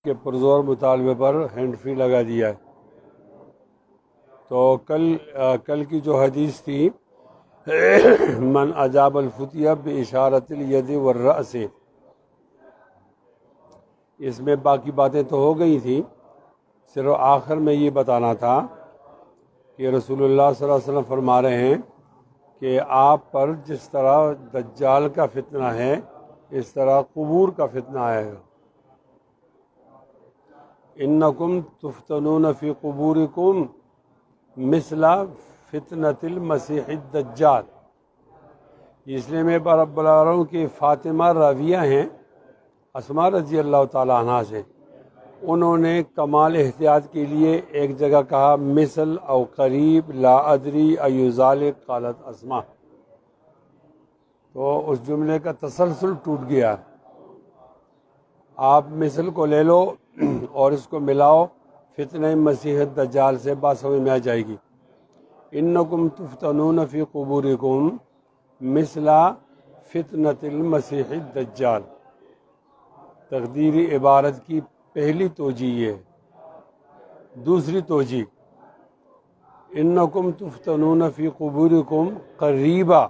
کے پرزور مطالبے پر ہینڈ فری لگا دیا ہے۔ تو کل کی جو حدیث تھی من اجاب الفتیہ باشارۃ الید والرأس، اس میں باقی باتیں تو ہو گئی تھیں، صرف آخر میں یہ بتانا تھا کہ رسول اللہ صلی اللہ علیہ وسلم فرما رہے ہیں کہ آپ پر جس طرح دجال کا فتنہ ہے اس طرح قبور کا فتنہ آئے گا۔ انکم تفتنون فی قبورکم مثل فتنۃ المسیح الدجال۔ اس لیے میں بار بلا رہا ہوں کہ فاطمہ راویہ ہیں اسماء رضی اللہ تعالیٰ عنہ سے، انہوں نے کمال احتیاط کے لیے ایک جگہ کہا مثل او قریب لا ادری ایو ذالک قالت اسماء، تو اس جملے کا تسلسل ٹوٹ گیا۔ آپ مثل کو لے لو اور اس کو ملاؤ فتنہ مسیح الدجال سے، بات سمجھ میں آ جائے گی۔ انکم تفتنون فی قبورکم مثل فتنۃ المسیح الدجال، تقدیری عبارت کی پہلی توجیہ یہ ہے۔ دوسری توجیہ انکم تفتنون فی قبورکم قریبا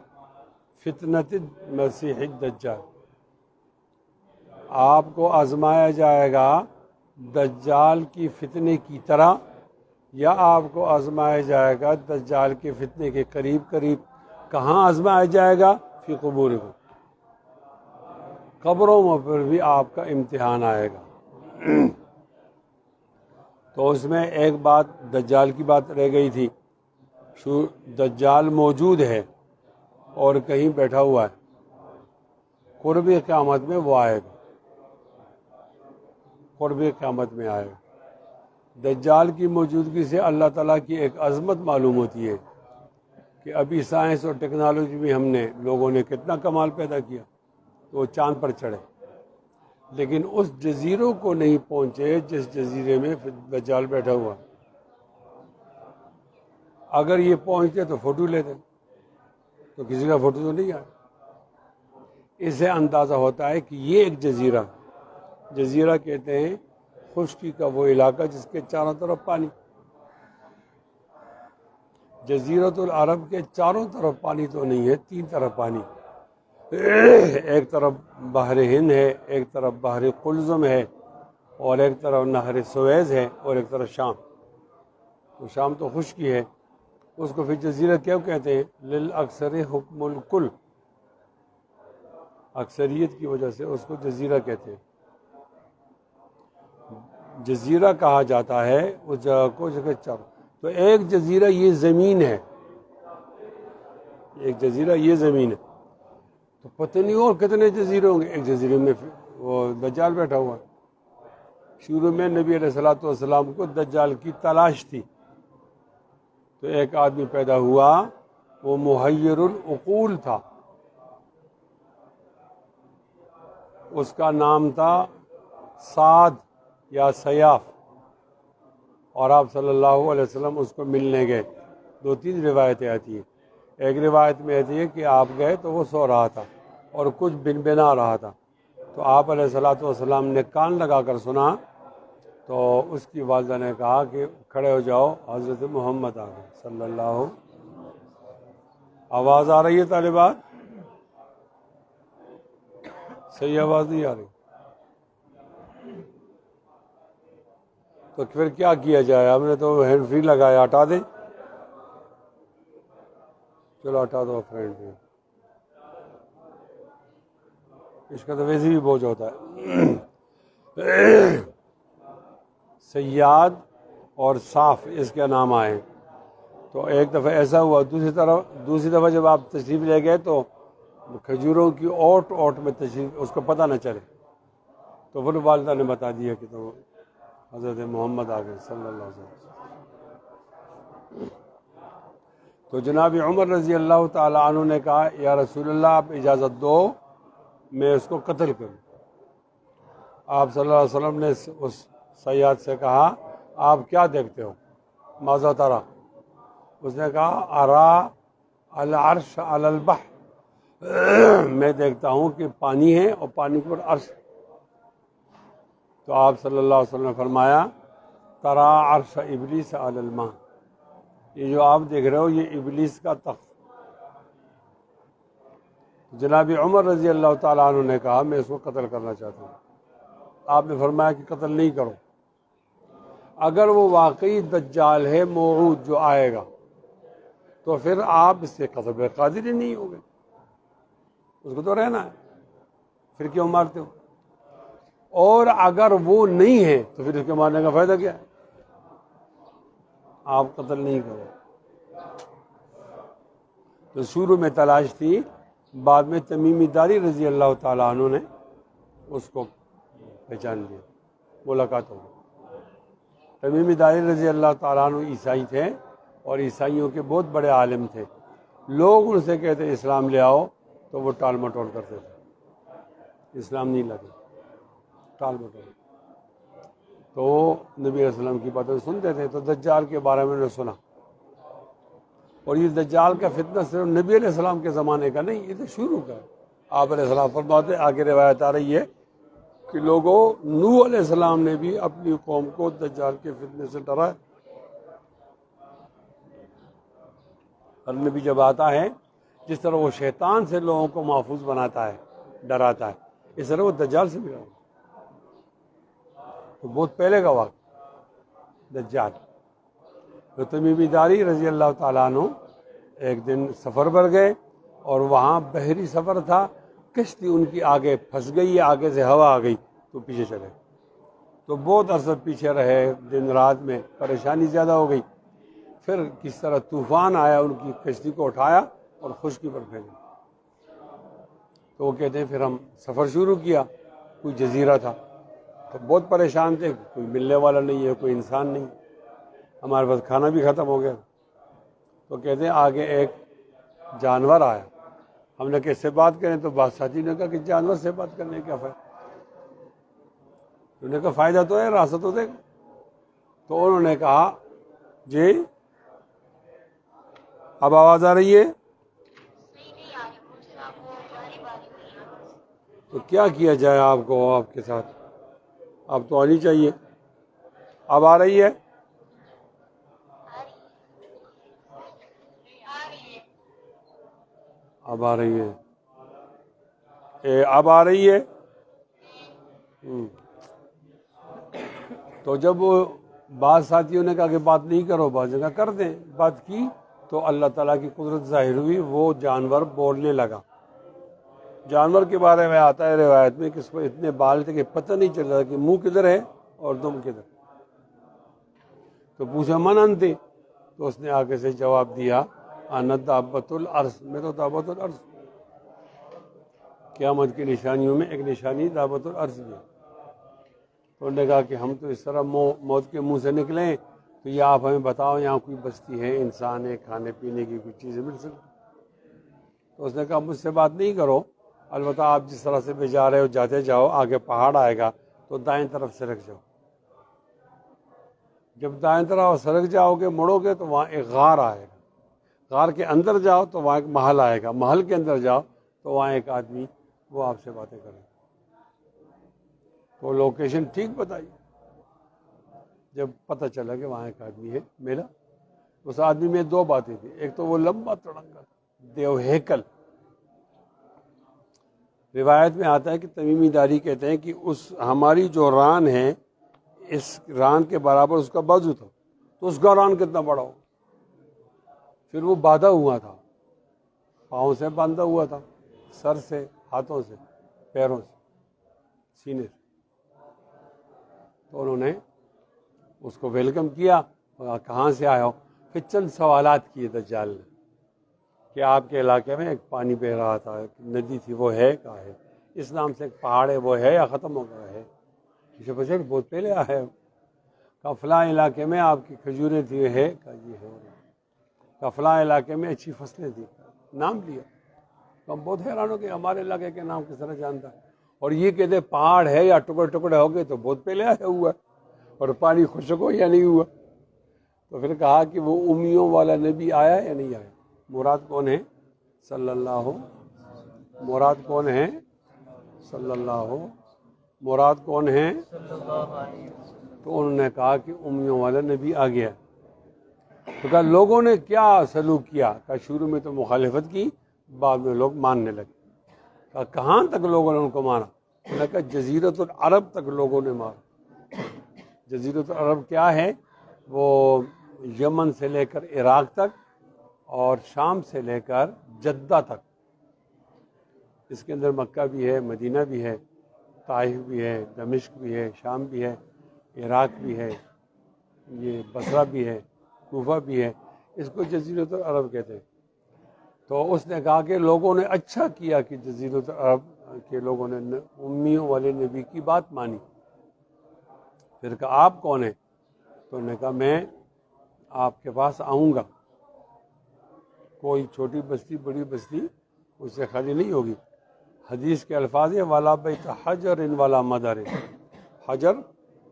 فتنۃ المسیح الدجال، آپ کو آزمایا جائے گا دجال کی فتنے کی طرح، یا آپ کو آزمایا جائے گا دجال کے فتنے کے قریب قریب۔ کہاں آزمایا جائے گا؟ فی قبورکم، قبروں پر بھی آپ کا امتحان آئے گا۔ تو اس میں ایک بات دجال کی بات رہ گئی تھی، دجال موجود ہے اور کہیں بیٹھا ہوا ہے، قرب قیامت میں وہ آئے گا، قرب قیامت میں آئے گا۔ دجال کی موجودگی سے اللہ تعالیٰ کی ایک عظمت معلوم ہوتی ہے کہ ابھی سائنس اور ٹیکنالوجی میں ہم نے لوگوں نے کتنا کمال پیدا کیا، تو وہ چاند پر چڑھے، لیکن اس جزیروں کو نہیں پہنچے جس جزیرے میں دجال بیٹھا ہوا۔ اگر یہ پہنچتے تو فوٹو لیتے، تو کسی کا فوٹو تو نہیں آیا۔ اس سے اندازہ ہوتا ہے کہ یہ ایک جزیرہ کہتے ہیں خشکی کا وہ علاقہ جس کے چاروں طرف پانی، جزیرۃ العرب کے چاروں طرف پانی تو نہیں ہے، تین طرف پانی، ایک طرف بحر ہند ہے، ایک طرف بحر قلزم ہے، اور ایک طرف نہر سویز ہے، اور ایک طرف شام۔ تو شام تو خشکی ہے، اس کو پھر جزیرہ کیوں کہتے ہیں؟ للاکثر حکم الکل، اکثریت کی وجہ سے اس کو جزیرہ کہتے ہیں۔ جزیرہ کہا جاتا ہے اس جگہ کو جگہ چار، تو ایک جزیرہ یہ زمین ہے، ایک جزیرہ یہ زمین ہے، تو پتہ نہیں اور کتنے جزیرے ہوں گے۔ ایک جزیرے میں وہ دجال بیٹھا ہوا ہے۔ شروع میں نبی علیہ الصلوۃ والسلام کو دجال کی تلاش تھی، تو ایک آدمی پیدا ہوا، وہ محیر العقول تھا، اس کا نام تھا سعد یا سیاف، اور آپ صلی اللہ علیہ وسلم اس کو ملنے گئے۔ دو تین روایتیں آتی ہیں، ایک روایت میں آتی ہے کہ آپ گئے تو وہ سو رہا تھا اور کچھ بنبنا رہا تھا، تو آپ علیہ الصلوۃ والسلام نے کان لگا کر سنا، تو اس کی والدہ نے کہا کہ کھڑے ہو جاؤ، حضرت محمد آ گئے صلی اللہ۔ آواز آ رہی ہے طالبات؟ صحیح آواز نہیں آ رہی؟ تو پھر کیا کیا جائے؟ ہم نے تو ہینڈ فری لگایا، ہٹا دیں؟ چلو ہٹا دو فرینڈ فری، اس کا تو ویسے بھی بوجھ ہوتا ہے۔ سیاد اور صاف اس کے نام آئے، تو ایک دفعہ ایسا ہوا، دوسری دفعہ جب آپ تشریف لے گئے تو کھجوروں کی اوٹ میں تشریف، اس کو پتہ نہ چلے، تو پھر والدہ نے بتا دیا کہ تو حضرت محمد آ گئے صلی اللہ علیہ وسلم۔ تو جناب عمر رضی اللہ تعالی عنہ نے کہا یا رسول اللہ آپ اجازت دو میں اس کو قتل کروں۔ آپ صلی اللہ علیہ وسلم نے اس سیاد سے کہا آپ کیا دیکھتے ہو؟ ماذا ترى؟ اس نے کہا ارا العرش علی البحر، میں دیکھتا ہوں کہ پانی ہے اور پانی پر عرش۔ تو آپ صلی اللہ علیہ وسلم نے فرمایا ترا عرش ابلیس علی الماء، یہ جو آپ دیکھ رہے ہو یہ ابلیس کا تخت۔ جناب عمر رضی اللہ تعالیٰ عنہ نے کہا میں اس کو قتل کرنا چاہتا ہوں۔ آپ نے فرمایا کہ قتل نہیں کرو، اگر وہ واقعی دجال ہے موعود جو آئے گا تو پھر آپ اس سے قتل پہ قادر ہی نہیں ہوگے، اس کو تو رہنا ہے، پھر کیوں مارتے ہو؟ اور اگر وہ نہیں ہے تو پھر اس کے مارنے کا فائدہ کیا ہے؟ آپ قتل نہیں کرو۔ تو شروع میں تلاش تھی، بعد میں تمیمی داری رضی اللہ تعالیٰ عنہ نے اس کو پہچان لیا، ملاقات ہو گئی۔ تمیمی داری رضی اللہ تعالیٰ عنہ عیسائی تھے اور عیسائیوں کے بہت بڑے عالم تھے، لوگ ان سے کہتے اسلام لے آؤ تو وہ ٹال مٹول کرتے تھے، اسلام نہیں لاتے، ٹال مٹول۔ تو نبی علیہ السلام کی باتیں سنتے تھے، تو دجال کے بارے میں انہوں نے سنا، اور یہ دجال کا فتنہ صرف نبی علیہ السلام کے زمانے کا نہیں، یہ تو شروع کا ہے۔ آپ علیہ السلام فرماتے، آگے روایت آ رہی ہے کہ لوگوں نوح علیہ السلام نے بھی اپنی قوم کو دجال کے فتنے سے ڈرایا۔ اور نبی جب آتا ہے جس طرح وہ شیطان سے لوگوں کو محفوظ بناتا ہے، ڈراتا ہے، اس طرح وہ دجال سے بھی ڈراتا ہے۔ تو بہت پہلے کا واقعہ دجال۔ تو تمیمی داری رضی اللہ تعالیٰ عنہ ایک دن سفر پر گئے اور وہاں بحری سفر تھا، کشتی ان کی آگے پھنس گئی، آگے سے ہوا آ گئی تو پیچھے چلے، تو بہت عرصہ پیچھے رہے، دن رات میں پریشانی زیادہ ہو گئی۔ پھر کس طرح طوفان آیا، ان کی کشتی کو اٹھایا اور خشکی پر پھینکا۔ تو وہ کہتے ہیں پھر ہم سفر شروع کیا، کوئی جزیرہ تھا، تو بہت پریشان تھے، کوئی ملنے والا نہیں ہے، کوئی انسان نہیں، ہمارے پاس کھانا بھی ختم ہو گیا۔ تو کہتے ہیں آگے ایک جانور آیا، ہم نے کس سے بات کریں؟ تو بات ساتھی نے کہا کہ جانور سے بات کرنے کا کیا فائدہ؟ انہوں نے کہا فائدہ تو ہے، راستہ تو دے گا۔ تو انہوں نے کہا جی اب آواز آ رہی ہے؟ تو کیا کیا جائے آپ کو، آپ کے ساتھ اب تو آنی چاہیے۔ اب آ رہی ہے؟ اب آ رہی ہے، اب آ رہی ہے۔ تو جب بعض ساتھیوں نے کہا کہ بات نہیں کرو، بعض جگہ کر دیں، بات کی تو اللہ تعالیٰ کی قدرت ظاہر ہوئی، وہ جانور بولنے لگا۔ جانور کے بارے میں آتا ہے روایت میں کہ اس کو اتنے بال تھے کہ پتہ نہیں چل رہا کہ منہ کدھر ہے اور دم کدھر۔ تو پوچھا من انت؟ تو اس نے آگے سے جواب دیا انا دابۃ الارض، میں تو دابۃ الارض۔ قیامت کی نشانیوں میں ایک نشانی دابۃ الارض بھی ہے۔ تو انہوں نے کہا کہ ہم تو اس طرح موت کے منہ سے نکلیں، تو یہ آپ ہمیں بتاؤ یہاں کوئی بستی ہے، انسان ہے، کھانے پینے کی کوئی چیزیں مل سکتی؟ تو اس نے کہا مجھ سے بات نہیں کرو، البتہ آپ جس طرح سے بھی جا رہے ہو جاتے جاؤ، آگے پہاڑ آئے گا تو دائیں طرف سے رکھ جاؤ۔ جب دائیں طرف سرک جاؤ گے، مڑو گے تو وہاں ایک غار آئے گا، غار کے اندر جاؤ تو وہاں ایک محل آئے گا، محل کے اندر جاؤ تو وہاں ایک آدمی وہ آپ سے باتیں کرے۔ تو لوکیشن ٹھیک بتائی۔ جب پتہ چلا کہ وہاں ایک آدمی ہے میرا، اس آدمی میں دو باتیں تھیں، ایک تو وہ لمبا تڑنگا دیو ہیکل۔ روایت میں آتا ہے کہ تمیمی داری کہتے ہیں کہ اس ہماری جو ران ہے، اس ران کے برابر اس کا بازو تھا، تو اس کا ران کتنا بڑا ہو؟ پھر وہ باندھا ہوا تھا، پاؤں سے باندھا ہوا تھا، سر سے، ہاتھوں سے، پیروں سے، سینے سے۔ تو انہوں نے اس کو ویلکم کیا، کہاں سے آئے ہو؟ پھر چند سوالات کیے دجال نے کہ آپ کے علاقے میں ایک پانی بہ رہا تھا، ایک ندی تھی، وہ ہے کہاں ہے؟ اس نام سے ایک پہاڑ ہے، وہ ہے یا ختم ہو گیا ہے؟ اسے پوچھا بہت پہلے آیا ہے۔ کہا فلاں علاقے میں آپ کی کھجوریں تھی، ہے؟ کہا جی ہے۔ کہا فلاں علاقے میں اچھی فصلیں تھیں، نام لیا۔ تو ہم بہت حیران ہو کہ ہمارے علاقے کے نام کس طرح جانتا ہے، اور یہ کہتے پہاڑ ہے یا ٹکڑے ٹکڑے ہو گئے تو بہت پہلے آیا ہوا ہے، اور پانی خشک ہو یا نہیں ہوا۔ تو پھر کہا کہ وہ امیوں والا نبی آیا یا نہیں آیا؟ مراد کون ہے؟ صلی اللہ، مراد کون ہے؟ صلی اللہ مراد کون ہیں؟ تو انہوں نے کہا کہ امیوں والا نبی آ گیا. تو کہا لوگوں نے کیا سلوک کیا؟ کہا شروع میں تو مخالفت کی، بعد میں لوگ ماننے لگے. کہا کہاں تک لوگوں نے ان کو مانا؟ انہوں نے کہا جزیرۃ العرب تک لوگوں نے مانا. جزیرۃ العرب کیا ہے؟ وہ یمن سے لے کر عراق تک اور شام سے لے کر جدہ تک. اس کے اندر مکہ بھی ہے، مدینہ بھی ہے، طائف بھی ہے، دمشق بھی ہے، شام بھی ہے، عراق بھی ہے، یہ بصرہ بھی ہے، کوفہ بھی ہے. اس کو جزیرۃ العرب کہتے ہیں. تو اس نے کہا کہ لوگوں نے اچھا کیا کہ جزیرۃ العرب کے لوگوں نے امیوں والے نبی کی بات مانی. پھر کہا آپ کون ہیں؟ تو انہوں نے کہا میں آپ کے پاس آؤں گا. کوئی چھوٹی بستی بڑی بستی اس سے خالی نہیں ہوگی. حدیث کے الفاظ ہیں والا بیت حجر والا مدر، حجر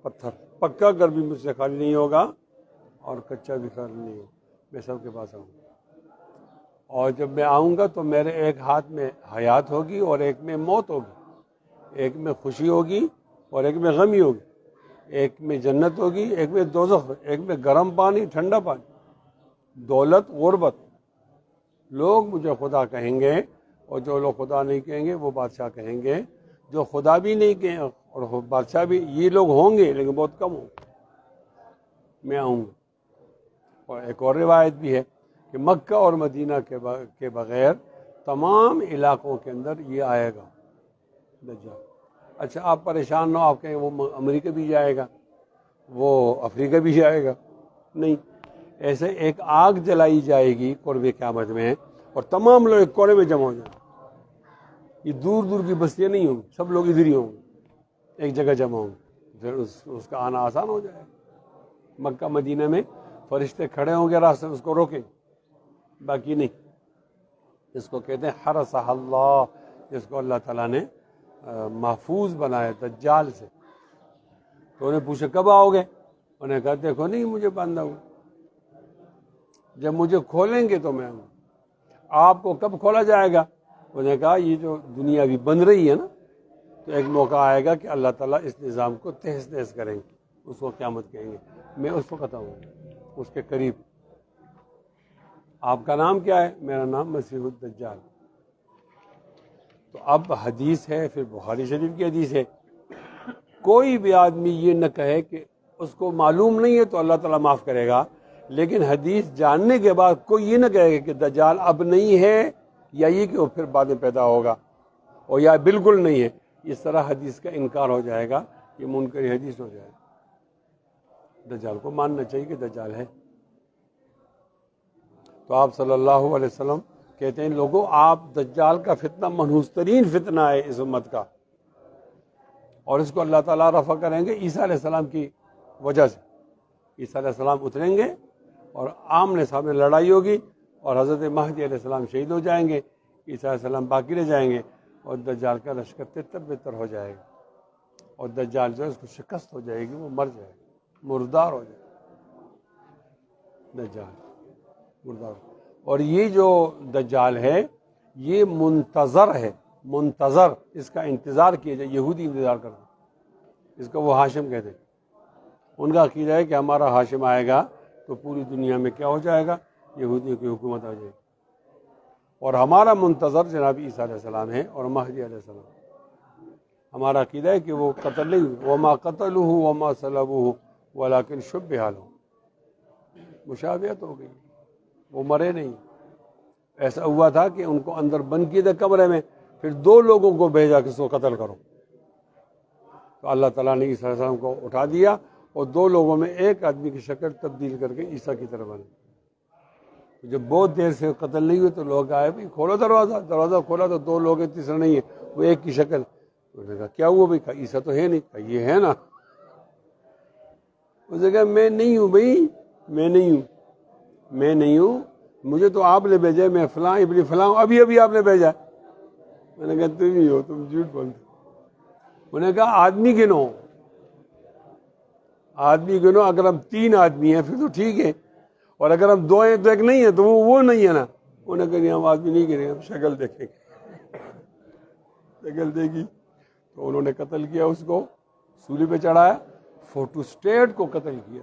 پتھر، پکا گھر بھی مجھ سے خالی نہیں ہوگا اور کچا بھی خالی نہیں ہوگا. میں سب کے پاس آؤں گا. اور جب میں آؤں گا تو میرے ایک ہاتھ میں حیات ہوگی اور ایک میں موت ہوگی، ایک میں خوشی ہوگی اور ایک میں غمی ہوگی، ایک میں جنت ہوگی، ایک میں دوزخ، ایک میں گرم پانی ٹھنڈا پانی، دولت غربت. لوگ مجھے خدا کہیں گے اور جو لوگ خدا نہیں کہیں گے وہ بادشاہ کہیں گے. جو خدا بھی نہیں کہیں اور بادشاہ بھی، یہ لوگ ہوں گے لیکن بہت کم ہوں گے. میں آؤں گا. اور ایک اور روایت بھی ہے کہ مکہ اور مدینہ کے بغیر تمام علاقوں کے اندر یہ آئے گا دجال. اچھا آپ پریشان نہ ہو، آپ کہیں وہ امریکہ بھی جائے گا، وہ افریقہ بھی جائے گا. نہیں، ایسے ایک آگ جلائی جائے گی قرب قیامت میں اور تمام لوگ ایک کونے میں جمع ہو جائیں گے. یہ دور دور کی بستیاں نہیں ہوں گی، سب لوگ ادھر ہی ہوں گے، ایک جگہ جمع ہوں گے. پھر اس کا آنا آسان ہو جائے گا. مکہ مدینہ میں فرشتے کھڑے ہوں گے راستے میں، اس کو روکیں، باقی نہیں. اس کو کہتے ہیں حرسہ اللہ، جس کو اللہ تعالیٰ نے محفوظ بنایا دجال سے. تو انہیں پوچھا کب آؤ گے؟ انہیں کہا دیکھو نہیں مجھے باندھا ہوا، جب مجھے کھولیں گے تو میں آؤں. آپ کو کب کھولا جائے گا؟ انہوں نے کہا یہ جو دنیا ابھی بن رہی ہے نا، تو ایک موقع آئے گا کہ اللہ تعالیٰ اس نظام کو تہس نہس کریں گے، اس کو قیامت کہیں گے. میں اس وقت آؤں گا، اس کے قریب. آپ کا نام کیا ہے؟ میرا نام مسیح الدجال. تو اب حدیث ہے، پھر بخاری شریف کی حدیث ہے. کوئی بھی آدمی یہ نہ کہے کہ اس کو معلوم نہیں ہے تو اللہ تعالیٰ معاف کرے گا، لیکن حدیث جاننے کے بعد کوئی یہ نہ کہے کہ دجال اب نہیں ہے، یا یہ کہ وہ پھر بعد میں پیدا ہوگا، اور یا بالکل نہیں ہے. اس طرح حدیث کا انکار ہو جائے گا، یہ منکر حدیث ہو جائے گا. دجال کو ماننا چاہیے کہ دجال ہے. تو آپ صلی اللہ علیہ وسلم کہتے ہیں لوگوں آپ دجال کا فتنہ منحوس ترین فتنہ ہے اس امت کا، اور اس کو اللہ تعالیٰ رفع کریں گے عیسیٰ علیہ السلام کی وجہ سے. عیسیٰ علیہ السلام اتریں گے اور آمنے سامنے لڑائی ہوگی اور حضرت مہدی علیہ السلام شہید ہو جائیں گے، عیسیٰ علیہ السلام باقی رہ جائیں گے اور دجال کا لشکر تتر بتر ہو جائے گا. اور دجال جو ہے اس کو شکست ہو جائے گی، وہ مر جائے گا، مردار ہو جائے گا دجال، مردار. اور یہ جو دجال ہے یہ منتظر ہے، منتظر، اس کا انتظار کیا جائے. یہودی انتظار کرتے ہیں، اس کو وہ ہاشم کہتے ہیں. ان کا عقیدہ ہے کہ ہمارا ہاشم آئے گا تو پوری دنیا میں کیا ہو جائے گا؟ یہودیوں کی حکومت آ جائے گی. اور ہمارا منتظر جناب عیسیٰ علیہ السلام ہے اور مہدی علیہ السلام. ہمارا عقیدہ ہے کہ وہ قتل نہیں ہوئے، وما قتلوہ وما صلبوہ ولکن شبہ لہم، مشابہت ہو گئی، وہ مرے نہیں. ایسا ہوا تھا کہ ان کو اندر بند کیے تھے کمرے میں، پھر دو لوگوں کو بھیجا کہ اس کو قتل کرو. تو اللہ تعالیٰ نے عیسیٰ علیہ السلام کو اٹھا دیا اور دو لوگوں میں ایک آدمی کی شکل تبدیل کر کے عیسیٰ کی طرف بنی. جب بہت دیر سے قتل نہیں ہوئے تو لوگ آئے بھائی کھولو دروازہ. دروازہ کھولا تو دو لوگ ہیں، تیسرا نہیں ہے، وہ ایک کی شکل. انہوں نے کہا کیا ہوا بھائی؟ کہا عیسیٰ تو ہے نہیں. کہا یہ ہے نا. اس نے کہا میں نہیں ہوں بھائی، میں نہیں ہوں، میں نہیں ہوں، مجھے تو آپ نے بھیجا، میں فلاں ابن فلاں، ابھی آپ نے بھیجا. میں نے کہا تم ہی ہو، تم جھوٹ بولتے. انہوں نے کہا آدمی گنو، آدمی گنو. اگر ہم 3 آدمی ہیں پھر تو ٹھیک ہے، اور اگر ہم 2 ہیں تو ایک نہیں ہے تو وہ نہیں ہے نا. انہوں نے کہا ہم آدمی نہیں گنے، ہم شکل دیکھیں گے. شکل دیکھی تو انہوں نے قتل کیا اس کو, سولی پہ چڑھایا, فوٹوسٹیٹ کو قتل کیا.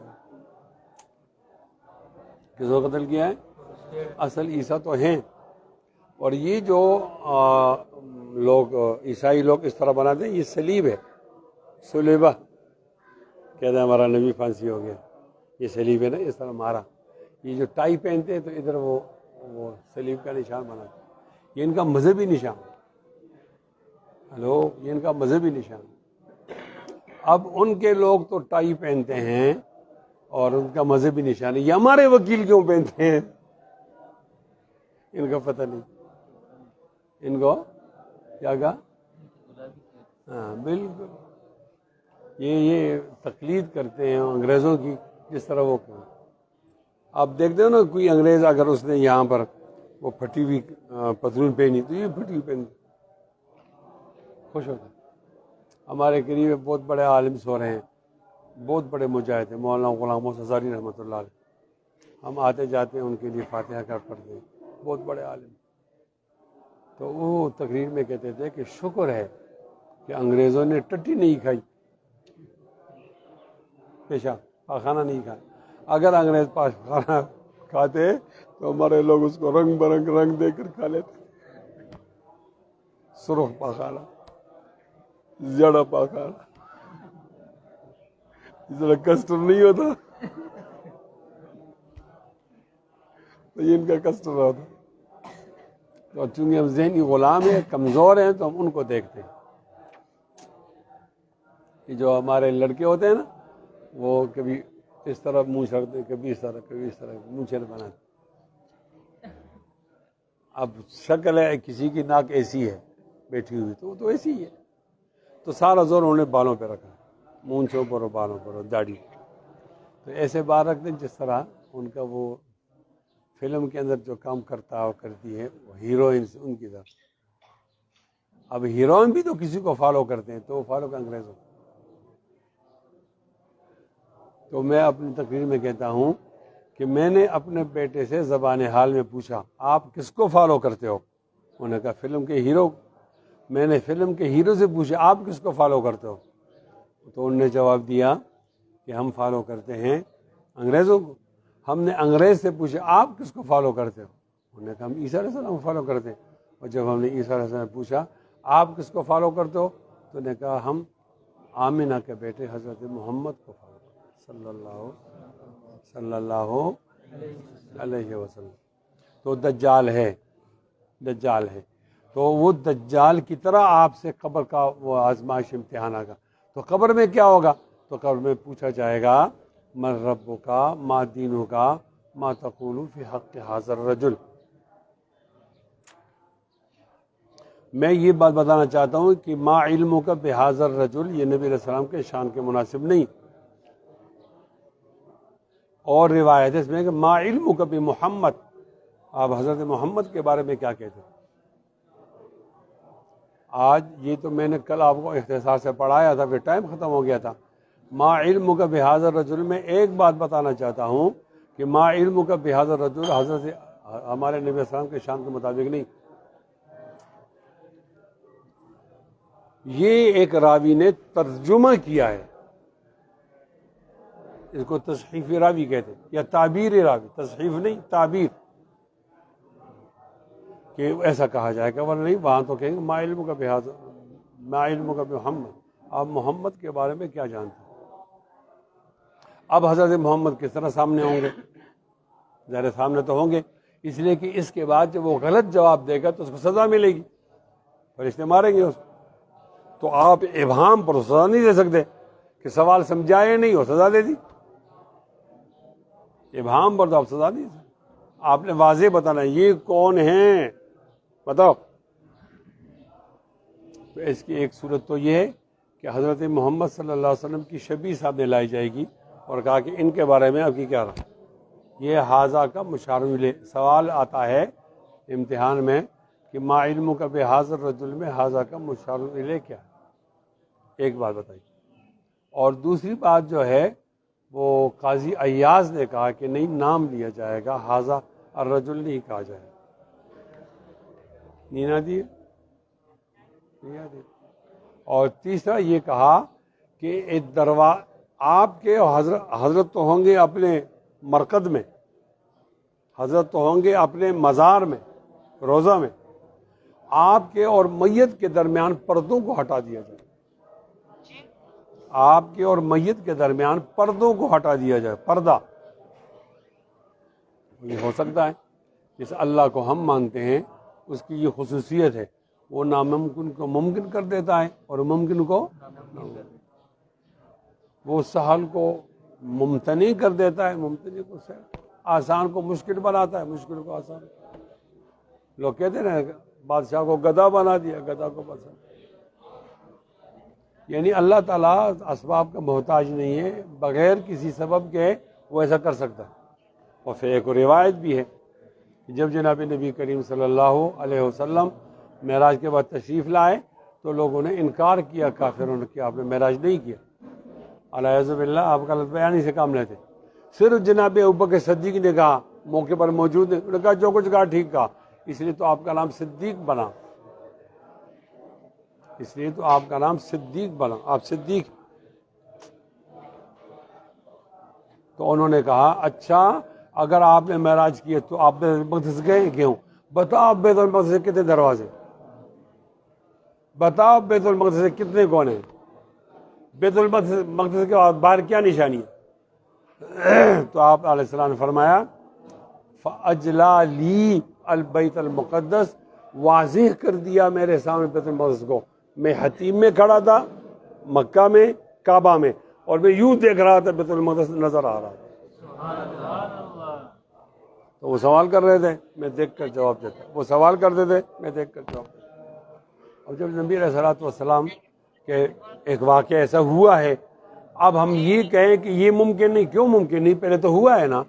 کس کو قتل کیا ہے؟ اصل عیسیٰ تو ہیں. اور یہ جو لوگ عیسائی لوگ اس طرح بناتے ہیں, یہ صلیب ہے, صلیبہ کہتے ہیں ہمارا نبی پھانسی ہو گیا, یہ صلیب ہے نا, اس طرح مارا. یہ جو ٹائی پہنتے ہیں تو ادھر وہ صلیب کا نشان بناتے ہیں. یہ ان کا مذہبی نشان, ہلو, یہ ان کا مذہبی نشان. اب ان کے لوگ تو ٹائی پہنتے ہیں اور ان کا مذہبی نشان ہے. یہ ہمارے وکیل کیوں پہنتے ہیں, ان کا پتہ نہیں. ان کو کیا کہا؟ ہاں بالکل, یہ تقلید کرتے ہیں انگریزوں کی, جس طرح وہ کرتے. آپ دیکھتے ہو نا, کوئی انگریز اگر اس نے یہاں پر وہ پھٹی ہوئی پتلون پہنی تو یہ پھٹی ہوئی پہن خوش ہوتا. ہمارے قریب بہت بڑے عالم سو رہے ہیں, بہت بڑے مجاہد ہیں, مولانا غلام محمد ہزاری رحمۃ اللہ علیہ. ہم آتے جاتے ہیں ان کے لیے فاتحہ کر پڑھتے ہیں, بہت بڑے عالم. تو وہ تقریر میں کہتے تھے کہ شکر ہے کہ انگریزوں نے ٹٹی نہیں کھائی, پیشاب پاخانہ نہیں کھایا. اگر انگریز پاخانہ کھاتے تو ہمارے لوگ اس کو رنگ برنگ رنگ دے کر کھا لیتے. سرخ پاخانہ, زیادہ پاخانہ, اس طرح کسٹر نہیں ہوتا تو یہ ان کا کسٹر ہوتا. تو چونکہ ہم ذہنی غلام ہیں, کمزور ہیں, تو ہم ان کو دیکھتے ہیں کہ جو ہمارے لڑکے ہوتے ہیں نا, وہ کبھی اس طرح منہ چھڑتے ہیں, کبھی اس طرح, کبھی اس طرح منہ چھڑ بناتے. اب شکل ہے کسی کی ناک ایسی ہے بیٹھی ہوئی, تو وہ تو ایسی ہی ہے. تو سارا زور انہوں نے بالوں پہ رکھا, مونچھوں پر اور بالوں پر اور داڑھی. تو ایسے بال رکھتے ہیں جس طرح ان کا وہ فلم کے اندر جو کام کرتا اور کرتی ہے وہ ہیروئنس ان کی طرف. اب ہیروئن بھی تو کسی کو فالو کرتے ہیں, تو وہ فالو کر انگریزوں. تو میں اپنی تقریر میں کہتا ہوں کہ میں نے اپنے بیٹے سے زبان حال میں پوچھا, آپ کس کو فالو کرتے ہو؟ انہوں نے کہا فلم کے ہیرو. میں نے فلم کے ہیرو سے پوچھا, آپ کس کو فالو کرتے ہو؟ تو انہوں نے جواب دیا کہ ہم فالو کرتے ہیں انگریزوں کو. ہم نے انگریز سے پوچھا, آپ کس کو فالو کرتے ہو؟ انہوں نے کہا ہم عیسیٰ علیہ السلام کو فالو کرتے ہیں. اور جب ہم نے عیسیٰ علیہ السلام سے پوچھا آپ کس کو فالو کرتے ہو, تو انہوں نے کہا ہم آمنہ کے بیٹے حضرت محمد کو فالو کرتے ہیں صلی اللہ علیہ وسلم. تو دجال ہے, دجال ہے. تو وہ دجال کی طرح آپ سے قبر کا وہ آزمائش امتحان آگا. تو قبر میں کیا ہوگا؟ تو قبر میں پوچھا جائے گا من ربک ما دینک ما تقول فی حق ھذا الرجل. میں یہ بات بتانا چاہتا ہوں کہ ما علمک بھذا الرجل یہ نبی علیہ السلام کے شان کے مناسب نہیں. اور روایت ہے اس میں کہ ما علمک بمحمد, آپ حضرت محمد کے بارے میں کیا کہتے ہیں؟ آج یہ تو میں نے کل آپ کو اختصار سے پڑھایا تھا, پھر ٹائم ختم ہو گیا تھا. ما علمک بھذا الرجل میں ایک بات بتانا چاہتا ہوں کہ ما علمک بھذا الرجل حضرت ہمارے نبی السلام کے شان کے مطابق نہیں. یہ ایک راوی نے ترجمہ کیا ہے, اس کو تصحیفی راوی کہتے ہیں, یا تعبیر راوی, تصحیف نہیں تعبیر, کہ ایسا کہا جائے گا. ورنہ نہیں, وہاں تو کہیں گے ما علمک بھذا, ما علمک بمحمد, آپ محمد کے بارے میں کیا جانتے ہیں؟ اب حضرت محمد کس طرح سامنے ہوں گے؟ ظاہر سامنے تو ہوں گے, اس لیے کہ اس کے بعد جب وہ غلط جواب دے گا تو اس کو سزا ملے گی, فرشتے ماریں گے اس کو. تو آپ ابہام پر سزا نہیں دے سکتے کہ سوال سمجھائے نہیں ہو سزا دے دی. ابہام پر تو آپ سزا نہیں دے سکتے. آپ نے واضح بتانا یہ کون ہیں, بتاؤ. تو اس کی ایک صورت تو یہ ہے کہ حضرت محمد صلی اللہ علیہ وسلم کی شبیہ سامنے لائی جائے گی اور کہا کہ ان کے بارے میں آپ کی کیا رہا. یہ حاضہ کا مشار الیہ سوال آتا ہے امتحان میں کہ ما علمک بھذا الرجل میں حاضہ کا مشار الیہ کیا ہے. ایک بات بتائیے. اور دوسری بات جو ہے وہ قاضی ایاز نے کہا کہ نہیں, نام لیا جائے گا, حاضہ الرجل نہیں کہا جائے گا. نینا دی اور تیسرا یہ کہا کہ آپ کے حضرت تو ہوں گے اپنے مرکز میں، حضرت تو ہوں گے اپنے مزار میں، روزہ میں، آپ کے اور میت کے درمیان پردوں کو ہٹا دیا جائے، آپ کے اور میت کے درمیان پردوں کو ہٹا دیا جائے، پردہ یہ ہو سکتا ہے، جس اللہ کو ہم مانتے ہیں اس کی یہ خصوصیت ہے، وہ ناممکن کو ممکن کر دیتا ہے اور ممکن کو وہ سہل کو ممتنع کر دیتا ہے، ممتنع کو سہل، آسان کو مشکل بناتا ہے، مشکل کو آسان۔ لوگ کہتے ہیں بادشاہ کو گدھا بنا دیا، گدھا کو پسند، یعنی اللہ تعالیٰ اسباب کا محتاج نہیں ہے، بغیر کسی سبب کے وہ ایسا کر سکتا ہے۔ اور پھر ایک روایت بھی ہے کہ جب جناب نبی کریم صلی اللہ علیہ وسلم معراج کے بعد تشریف لائے تو لوگوں نے انکار کیا، کافروں نے، کہ آپ نے معراج نہیں کیا، اعوذ باللہ، آپ غلط بیانی سے کام لیتے۔ صرف جناب ابوبکر صدیق نے کہا، موقع پر موجود ہیں، انہوں نے کہا جو کچھ کہا ٹھیک کہا، اس لیے تو آپ کا نام صدیق بنا، اس لیے تو آپ کا نام صدیق بنا، آپ صدیق۔ تو انہوں نے کہا اچھا اگر آپ نے معراج کیا تو آپ بیت المقدس گئے کیوں؟ بتاؤ بیت المقدس سے کتنے دروازے، بتاؤ بیت المقدس سے کتنے کونے، بیت المقدس کے باہر کیا نشانی ہے؟ تو آپ علیہ السلام نے فرمایا فَأَجْلَى لِي الْبَيْتَ الْمُقَدَّس، واضح کر دیا میرے سامنے بیت المقدس کو۔ میں حتیم میں کھڑا تھا مکہ میں، کعبہ میں، اور میں یوں دیکھ رہا تھا، بیت المقدس نظر آ رہا تھا۔ تو وہ سوال کر رہے تھے، میں دیکھ کر جواب دیتا، وہ سوال کرتے تھے، میں دیکھ کر جواب دیتا۔ اور جب نبی علیہ السلام کہ ایک واقعہ ایسا ہوا ہے، اب ہم یہ کہیں کہ یہ ممکن نہیں، کیوں ممکن نہیں؟ پہلے تو ہوا ہے نا،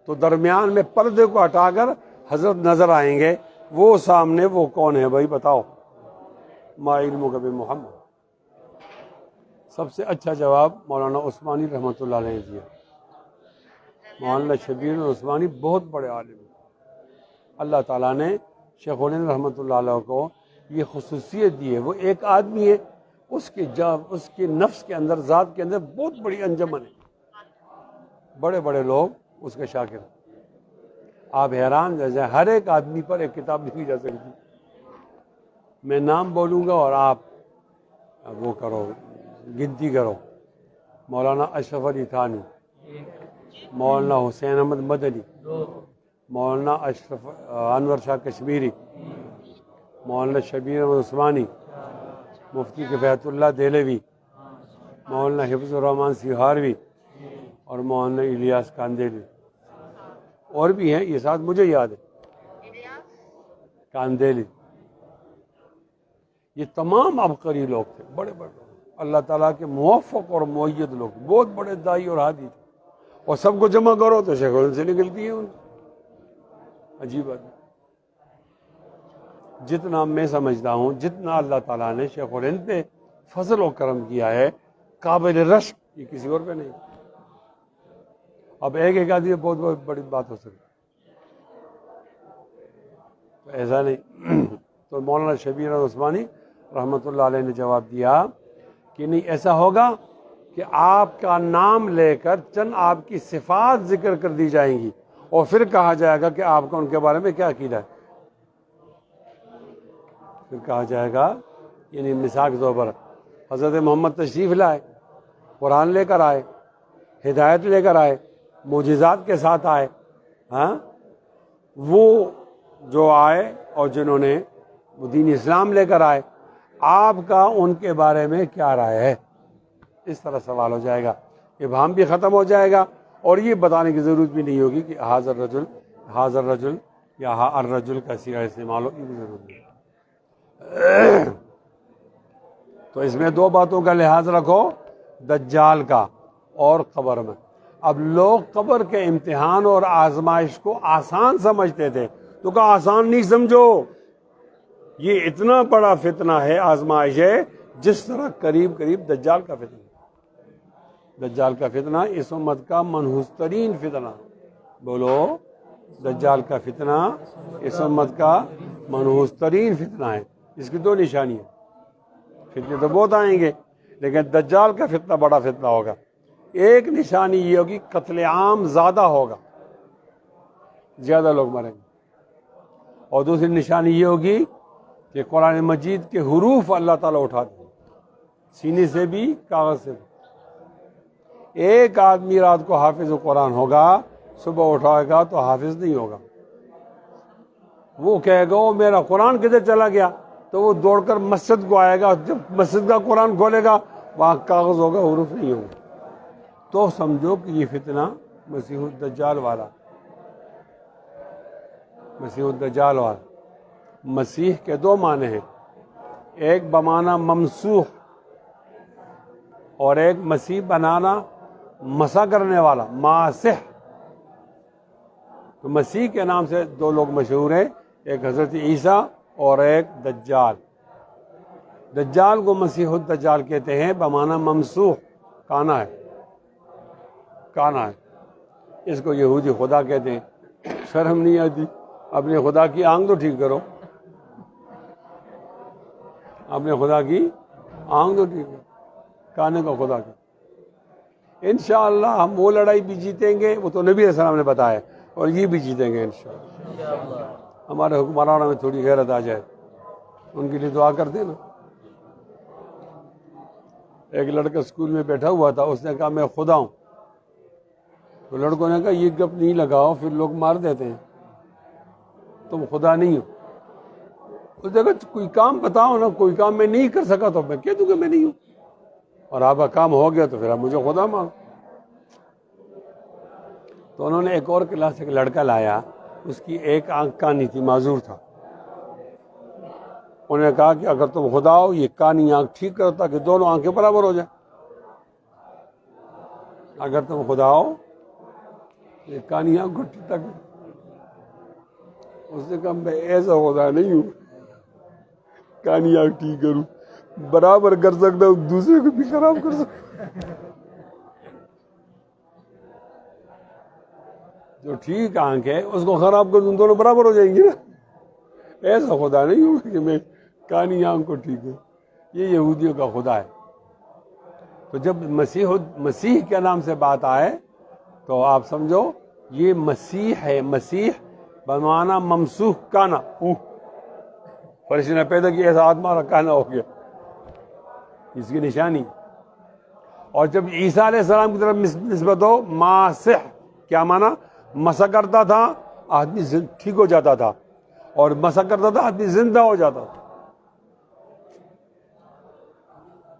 تو درمیان میں پردے کو ہٹا کر حضرت نظر آئیں گے، وہ سامنے وہ کون ہے بھائی بتاؤ؟ ما علمک بمحمد۔ سب سے اچھا جواب مولانا عثمانی رحمۃ اللہ علیہ نے دیا۔ مولانا شبیر عثمانی بہت بڑے عالم ہیں، اللہ تعالیٰ نے شیخ الہند رحمۃ اللہ علیہ کو یہ خصوصیت دی ہے، وہ ایک آدمی ہے، اس کے نفس کے اندر، ذات کے اندر بہت بڑی انجمن ہے، بڑے بڑے لوگ اس کے شاگرد۔ آپ حیران جیسے ہر ایک آدمی پر ایک کتاب لکھی جا سکتی، میں نام بولوں گا اور آپ وہ کرو، گنتی کرو۔ مولانا اشرف علی تھانی، مولانا حسین احمد مدنی، مولانا انور شاہ کشمیری، مولانا شبیر احمد عثمانی، مفتی کفایت اللہ دہلوی، مولانا حفظ الرحمان سیہاروی، اور مولانا الیاس کاندیلی، اور بھی ہیں، یہ ساتھ مجھے یاد ہے، کاندیلی۔ یہ تمام عبقری لوگ تھے، بڑے بڑے لوگ، اللہ تعالیٰ کے موفق اور مؤید لوگ، بہت بڑے دائی اور ہادی تھے، اور سب کو جمع کرو تو شیخ الہند سے نکلتی ہے ان کی۔ عجیب بات ہے۔ جتنا میں سمجھتا ہوں، جتنا اللہ تعالیٰ نے شیخ الہند پہ فضل و کرم کیا ہے، قابل رشک یہ کسی اور پہ نہیں۔ اب ایک آدمی بہت بہت بڑی بات ہو سکتی، ایسا نہیں۔ تو مولانا شبیر عثمانی رحمۃ اللہ علیہ نے جواب دیا کہ نہیں، ایسا ہوگا کہ آپ کا نام لے کر چند آپ کی صفات ذکر کر دی جائیں گی، اور پھر کہا جائے گا کہ آپ کا ان کے بارے میں کیا عقیدہ ہے۔ پھر کہا جائے گا، یعنی مثال کے طور پر حضرت محمد تشریف لائے، قرآن لے کر آئے، ہدایت لے کر آئے، معجزات کے ساتھ آئے، ہاں وہ جو آئے اور جنہوں نے وہ دین اسلام لے کر آئے، آپ کا ان کے بارے میں کیا رائے ہے؟ اس طرح سوال ہو جائے گا، ابہام بھی ختم ہو جائے گا، اور یہ بتانے کی ضرورت بھی نہیں ہوگی کہ حاضر رجل یا الرجل کا صیغہ استعمال ہو، یہ بھی ضرورت نہیں۔ تو اس میں دو باتوں کا لحاظ رکھو، دجال کا اور قبر میں۔ اب لوگ قبر کے امتحان اور آزمائش کو آسان سمجھتے تھے، تو کہا آسان نہیں سمجھو، یہ اتنا بڑا فتنہ ہے، آزمائش ہے، جس طرح قریب دجال کا فتنہ۔ دجال کا فتنہ اس امت کا منحوس ترین فتنہ، بولو، دجال کا فتنہ اس امت کا منحوس ترین فتنہ ہے۔ اس کی دو نشانی ہیں، فتنے تو بہت آئیں گے، لیکن دجال کا فتنہ بڑا فتنہ ہوگا۔ ایک نشانی یہ ہوگی قتل عام زیادہ ہوگا، زیادہ لوگ مریں گے، اور دوسری نشانی یہ ہوگی کہ قرآن مجید کے حروف اللہ تعالیٰ اٹھا دیں سینے سے بھی کاغذ سے بھی۔ ایک آدمی رات کو حافظ قرآن ہوگا، صبح اٹھائے گا تو حافظ نہیں ہوگا، وہ کہے گا وہ میرا قرآن کدھر چلا گیا، تو وہ دوڑ کر مسجد کو آئے گا، جب مسجد کا قرآن کھولے گا وہاں کاغذ ہوگا، حروف نہیں ہوگا۔ تو سمجھو کہ یہ فتنہ مسیح الدجال والا، مسیح الدجال والا۔ مسیح کے دو معنی ہیں، ایک بمعنی ممسوح اور ایک مسیح بنانا، مسح کرنے والا، ماسح۔ تو مسیح کے نام سے دو لوگ مشہور ہیں، ایک حضرت عیسیٰ اور ایک دجال۔ دجال کو مسیح الدجال کہتے ہیں، بمعنی ممسوح، کانا ہے، کانا ہے۔ اس کو یہودی خدا کہتے ہیں۔ شرم نہیں آتی؟ اپنے خدا کی آنکھ تو ٹھیک کرو، اپنے خدا کی آنکھ تو ٹھیک کرو، کانے کا خدا کا۔ انشاءاللہ ہم وہ لڑائی بھی جیتیں گے، وہ تو نبی علیہ السلام نے بتایا، اور یہ بھی جیتیں گے انشاءاللہ۔ ہمارے حکمرانوں میں تھوڑی غیرت آ جائے، ان کے لیے دعا کر دیں نا۔ ایک لڑکا اسکول میں بیٹھا ہوا تھا، اس نے کہا میں خدا ہوں، تو لڑکوں نے کہا یہ گپ نہیں لگاؤ، پھر لوگ مار دیتے ہیں، تم خدا نہیں ہو۔ اس نے کہا کوئی کام بتاؤ نا، کوئی کام میں نہیں کر سکا تو میں کہہ دوں کہ میں نہیں ہوں، اور آپ کا کام ہو گیا تو پھر آپ مجھے خدا مانو۔ تو انہوں نے ایک اور کلاس سے ایک لڑکا لایا، اس کی ایک آنکھ کانی تھی، معذور تھا۔ انہوں نے کہا کہ اگر تم خدا ہو، یہ کانی آنکھ ٹھیک کرو تاکہ دونوں آنکھیں برابر ہو جائیں۔ اگر تم خدا ہو، یہ کانی آنکھ کو ٹھیک کرو۔ اس نے کہا میں ایسا خدا نہیں ہوں کانی آنکھ ٹھیک کروں، برابر کر سکتا ہوں، دوسرے کو بھی خراب کر سکتا ہوں۔ جو ٹھیک آنکھ ہے اس کو خراب کر دوں، دونوں برابر ہو جائیں گے نا۔ ایسا خدا نہیں ہوگا کہ میں کانی آنکھ کو ٹھیک ہوں۔ یہ یہودیوں کا خدا ہے۔ تو جب مسیح کے نام سے بات آئے تو آپ سمجھو یہ مسیح ہے، مسیح بمعنی ممسوح، کانا، فرشتے نے پیدا کیا ایسا ہاتھ مارا کانا ہو گیا، اس کی نشانی۔ اور جب عیسیٰ علیہ السلام کی طرف نسبت ہو، ماسح، کیا مانا؟ مسح کرتا تھا آدمی ٹھیک ہو جاتا تھا، اور مسح کرتا تھا آدمی زندہ ہو جاتا تھا۔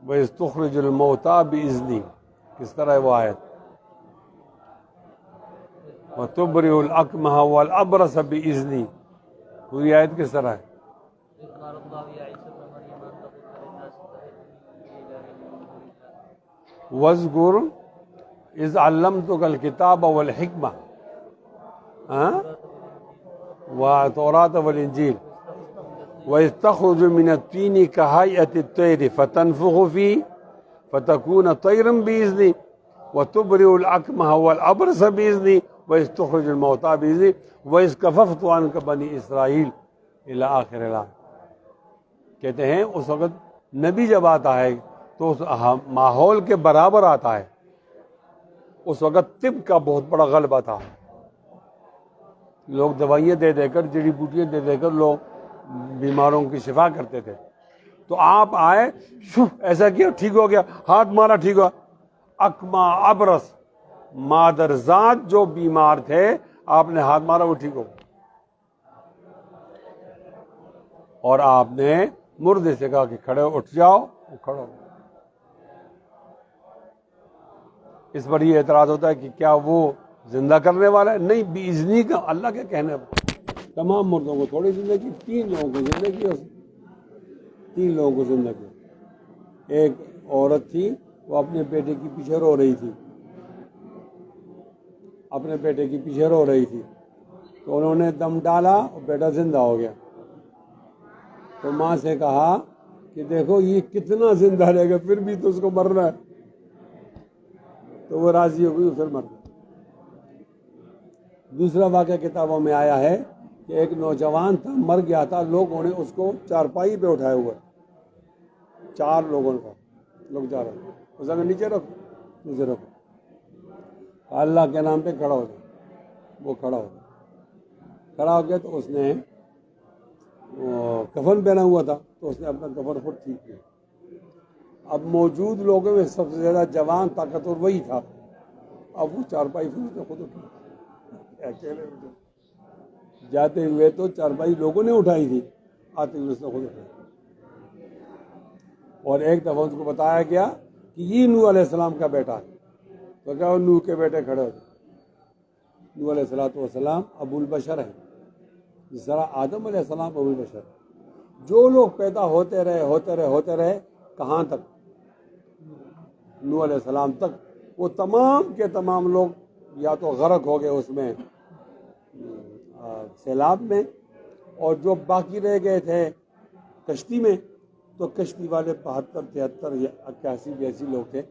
وَإِذْ تُخْرِجُ الْمَوْتَىٰ بِإِذْنِي، کس طرح ہے وہ آیت؟ وَتُبْرِئُ الْأَكْمَحَ وَالْأَبْرَصَ بِإِذْنِي، پوری آیت کس طرح ہے؟ وَاذْكُرْ إِذْ عَلَّمْتُكَ الْكِتَابَ وَالْحِكْمَةَ وَالتَّوْرَاةَ وَالْإِنْجِيلَ وَإِذْ تَخْرُجُ مِنَ الطِّينِ كَهَيْئَةِ الطَّيْرِ فَتَنفُخُ فِيهِ فَتَكُونُ طَيْرًا بِإِذْنِي وَتُبْرِئُ الْأَكْمَحَ وَالْأَبْرَصَ بِإِذْنِي وَإِذْ تُخْرِجُ الْمَوْتَىٰ بِإِذْنِي وَإِذْ كَفَفْتُ عَنْكَ بَنِي إِسْرَائِيلَ إِلَىٰ آخِرِ الْآيَةِ۔ کہتے ہیں اس وقت نبی جب آتا ہے تو اس ماحول کے برابر آتا ہے، اس وقت طب کا بہت بڑا غلبہ تھا، لوگ دوائیاں دے دے کر، جڑی بوٹیاں دے دے کر لوگ بیماروں کی شفا کرتے تھے۔ تو آپ آئے، ایسا کیا ٹھیک ہو گیا، ہاتھ مارا ٹھیک ہوا۔ اکما ابرس، مادرزاد جو بیمار تھے آپ نے ہاتھ مارا وہ ٹھیک ہو گیا، اور آپ نے مردے سے کہا کہ کھڑے اٹھ جاؤ، وہ کھڑا ہو۔ اس پر یہ اعتراض ہوتا ہے کہ کیا وہ زندہ کرنے والا ہے؟ نہیں، بِإِذْنِی کا اللہ کے کہنے پر۔ تمام مردوں کو تھوڑی زندہ کی، 3 لوگوں کو زندہ کیا، 3 لوگوں کو زندہ کیا۔ ایک عورت تھی، وہ اپنے بیٹے کی پیچھے رو رہی تھی، اپنے بیٹے کی پیچھے رو رہی تھی، تو انہوں نے دم ڈالا اور بیٹا زندہ ہو گیا۔ تو ماں سے کہا کہ دیکھو یہ کتنا زندہ رہے گا، پھر بھی تو اس کو مرنا ہے، تو وہ راضی ہو گئی، پھر مر گئی۔ دوسرا واقعہ کتابوں میں آیا ہے کہ ایک نوجوان تھا، مر گیا تھا، لوگوں نے اس کو چارپائی پہ اٹھایا ہوا، 4 لوگوں کا لوگ جا رہے ہیں، اس نے نیچے رکھو، نیچے رکھو، اللہ کے نام پہ کھڑا ہو جائے۔ وہ کھڑا ہو گیا، کھڑا ہو گیا تو اس نے کفن پہنا ہوا تھا، تو اس نے اپنا کفن خود ٹھیک کیا۔ اب موجود لوگوں میں سب سے زیادہ جوان طاقتور وہی تھا، اب وہ چارپائی پھر اس نے خود اٹھائی، اکیلے جاتے ہوئے تو چارپائی لوگوں نے اٹھائی تھی، آتے ہوئے اس نے خود اٹھائی۔ اور ایک دفعہ اس کو بتایا گیا کہ یہ نوح علیہ السلام کا بیٹا ہے، تو کیا نوح کے بیٹے کھڑے ہوتے، نوح علیہ السلام ابو البشر ہے، جس طرح آدم علیہ السلام ابو البشر۔ جو لوگ پیدا ہوتے رہے کہاں تک؟ نوح علیہ السلام تک۔ وہ تمام کے تمام لوگ یا تو غرق ہو گئے اس میں سیلاب میں، اور جو باقی رہ گئے تھے کشتی میں، تو کشتی والے 72 73 یا 81 لوگ تھے،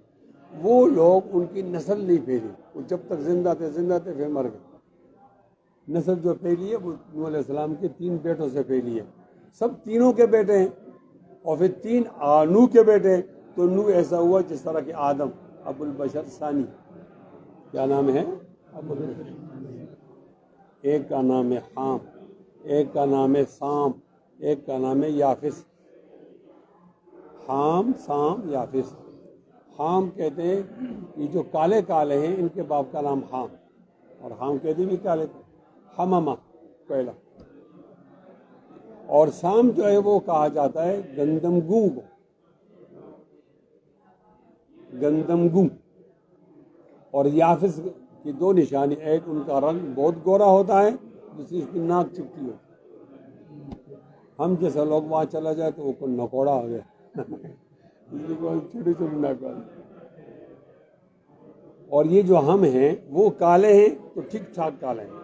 وہ لوگ ان کی نسل نہیں پھیلی، وہ جب تک زندہ تھے پھر مر گئے۔ نسل جو پھیلی ہے وہ نوح علیہ السلام کے 3 بیٹوں سے پھیلی ہے، سب تینوں کے بیٹے ہیں، اور پھر 3 نوح کے بیٹے ہیں، تو نوح ایسا ہوا جس طرح کہ آدم ابو البشر ثانی، کیا نام ہے؟ ابو البشر۔ ایک کا نام ہے حام، ایک کا نام ہے سام، ایک کا نام ہے یافس۔ حام، سام، یافس۔ حام کہتے ہیں یہ جو کالے کالے ہیں ان کے باپ کا نام حام، اور حام کہتے بھی کالے حمامہ کوئلہ، اور سام جو ہے وہ کہا جاتا ہے گندم گوں کو، گندم گوں۔ اور یافس کی 2 نشانی، ایک ان کا رنگ بہت گورا ہوتا ہے، دوسری اس کی ناک چپٹی ہو۔ ہم جیسا لوگ وہاں چلا جائے تو وہ کوئی نکوڑا ہو گیا، چھوٹی چھوٹی ناک والی۔ اور یہ جو ہم ہیں وہ کالے ہیں تو ٹھیک ٹھاک کالے ہیں،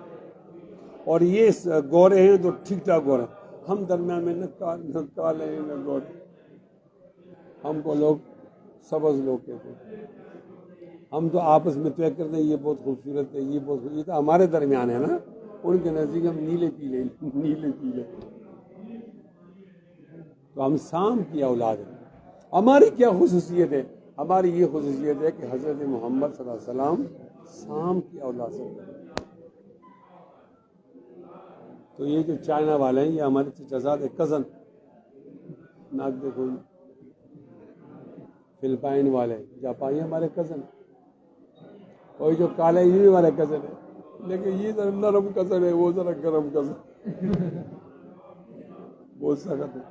اور یہ گورے ہیں تو ٹھیک ٹھاک گورے ہیں۔ ہم درمیان میں نہ کالے ہیں نہ گورے، ہم کو لوگ سبز لوگ کہتے ہیں۔ ہم تو آپس میں طے کرتے ہیں یہ بہت خوبصورت ہے، یہ بہت خوبصورت، یہ تو ہمارے درمیان ہے نا، ان کے نزدیک ہم نیلے پیلے۔ تو ہم سام کی اولاد ہیں۔ ہماری کیا خصوصیت ہے؟ ہماری یہ خصوصیت ہے کہ حضرت محمد صلی اللہ علیہ وسلم سام کی اولاد سے۔ تو یہ جو چائنا والے ہیں یہ ہمارے چچا کزن، ناک دیکھو، فلپائن والے، جاپانی ہمارے کزن، اور جو کالے یہ بھی ہمارے کزن ہے، لیکن یہ ذرا نرم کزن ہے، وہ ذرا گرم کزن، بہت سخت ہے۔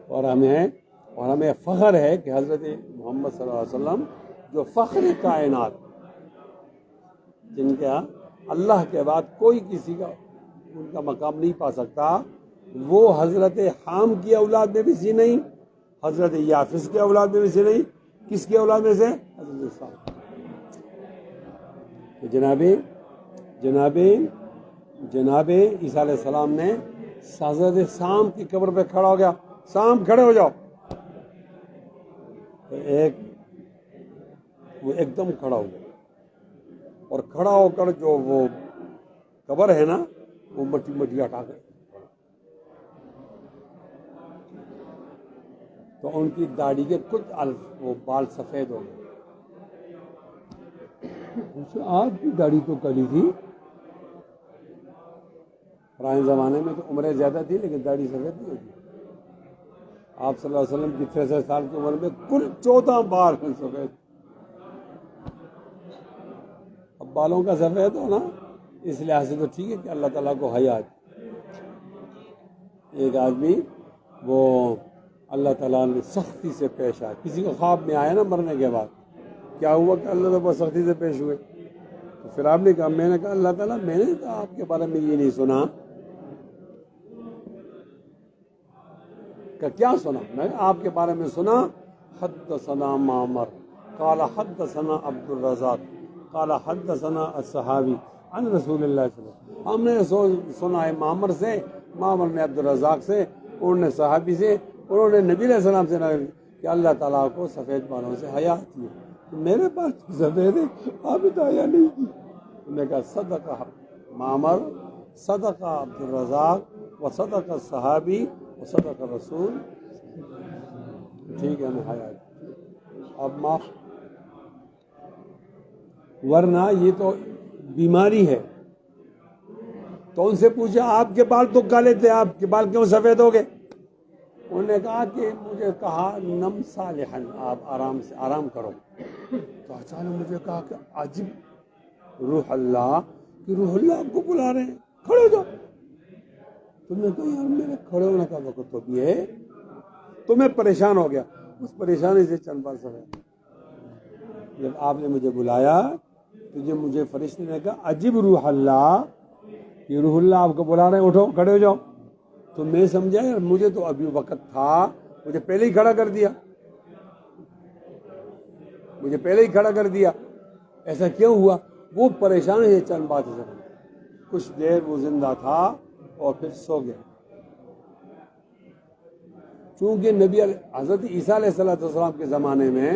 اور ہمیں فخر ہے کہ حضرت محمد صلی اللہ علیہ وسلم جو فخر کائنات، جن کا اللہ کے بعد کوئی کسی کا ان کا مقام نہیں پا سکتا، وہ حضرت حام کی اولاد میں بھی سے نہیں، حضرت یافس کی اولاد میں بھی سے نہیں، کس کی اولاد میں سے؟ حضرت سام۔ جناب عیسیٰ علیہ السلام نے حضرت سام کی قبر پہ کھڑا ہو گیا، سام کھڑے ہو جاؤ، تو وہ ایک دم کھڑا ہو گیا، اور کھڑا ہو کر جو وہ قبر ہے نا وہ مٹی ہٹا کر، تو ان کی داڑھی کے کچھ وہ بال سفید ہو گئے۔ آپ کی داڑھی تو کلی تھی، پرانے زمانے میں تو عمریں زیادہ تھی لیکن داڑھی سفید نہیں ہوتی۔ آپ صلی اللہ علیہ وسلم کی 63 سال کی عمر میں کل 14 بال سفید۔ اب بالوں کا سفید ہونا اس لحاظ سے تو ٹھیک ہے کہ اللہ تعالیٰ کو حیات۔ ایک آدمی وہ اللہ تعالیٰ نے سختی سے پیش آیا، کسی کو خواب میں آیا نا مرنے کے بعد، کیا ہوا کہ اللہ تعالیٰ سختی سے پیش ہوئے، تو پھر آپ نے کہا، میں نے کہا اللہ تعالیٰ میں نے تو آپ کے بارے میں یہ نہیں سنا، کہ کیا سنا؟ میں نے آپ کے بارے میں سنا، حدثنا معمر قال حدثنا عبد الرزاق قال حدثنا الصحابی عن رسول اللہ صلی اللہ علیہ وسلم۔ ہم نے سنا ہے معمر سے، معمر نے عبد الرزاق سے، انہوں نے صحابی سے، انہوں نے نبی علیہ السلام سے کہ اللہ تعالیٰ کو سفید بالوں سے حیا آتی ہے، میرے پاس سفید ہے، آپ تو حیا نہیں کی۔ انہوں نے کہا صدق معمر، صدق عبد الرزاق، و صدق الصحابی، و صدق رسول۔ ٹھیک ہے میں حیا اب معاف، ورنہ یہ تو بیماری ہے. تو ان سے پوچھا آپ کے بال تو کالے تھے، آپ کے بال کیوں سفید ہو گئے؟ انہوں نے کہا کہ مجھے کہا نم صالحاً، آپ آرام سے آرام کرو. تو اچانک مجھے کہا کہ عجب روح اللہ، کہ روح اللہ آپ کو بلا رہے ہیں، کھڑے ہو جاؤ. تم نے کہا یار میرے کھڑے ہونے کا وقت تو بھی ہے. تو میں پریشان ہو گیا. اس پریشانی سے چند بار سمے جب آپ نے مجھے بلایا تو مجھے فرشتے نے کہا عجب روح اللہ، کہ روح اللہ آپ کو بلا رہے ہیں، اٹھو کھڑے ہو جاؤ. تو میں سمجھا یار مجھے تو ابھی وقت تھا، مجھے پہلے ہی کھڑا کر دیا، مجھے پہلے ہی کھڑا کر دیا. ایسا کیوں ہوا؟ وہ پریشان ہے چند باتیں سے. کچھ دیر وہ زندہ تھا اور پھر سو گیا. چونکہ نبی حضرت عیسیٰ علیہ السلام کے زمانے میں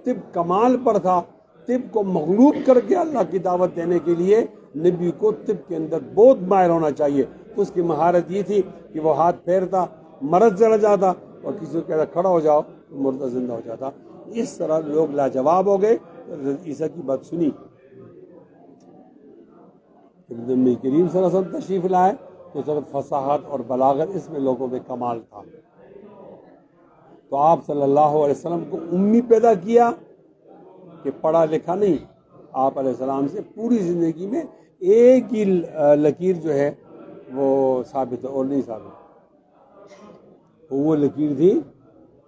طب کمال پر تھا. طب کو مغلوب کر کے اللہ کی دعوت دینے کے لیے نبی کو طب کے اندر بہت ماہر ہونا چاہیے. اس کی مہارت یہ تھی کہ وہ ہاتھ پھیرتا، مرض چلا جاتا، اور کسی کو کہتا کھڑا ہو جاؤ، مردہ زندہ ہو جاتا. اس طرح لوگ لاجواب ہو گئے. حضرت عیسیٰ کی بات سنی. نبی کریم صلی اللہ علیہ وسلم تشریف لائے تو صرف فصاحت اور بلاغت اس میں لوگوں میں کمال تھا. تو آپ صلی اللہ علیہ وسلم کو امی پیدا کیا کہ پڑھا لکھا نہیں. آپ علیہ السلام سے پوری زندگی میں ایک ہی لکیر جو ہے وہ ثابت ہے اور نہیں ثابت. وہ لکیر تھی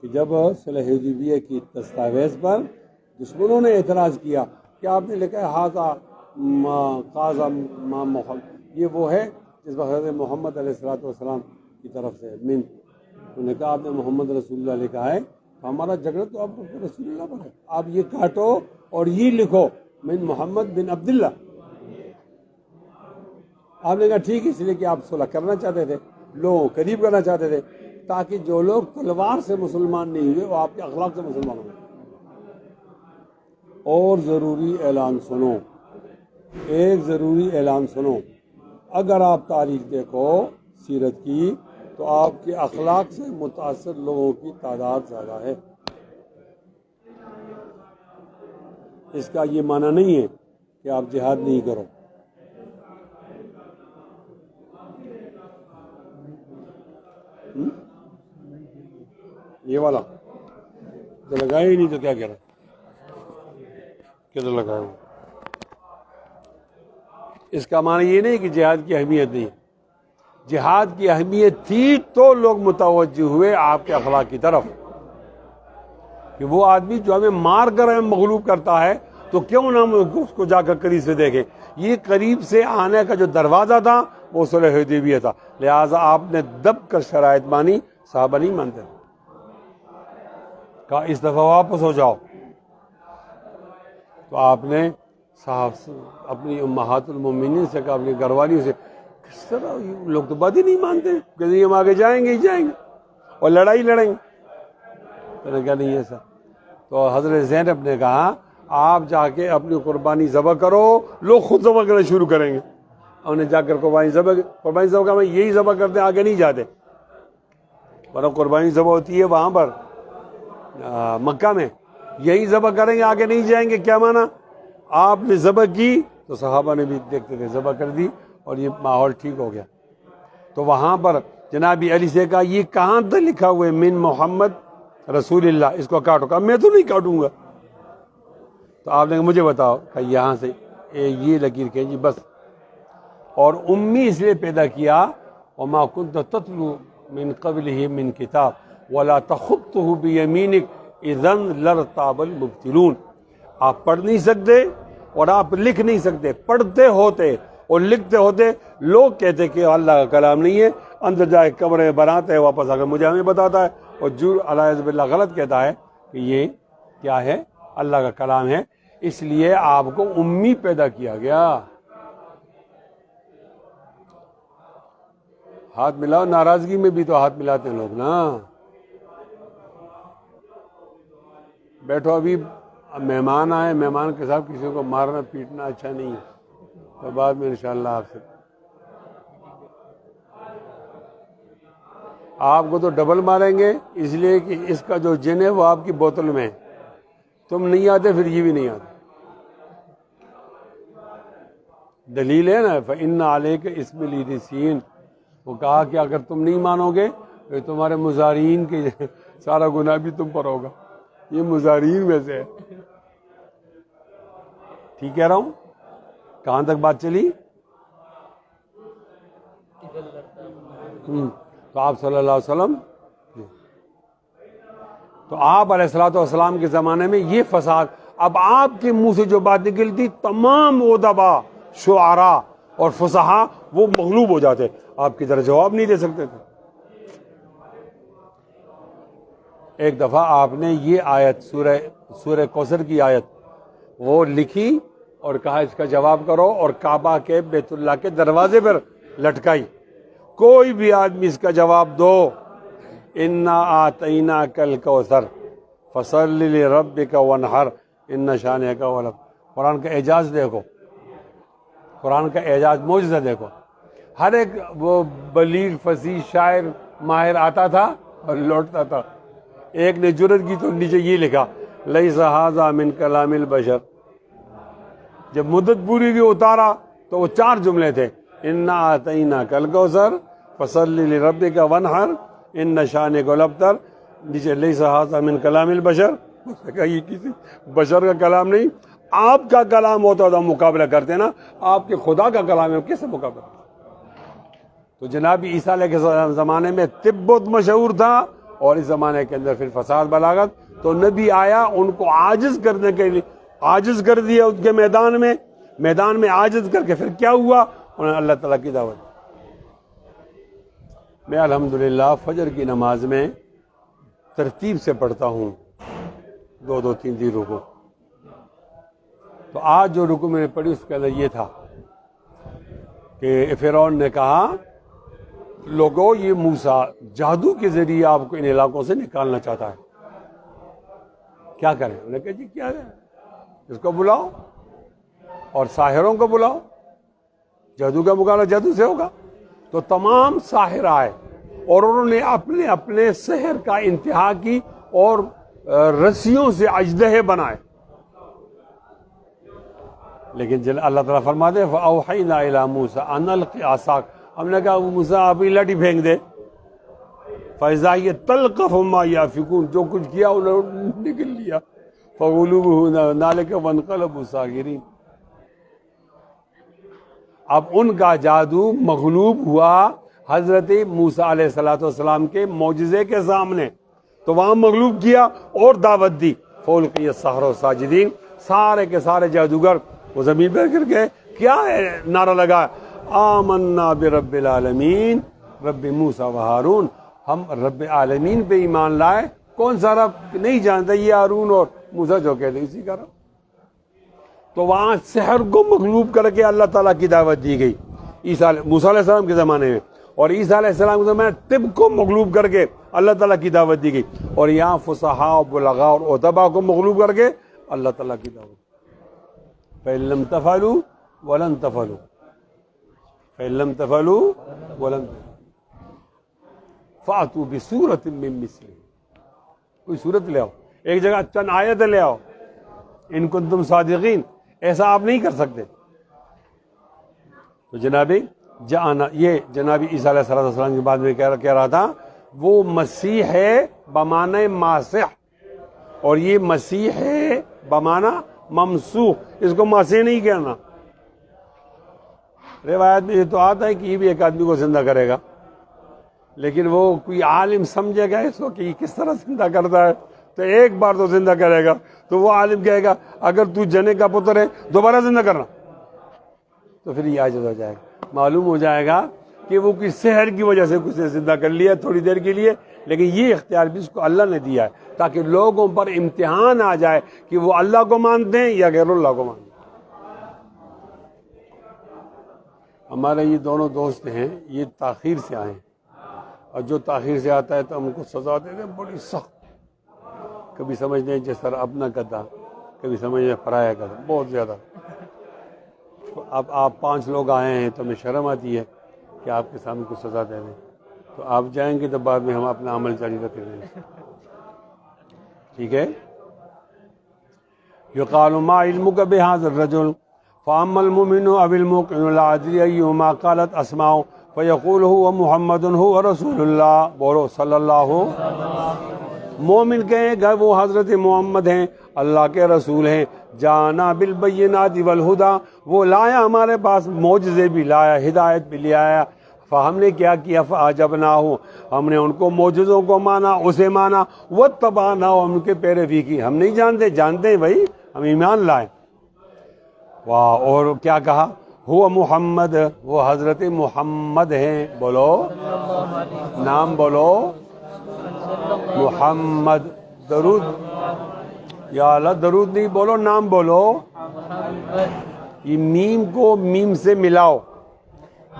کہ جب صلح حدیبیہ کی دستاویز پر دشمنوں نے اعتراض کیا کہ آپ نے لکھا ہے ہاذا قاضا ما محمد، یہ وہ ہے جس پر حضرت محمد علیہ السلام کی طرف سے من. انہوں نے کہا آپ نے محمد رسول اللہ لکھا ہے، تو ہمارا جھگڑا تو آپ رسول اللہ پر ہے. آپ یہ کاٹو اور یہ لکھو من محمد بن عبداللہ. آپ نے کہا ٹھیک ہے، اس لیے کہ آپ صلح کرنا چاہتے تھے، لوگوں قریب کرنا چاہتے تھے، تاکہ جو لوگ تلوار سے مسلمان نہیں ہوئے وہ آپ کے اخلاق سے مسلمان ہوں. اور ضروری اعلان سنو، ایک ضروری اعلان سنو. اگر آپ تاریخ دیکھو سیرت کی تو آپ کے اخلاق سے متاثر لوگوں کی تعداد زیادہ ہے. اس کا یہ معنی نہیں ہے کہ آپ جہاد نہیں کرو. یہ والا تو لگایا ہی نہیں تو کیا کہہ رہا، کدھر لگایا ہوا. اس کا معنی یہ نہیں کہ جہاد کی اہمیت نہیں. جہاد کی اہمیت تھی تو لوگ متوجہ ہوئے آپ کے اخلاق کی طرف، کہ وہ آدمی جو ہمیں مار کر ہمیں مغلوب کرتا ہے تو کیوں نہ ہم اس کو جا کر قریب سے دیکھیں. یہ قریب سے آنے کا جو دروازہ تھا وہ صلح حدیبیہ تھا. لہٰذا آپ نے دب کر شرائط مانی، صحابہ نہیں مانتے. کہا اس دفعہ واپس ہو جاؤ. تو آپ نے اپنی امہات المومنین سے کہا، اپنی گھر والیوں سے، کس طرح لوگ تو بات ہی نہیں مانتے، کہ ہم آگے جائیں گے ہی جائیں گے اور لڑائی لڑیں گے. تو نے کہا نہیں ایسا. تو حضرت زینب نے کہا آپ جا کے اپنی قربانی ذبح کرو، لوگ خود ذبح کرنا شروع کریں گے. انہوں نے جا کر قربانی ذبح کا میں یہی ذبح کرتے آگے نہیں جاتے. ورنہ قربانی ذبح ہوتی ہے وہاں پر مکہ میں، یہی ذبح کریں گے آگے نہیں جائیں گے. کیا مانا؟ آپ نے ذبح کی تو صحابہ نے بھی دیکھتے تھے ذبح کر دی اور یہ ماحول ٹھیک ہو گیا. تو وہاں پر جناب علی سے کہا یہ کہاں تک لکھا ہوا ہے من محمد رسول اللہ، اس کو کاٹو. کہا میں تو نہیں کاٹوں گا. تو آپ نے کہا مجھے بتاؤ. کہ یہاں سے یہ لکیر کھینچی بس. اور امی اس لیے پیدا کیا وما كنت تتلو من قبله من کتاب ولا تخطه بيمينك اذا لارتاب المبطلون. آپ پڑھ نہیں سکتے اور آپ لکھ نہیں سکتے. پڑھتے ہوتے اور لکھتے ہوتے لوگ کہتے کہ اللہ کا کلام نہیں ہے، اندر جائے کمرے میں بناتے ہے، واپس آ کر مجھے ہمیں بتاتا ہے اور جھوٹ علیہ باللہ غلط کہتا ہے کہ یہ کیا ہے، اللہ کا کلام ہے. اس لیے آپ کو امی پیدا کیا گیا. ہاتھ ملاؤ، ناراضگی میں بھی تو ہاتھ ملاتے ہیں لوگ نا. بیٹھو، ابھی مہمان آئے، مہمان کے ساتھ کسی کو مارنا پیٹنا اچھا نہیں ہے. تو بعد میں انشاءاللہ آپ سے آپ کو تو ڈبل ماریں گے، اس لیے کہ اس کا جو جن ہے وہ آپ کی بوتل میں ہے، تم نہیں آتے پھر یہ بھی نہیں آتے۔ دلیل ہے نا، فَإِنَّ عَلَيْكَ اسْمِ الْإِدْسِينَ، وہ کہا کہ اگر تم نہیں مانو گے تو تمہارے مضارین کے سارا گناہ بھی تم پر ہوگا، یہ مضارین میں سے ہے۔ ٹھیک کہہ رہا ہوں؟ کہاں تک بات چلی؟ تو آپ صلی اللہ علیہ وسلم، تو آپ علیہ الصلوۃ والسلام کے زمانے میں یہ فساد، اب آپ کے منہ سے جو بات نکلتی تمام ادبا، شعراء اور فصحاء وہ مغلوب ہو جاتے، آپ کی طرح جواب نہیں دے سکتے تھے۔ ایک دفعہ آپ نے یہ آیت سورہ کوثر کی آیت وہ لکھی اور کہا اس کا جواب کرو، اور کعبہ کے بیت اللہ کے دروازے پر لٹکائی، کوئی بھی آدمی اس کا جواب دو، انا آتیناک الکوثر فصلی لربک وانحر ان شانئک هو الابتر۔ قرآن کا اعجاز دیکھو، قرآن کا اعجاز، معجزہ دیکھو۔ ہر ایک وہ بلیغ فصیح شاعر ماہر آتا تھا اور لوٹتا تھا، ایک نے جرت کی تو نیچے یہ لکھا لیس ھذا من کلام البشر۔ جب مدت پوری کی اتارا تو وہ 4 جملے تھے، انا آتیناک الکوثر فصلی لربک وانحر ان شانئک هو الابتر، نیچے لیس ھذا من کلام البشر۔ اس نے کہا یہ کسی بشر کا کلام نہیں، آپ کا کلام ہوتا تو مقابلہ کرتے نا، آپ کے خدا کا کلام ہے، کیسے مقابلہ کرتے؟ تو جناب عیسیٰ علیہ السلام زمانے میں طب بہت مشہور تھا، اور اس زمانے کے اندر پھر فساد بلاغت، تو نبی آیا ان کو عاجز کرنے کے لیے، عاجز کر دیا ان کے میدان میں عاجز کر کے پھر کیا ہوا، انہوں نے اللہ تعالیٰ کی دعوت دی۔ میں الحمدللہ فجر کی نماز میں ترتیب سے پڑھتا ہوں، 2 3 رکوع۔ تو آج جو رکوع میں نے پڑھی اس کے اندر یہ تھا کہ فرعون نے کہا لوگوں یہ موسیٰ جادو کے ذریعے آپ کو ان علاقوں سے نکالنا چاہتا ہے، کیا کریں؟ انہوں نے کہا جی کیا ہے، اس کو بلاؤ اور ساحروں کو بلاؤ، جادو کا مقابلہ جادو سے ہوگا۔ تو تمام ساحر آئے اور انہوں نے اپنے اپنے سحر کا انتہا کی اور رسیوں سے اژدہے بنائے، لیکن اللہ تعالیٰ فرماتے ہیں فَأَوْحَيْنَا إِلَىٰ مُوسَىٰ أَنْ أَلْقِ عَصَاكَ، ہم نے کہا موسیٰ آپ ہی لاٹھی پھینک دے، فَإِذَا هِيَ تَلْقَفُ مَا يَأْفِكُونَ، جو کچھ کیا انہوں نے نکل لیا، فَغُلُوبُ هُنَالِكَ وَانقَلَبُوا صَاغِرِينَ۔ اب ان کا جادو مغلوب ہوا حضرت موسیٰ علیہ السلام کے معجزے کے سامنے، تو وہاں مغلوب کیا اور دعوت دی، فَأُلْقِيَ السَّحَرَةُ ساجدین، سارے کے سارے جادوگر وہ زمین پر گر گئے۔ کیا ہے نعرہ لگا؟ آمنا برب العالمین رب موسیٰ و ہارون، ہم رب عالمین پہ ایمان لائے۔ کون سا رب؟ نہیں جانتا، یہ ہارون اور موسیٰ جو کہتے اسی کا رب۔ تو وہاں سحر کو مغلوب کر کے اللہ تعالیٰ کی دعوت دی گئی موسیٰ علیہ السلام کے زمانے میں، اور عیسیٰ علیہ السلام کے زمانے میں طب کو مغلوب کر کے اللہ تعالیٰ کی دعوت دی گئی، اور یہاں فصحاء بلغاء اور ادبا کو مغلوب کر کے اللہ تعالیٰ کی دعوت۔ فَإِن لَّمْ تَفْعَلُوا وَلَن تَفْعَلُوا، فَإِن لَّمْ تَفْعَلُوا وَلَن فَأْتُوا بِسُورَةٍ مِّن مِّثْلِهِ، کوئی صورت لے آؤ، ایک جگہ چند آیتیں لے آؤ، ان کنتم صادقین، ایسا آپ نہیں کر سکتے۔ تو یہ جناب عیسیٰ علیہ السلام کے بعد میں کہہ رہا تھا وہ مسیح ہے بمعنی ماسح، اور یہ مسیح ہے بمعنی ممسوح، اس کو مسیح نہیں کہنا۔ روایت میں یہ تو آتا ہے کہ یہ بھی ایک آدمی کو زندہ کرے گا، لیکن وہ کوئی عالم سمجھے گا اس کو کہ یہ کس طرح زندہ کرتا ہے، تو ایک بار تو زندہ کرے گا، تو وہ عالم کہے گا اگر تو جنے کا پتر ہے دوبارہ زندہ کرنا، تو پھر یہ عاجز ہو جائے گا، معلوم ہو جائے گا کہ وہ کوئی سحر کی وجہ سے کچھ زندہ کر لیا تھوڑی دیر کے لیے، لیکن یہ اختیار بھی اس کو اللہ نے دیا ہے تاکہ لوگوں پر امتحان آ جائے کہ وہ اللہ کو مانتے ہیں یا غیر اللہ کو مانتے ہیں۔ ہمارے یہ دونوں دوست ہیں، یہ تاخیر سے آئے ہیں، اور جو تاخیر سے آتا ہے تو ہم کو سزا دیتے ہیں بڑی سخت، کبھی سمجھتے ہیں جس طرح اپنا قدہ، کبھی سمجھتے ہیں پرایا قدہ، بہت زیادہ۔ اب آپ 5 لوگ آئے ہیں تو ہمیں شرم آتی ہے کہ آپ کے سامنے کچھ سزا دے دیں، تو آپ جائیں گے تو بعد میں ہم اپنا عمل جاری رکھیں گے. ٹھیک ہے. یقال ما علمک بہذا الرجل فاما المؤمن او المؤمن لا ادری ایہما قالت اسماء فیقول هو محمد هو رسول اللہ. بولو صلی اللہ. مومن کہیں کہ وہ حضرت محمد ہیں، اللہ کے رسول ہیں. جانا بالبینات والہدی، وہ لایا ہمارے پاس معجزے بھی لایا، ہدایت بھی لے آیا. ہم نے کیا کیا؟ فاعجبناہ، ہم نے ان کو معجزوں کو مانا، اسے مانا. واتبعنا، ان کے پیروی کی. ہم نہیں جانتے ہیں بھائی، ہم ایمان لائے. واہ. اور کیا کہا؟ ہوا محمد، وہ حضرت محمد ہیں. بولو نام بولو محمد. درود یا اللہ، درود نہیں بولو، نام بولو. یہ میم کو میم سے ملاؤ،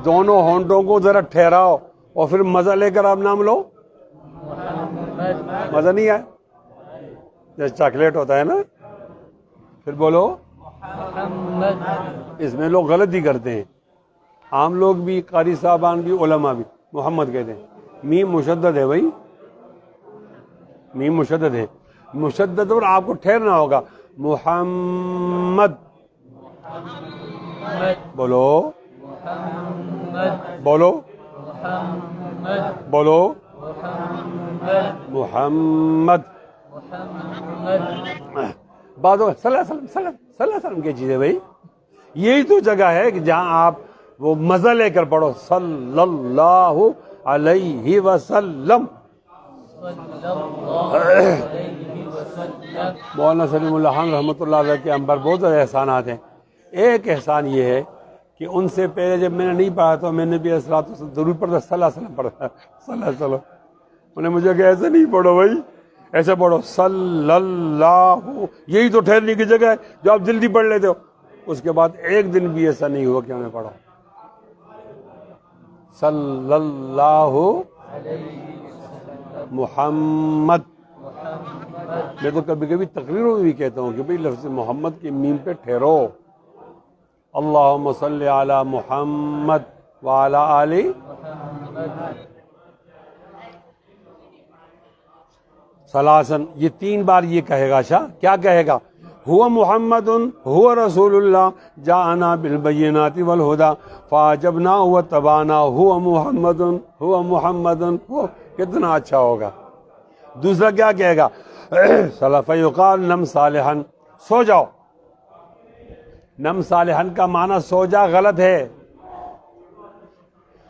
دونوں ہونٹوں کو ذرا ٹھہراؤ اور پھر مزہ لے کر آپ نام لو. مزہ نہیں آئے؟ جیسے چاکلیٹ ہوتا ہے نا. پھر بولو. اس میں لوگ غلطی کرتے ہیں، عام لوگ بھی، قاری صاحبان بھی، علماء بھی محمد کہتے ہیں. میم مشدد ہے بھائی، میم مشدد ہے. مشدد اور آپ کو ٹھہرنا ہوگا. محمد بولو، بولو بولو. محمد. بعد صلی اللہ علیہ وسلم، صلی اللہ علیہ وسلم کی چیزیں بھائی. یہی تو جگہ ہے کہ جہاں آپ وہ مزہ لے کر پڑھو صلی اللہ علیہ وسلم. مولانا سلیم اللہ خان رحمۃ اللہ علیہ کے ہم پر بہت زیادہ احسانات ہیں. ایک احسان یہ ہے کہ ان سے پہلے جب میں نے نہیں پڑھا تو میں نے بھی ضرور پڑھا، صلی اللہ علیہ وسلم پڑھا، صلی اللہ علیہ وسلم. انہوں نے مجھے کہا ایسے نہیں پڑھو بھائی، ایسے پڑھو صلی اللہ. یہی تو ٹھہرنے کی جگہ ہے جو آپ جلدی پڑھ لیتے ہو. اس کے بعد ایک دن بھی ایسا نہیں ہوا کہ انہوں نے پڑھا صلی اللہ محمد. میں تو کبھی کبھی تقریروں میں بھی کہتا ہوں کہ بھئی لفظ محمد کی میم پہ ٹھہرو. اللہم صلی علی محمد وعلی آل. ثلاثاً، یہ 3 بار یہ کہے گا. شاہ کیا کہے گا؟ ہوا محمد ہوا رسول اللہ جاءنا بالبینات والہدی فاعجبنا واتبعنا. ہوا محمد ہوا محمد. وہ کتنا اچھا ہوگا. دوسرا کیا کہے گا؟ فیقال نم صالحا، سو جاؤ. نم صالحا کا معنی سو جا غلط ہے.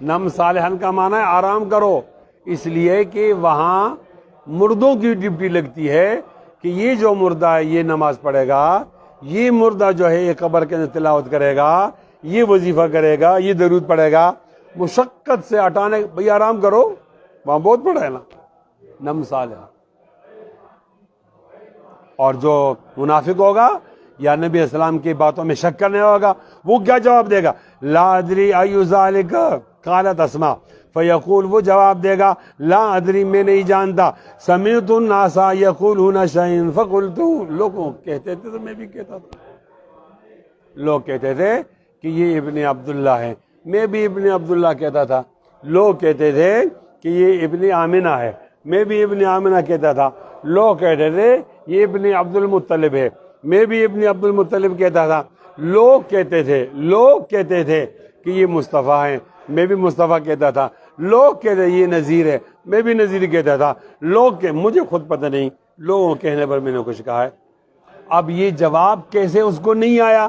نم صالحا کا معنی ہے آرام کرو، اس لیے کہ وہاں مردوں کی ڈیوٹی لگتی ہے کہ یہ جو مردہ ہے یہ نماز پڑھے گا، یہ مردہ جو ہے یہ قبر کے اندر تلاوت کرے گا، یہ وظیفہ کرے گا، یہ درود پڑھے گا. مشقت سے ہٹانے، بھئی آرام کرو، وہاں بہت پڑھا ہے نا. نم صالحا. اور جو منافق ہوگا یا نبی اسلام کی باتوں میں شک کرنے ہوگا، وہ کیا جواب دے گا؟ لا ادری ای ذالک قالت اسماء. فیقول، وہ جواب دے گا لا ادری، میں نہیں جانتا. سمعت الناس یقولون شیئا فقلت. لوگوں کہتے تھے تو میں بھی کہتا تھا. لوگ کہتے تھے کہ یہ ابن عبداللہ ہے، میں بھی ابن عبداللہ کہتا تھا. لوگ کہتے تھے کہ یہ ابن آمنہ ہے، میں بھی ابن آمنہ کہتا تھا. لوگ کہتے تھے یہ ابن عبد المطلب ہے، میں بھی ابن عبد المطلب کہتا تھا. لوگ کہتے تھے کہ یہ مصطفیٰ ہیں، میں بھی مصطفیٰ کہتا تھا. لوگ کہتے یہ نذیر ہے، میں بھی نذیر کہتا تھا. مجھے خود پتہ نہیں، لوگوں کہنے پر میں نے کچھ کہا ہے. اب یہ جواب کیسے اس کو نہیں آیا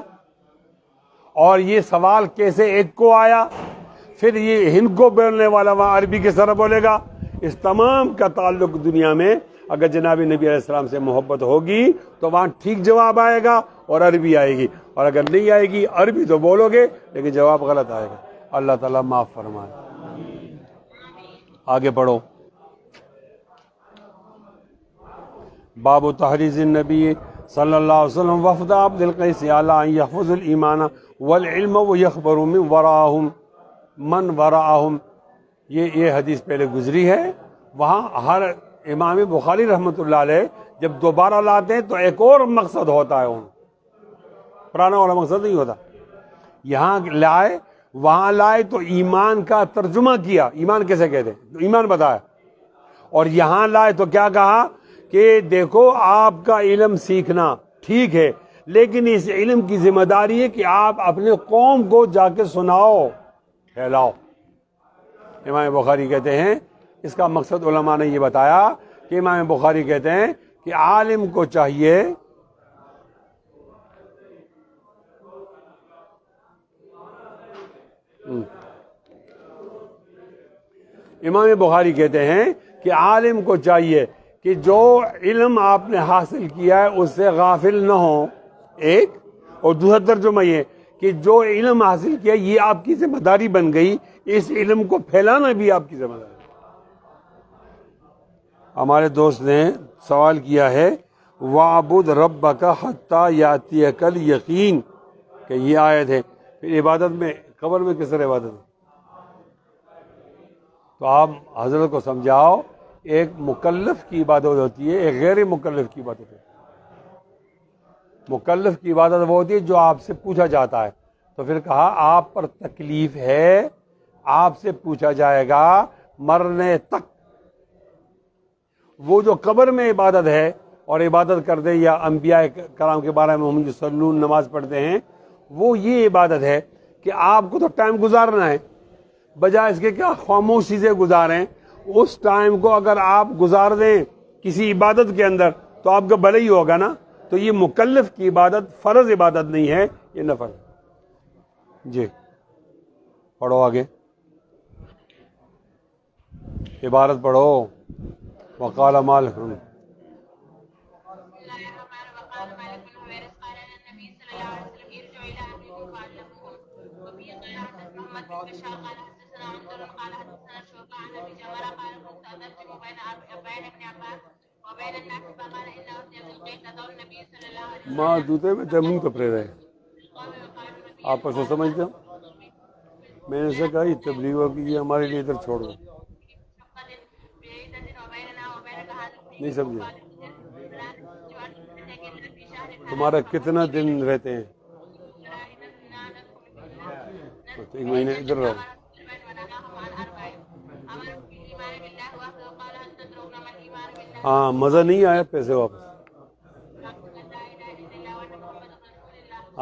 اور یہ سوال کیسے ایک کو آیا؟ پھر یہ ہند کو بولنے والا وہاں عربی کے سر بولے گا. اس تمام کا تعلق دنیا میں اگر جناب نبی علیہ السلام سے محبت ہوگی تو وہاں ٹھیک جواب آئے گا اور عربی آئے گی، اور اگر نہیں آئے گی عربی تو بولو گے لیکن جواب غلط آئے گا. اللہ تعالیٰ معاف فرمائے. آگے پڑھو. باب تحریض النبی صلی اللہ علیہ وسلم وفد عبد القیس علی ان یحفظ الایمان والعلم ویخبر من وراءہم. یہ حدیث پہلے گزری ہے. وہاں ہر امام بخاری رحمۃ اللہ علیہ جب دوبارہ لاتے ہیں تو ایک اور مقصد ہوتا ہے، پرانا والا مقصد نہیں ہوتا. یہاں لائے وہاں لائے تو ایمان کا ترجمہ کیا، ایمان کیسے کہتے ہیں تو ایمان بتایا، اور یہاں لائے تو کیا کہا کہ دیکھو آپ کا علم سیکھنا ٹھیک ہے، لیکن اس علم کی ذمہ داری ہے کہ آپ اپنے قوم کو جا کے سناؤ، پھیلاؤ۔ امام بخاری کہتے ہیں اس کا مقصد علماء نے یہ بتایا کہ امام بخاری کہتے ہیں کہ عالم کو چاہیے امام بخاری کہتے ہیں کہ عالم کو چاہیے کہ جو علم آپ نے حاصل کیا ہے اس سے غافل نہ ہو، ایک، اور دوسرا ترجمہ یہ کہ جو علم حاصل کیا یہ آپ کی ذمہ داری بن گئی، اس علم کو پھیلانا بھی آپ کی ذمہ داری۔ ہمارے دوست نے سوال کیا ہے وَاعْبُدْ رَبَّكَ حَتَّى يَأْتِيَكَ الْيَقِينُ، کہ یہ آیت ہے، پھر عبادت میں قبر میں کس طرح عبادت ہے؟ تو آپ حضرت کو سمجھاؤ ایک مکلف کی عبادت ہوتی ہے، ایک غیر مکلف کی عبادت ہوتی ہے۔ مکلف کی عبادت وہ ہوتی ہے جو آپ سے پوچھا جاتا ہے، تو پھر کہا آپ پر تکلیف ہے، آپ سے پوچھا جائے گا مرنے تک۔ وہ جو قبر میں عبادت ہے اور عبادت کرتے یا انبیاء کرام کے بارے میں ہم جو صلون نماز پڑھتے ہیں، وہ یہ عبادت ہے کہ آپ کو تو ٹائم گزارنا ہے، بجائے اس کے کیا خاموشی سے گزاریں، اس ٹائم کو اگر آپ گزار دیں کسی عبادت کے اندر تو آپ کا بھلا ہی ہوگا نا۔ تو یہ مکلف کی عبادت فرض عبادت نہیں ہے، یہ نفل ہے۔ جی پڑھو آگے، عبارت پڑھو۔ وقال مالک، ماں دوتے میں تیمم تو پڑے رہے آپس میں سمجھتے ہو۔ میں نے سے کہا یہ تبلیغوں کی یہ ہمارے لیے ادھر چھوڑ دو، نہیں سمجھے؟ تمہارا کتنا دن رہتے ہیں؟ تو ایک مہینے ادھر رہو۔ ہاں مزہ نہیں آیا، پیسے واپس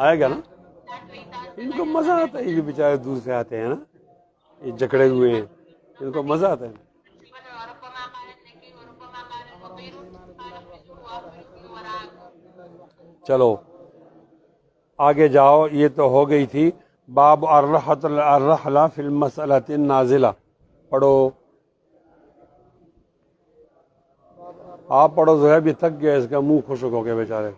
آئے گا نا۔ ان کو مزہ آتا ہے، یہ بیچارے دور سے آتے ہیں نا، یہ جکڑے ہوئے ہیں، ان کو مزہ آتا ہے۔ چلو آگے جاؤ، یہ تو ہو گئی تھی باب الرحلہ فی المسألۃ النازلہ۔ پڑھو، آپ پڑھو، زہیب بھی تھک گیا، اس کا منہ خشک ہو گیا بیچارے۔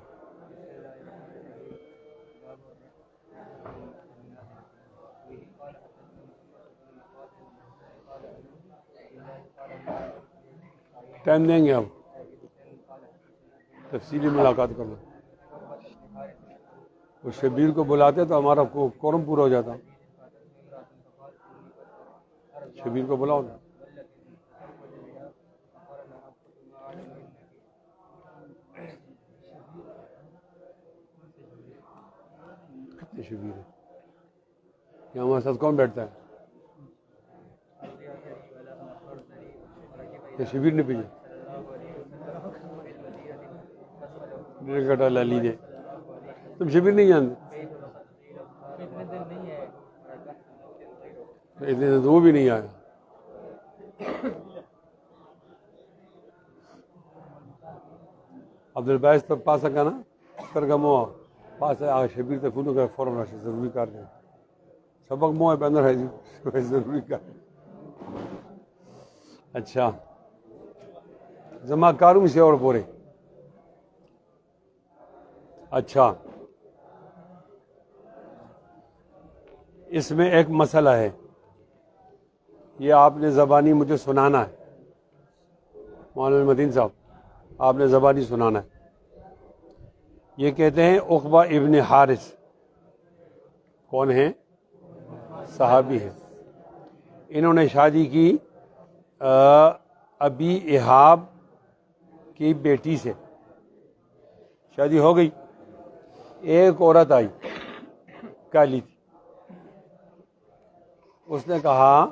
ٹائم دیں گے اب تفصیلی ملاقات کرنا۔ وہ شبیر کو بلاتے تو ہمارا کورم پورا ہو جاتا۔ شبیر کو بلاؤ نا۔ کتنے شبیر ہے؟ یہ ہمارے ساتھ کون بیٹھتا ہے؟ یہ شبیر نے بھیجا، ڈیڑھ لی دے۔ تم شبیر نہیں جانتے؟ اتنے دن تو وہ بھی نہیں آیا۔ عبد الباعث تو پاسا کا نا کرگا موا پاس شبیر تے فونو کر فوراً راشد ضروری کر دیں سبق موا پہ اندر ہے جی ضروری کر۔ اچھا جمع کاروں سے اور پورے۔ اچھا اس میں ایک مسئلہ ہے، یہ آپ نے زبانی مجھے سنانا ہے، مولانا المدین صاحب آپ نے زبانی سنانا ہے۔ یہ کہتے ہیں عقبہ ابن حارث کون ہیں؟ صحابی ہیں۔ انہوں نے شادی کی ابی احاب کی بیٹی سے، شادی ہو گئی، ایک عورت آئی کالی تھی، اس نے کہا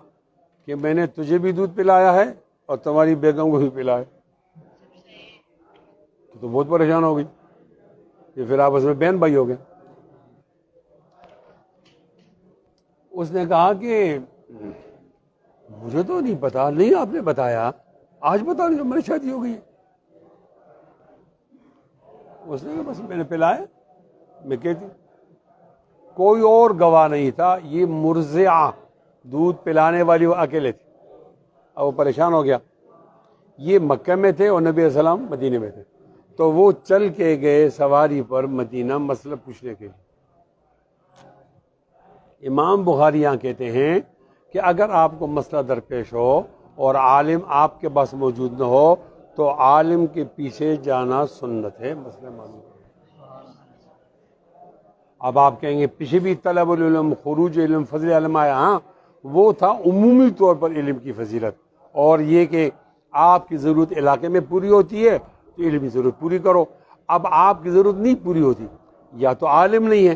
کہ میں نے تجھے بھی دودھ پلایا ہے اور تمہاری بیگم کو بھی پلایا. تو بہت پریشان ہو گئی. یہ پھر آپس میں بہن بھائی ہو گئے. اس نے کہا کہ مجھے تو نہیں پتا. نہیں آپ نے بتایا, آج بتا رہی ہمیری شادی ہو گئی. اس نے کہا بس میں نے پلایا, میں کہتی. کوئی اور گواہ نہیں تھا, یہ مرضعہ دودھ پلانے والی وہ اکیلے تھے. اب وہ پریشان ہو گیا. یہ مکہ میں تھے اور نبی علیہ السلام مدینے میں تھے, تو وہ چل کے گئے سواری پر مدینہ مسئلہ پوچھنے کے لیے. امام بخاری یہاں کہتے ہیں کہ اگر آپ کو مسئلہ درپیش ہو اور عالم آپ کے پاس موجود نہ ہو تو عالم کے پیچھے جانا سنت ہے. مسئلہ معلوم. اب آپ کہیں گے پیچھے بھی طلب العلم, خروج علم, فضل علم آیا. ہاں وہ تھا عمومی طور پر علم کی فضیلت, اور یہ کہ آپ کی ضرورت علاقے میں پوری ہوتی ہے تو علم کی ضرورت پوری کرو. اب آپ کی ضرورت نہیں پوری ہوتی, یا تو عالم نہیں ہے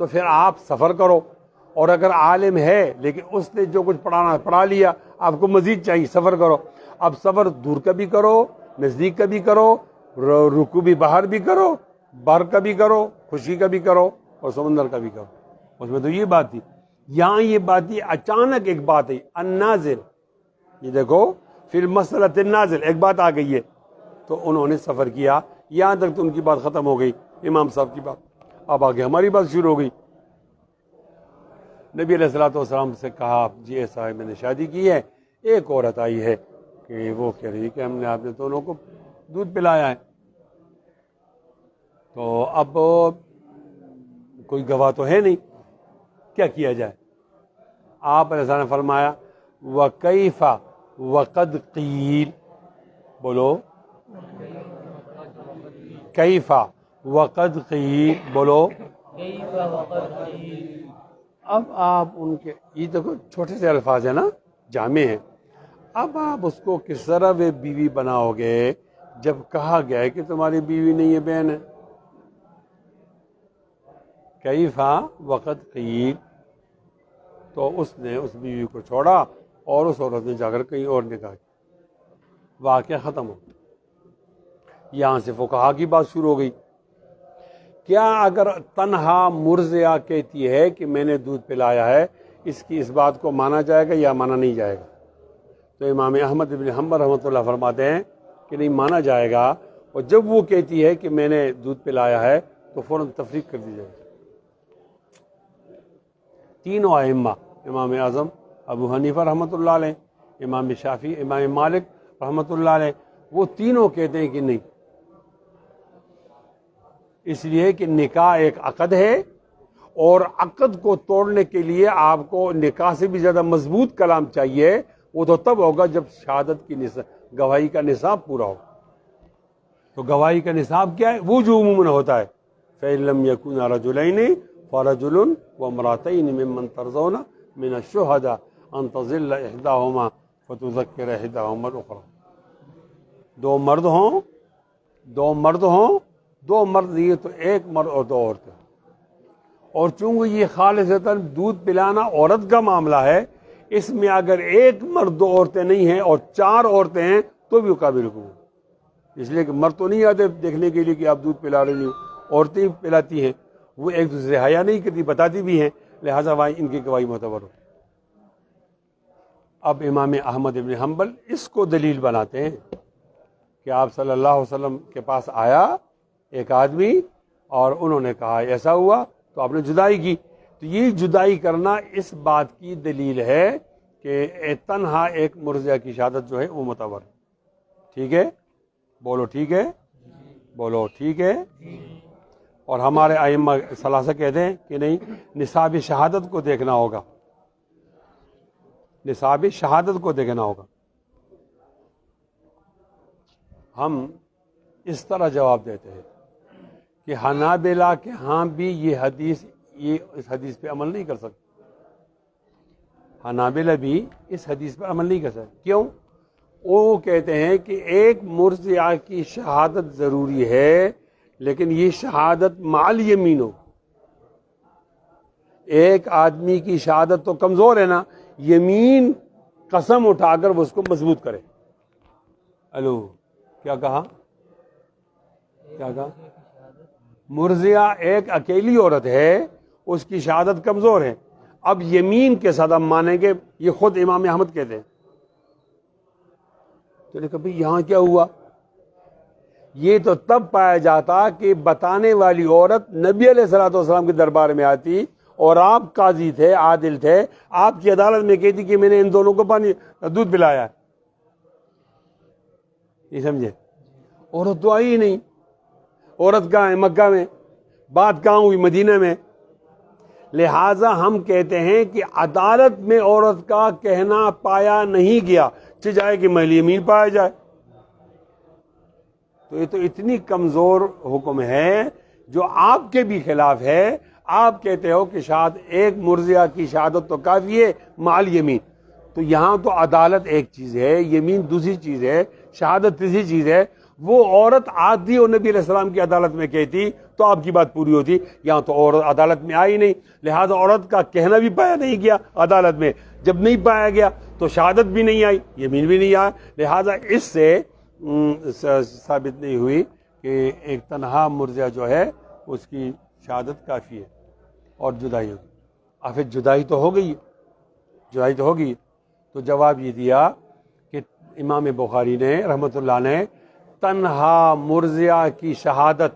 تو پھر آپ سفر کرو, اور اگر عالم ہے لیکن اس نے جو کچھ پڑھانا پڑھا لیا, آپ کو مزید چاہیے, سفر کرو. اب سفر دور کا بھی کرو, نزدیک کا بھی کرو, رکوع بھی باہر بھی کرو, باہر کا بھی کرو, خوشی کا بھی کرو, اور سمندر کا بھی کرو. اس میں تو یہ بات تھی. یہاں یہ بات تھی اچانک ایک بات ہے النازل. یہ دیکھو فی المسألۃ النازل ایک بات آ گئی ہے, تو انہوں نے سفر کیا. یہاں تک تو ان کی بات ختم ہو گئی, امام صاحب کی بات. اب آگے ہماری بات شروع ہو گئی. نبی علیہ الصلوۃ والسلام سے کہا جی ایسا ہے, میں نے شادی کی ہے. ایک عورت آئی ہے کہ وہ کہہ رہی ہے کہ ہم نے آپ نے دونوں کو دودھ پلایا ہے. تو اب کوئی گواہ تو ہے نہیں, کیا کیا جائے؟ آپ علیہ السلام نے فرمایا وَكَيْفَ وَقَدْ قِيلَ. بولو کیفَ وَقَدْ قِيلَ. بولو. اب آپ ان کے, یہ دیکھو چھوٹے سے الفاظ ہیں نا, جامع ہیں. اب آپ اس کو کس طرح وہ بیوی بناؤ گے جب کہا گیا ہے کہ تمہاری بیوی نہیں ہے, بہن ہے. کیفَ وَقَدْ قِيلَ. تو اس نے اس بیوی کو چھوڑا اور اس عورت نے جا کر کہیں اور نکاح کی. واقعہ ختم ہو. یہاں سے فقہا کی بات شروع ہو گئی. کیا اگر تنہا مرضعہ کہتی ہے کہ میں نے دودھ پلایا ہے, اس کی اس بات کو مانا جائے گا یا مانا نہیں جائے گا؟ تو امام احمد بن حنبل رحمۃ اللہ فرماتے ہیں کہ نہیں مانا جائے گا, اور جب وہ کہتی ہے کہ میں نے دودھ پلایا ہے تو فوراً تفریق کر دی جائے گی. تینوں ائمہ, امام اعظم ابو حنیفہ رحمۃ اللہ علیہ, امام شافعی, امام مالک رحمۃ اللہ علیہ, وہ تینوں کہتے ہیں کہ نہیں, اس لیے کہ نکاح ایک عقد ہے, اور عقد کو توڑنے کے لیے آپ کو نکاح سے بھی زیادہ مضبوط کلام چاہیے. وہ تو تب ہوگا جب شہادت کی گواہی کا نصاب پورا ہو. تو گواہی کا نصاب کیا ہے؟ وہ جو عموماً ہوتا ہے فَإِن لَمْ يَكُونَا رَجُلَيْنِ فَرَجُلٌ وَامْرَأَتَيْنِ مِمَّنْ تَرْضَوْنَ مِنَ الشُّهَدَاءِ أَن تَضِلَّ إِحْدَاهُمَا فَتُذَكِّرَ إِحْدَاهُمَا الْأُخْرَى. دو مرد ہوں, دو مرد یہ تو ایک مرد اور دو عورتیں. اور چونکہ یہ خالصتاً دودھ پلانا عورت کا معاملہ ہے, اس میں اگر ایک مرد دو عورتیں نہیں ہیں اور چار عورتیں ہیں تو بھی وہ قابل حکم ہے. اس لیے کہ مرد تو نہیں آتے دیکھنے کے لیے کہ آپ دودھ پلا رہی ہو, عورتیں پلاتی ہیں. وہ ایک دوسرے سے حیا نہیں کرتی, بتاتی بھی ہیں, لہٰذا ان کی گواہی معتبر ہو. اب امام احمد بن حنبل اس کو دلیل بناتے ہیں کہ آپ صلی اللہ علیہ وسلم کے پاس آیا ایک آدمی اور انہوں نے کہا ایسا ہوا تو آپ نے جدائی کی. تو یہ جدائی کرنا اس بات کی دلیل ہے کہ تنہا ایک مرضعہ کی شہادت جو ہے وہ معتبر ہے. ٹھیک ہے؟ بولو ٹھیک ہے, بولو ٹھیک ہے. اور ہمارے ائمہ ثلاثہ کہتے ہیں کہ نہیں, نصاب شہادت کو دیکھنا ہوگا, نصاب شہادت کو دیکھنا ہوگا. ہم اس طرح جواب دیتے ہیں کہ حنابلہ کے ہاں بھی یہ اس حدیث پہ عمل نہیں کر سکتے. حنابلہ بھی اس حدیث پہ عمل نہیں کر سکتے. کیوں؟ وہ کہتے ہیں کہ ایک مرضعہ کی شہادت ضروری ہے, لیکن یہ شہادت مع الیمین ہو. ایک آدمی کی شہادت تو کمزور ہے نا، یمین قسم اٹھا کر وہ اس کو مضبوط کرے. الو کیا کہا؟ مرضیہ ایک اکیلی عورت ہے، اس کی شہادت کمزور ہے. اب یمین کے ساتھ ہم مانیں گے، یہ خود امام احمد کہتے ہیں. تو نے کہا بھئی یہاں کیا ہوا؟ یہ تو تب پایا جاتا کہ بتانے والی عورت نبی علیہ الصلوۃ والسلام کے دربار میں آتی اور آپ قاضی تھے، عادل تھے، آپ کی عدالت میں کہتی کہ میں نے ان دونوں کو دودھ پلایا ہے. یہ سمجھے؟ عورت تو آئی ہی نہیں. عورت کہاں ہے؟ مکہ میں. بات کہاں ہوئی؟ مدینہ میں. لہذا ہم کہتے ہیں کہ عدالت میں عورت کا کہنا پایا نہیں گیا، چاہے کہ محل یمین پایا جائے. تو یہ تو اتنی کمزور حکم ہے جو آپ کے بھی خلاف ہے. آپ کہتے ہو کہ شاید ایک مرضیہ کی شہادت تو کافی ہے مال یمین. تو یہاں تو عدالت ایک چیز ہے، یمین دوسری چیز ہے، شہادت تیسری چیز ہے. وہ عورت آتی اور نبی علیہ السلام کی عدالت میں کہتی تو آپ کی بات پوری ہوتی. یہاں تو عورت عدالت میں آئی نہیں، لہذا عورت کا کہنا بھی پایا نہیں گیا عدالت میں. جب نہیں پایا گیا تو شہادت بھی نہیں آئی، یمین بھی نہیں آیا. لہذا اس سے ثابت نہیں ہوئی کہ ایک تنہا مرضیہ جو ہے اس کی شہادت کافی ہے اور جدائی ہوگی. پھر جدائی تو ہو گئی، جدائی تو ہوگی. تو جواب یہ دیا کہ امام بخاری نے رحمۃ اللہ نے تنہا مرضیہ کی شہادت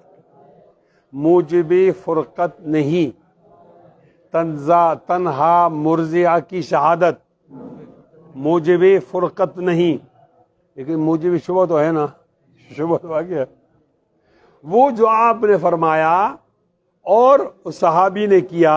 موجب فرقت نہیں، تنہا مرضیہ کی شہادت موجب فرقت نہیں. لیکن موجب شبہ تو ہے نا، شبہ تو آ گیا. وہ جو آپ نے فرمایا اور اس صحابی نے کیا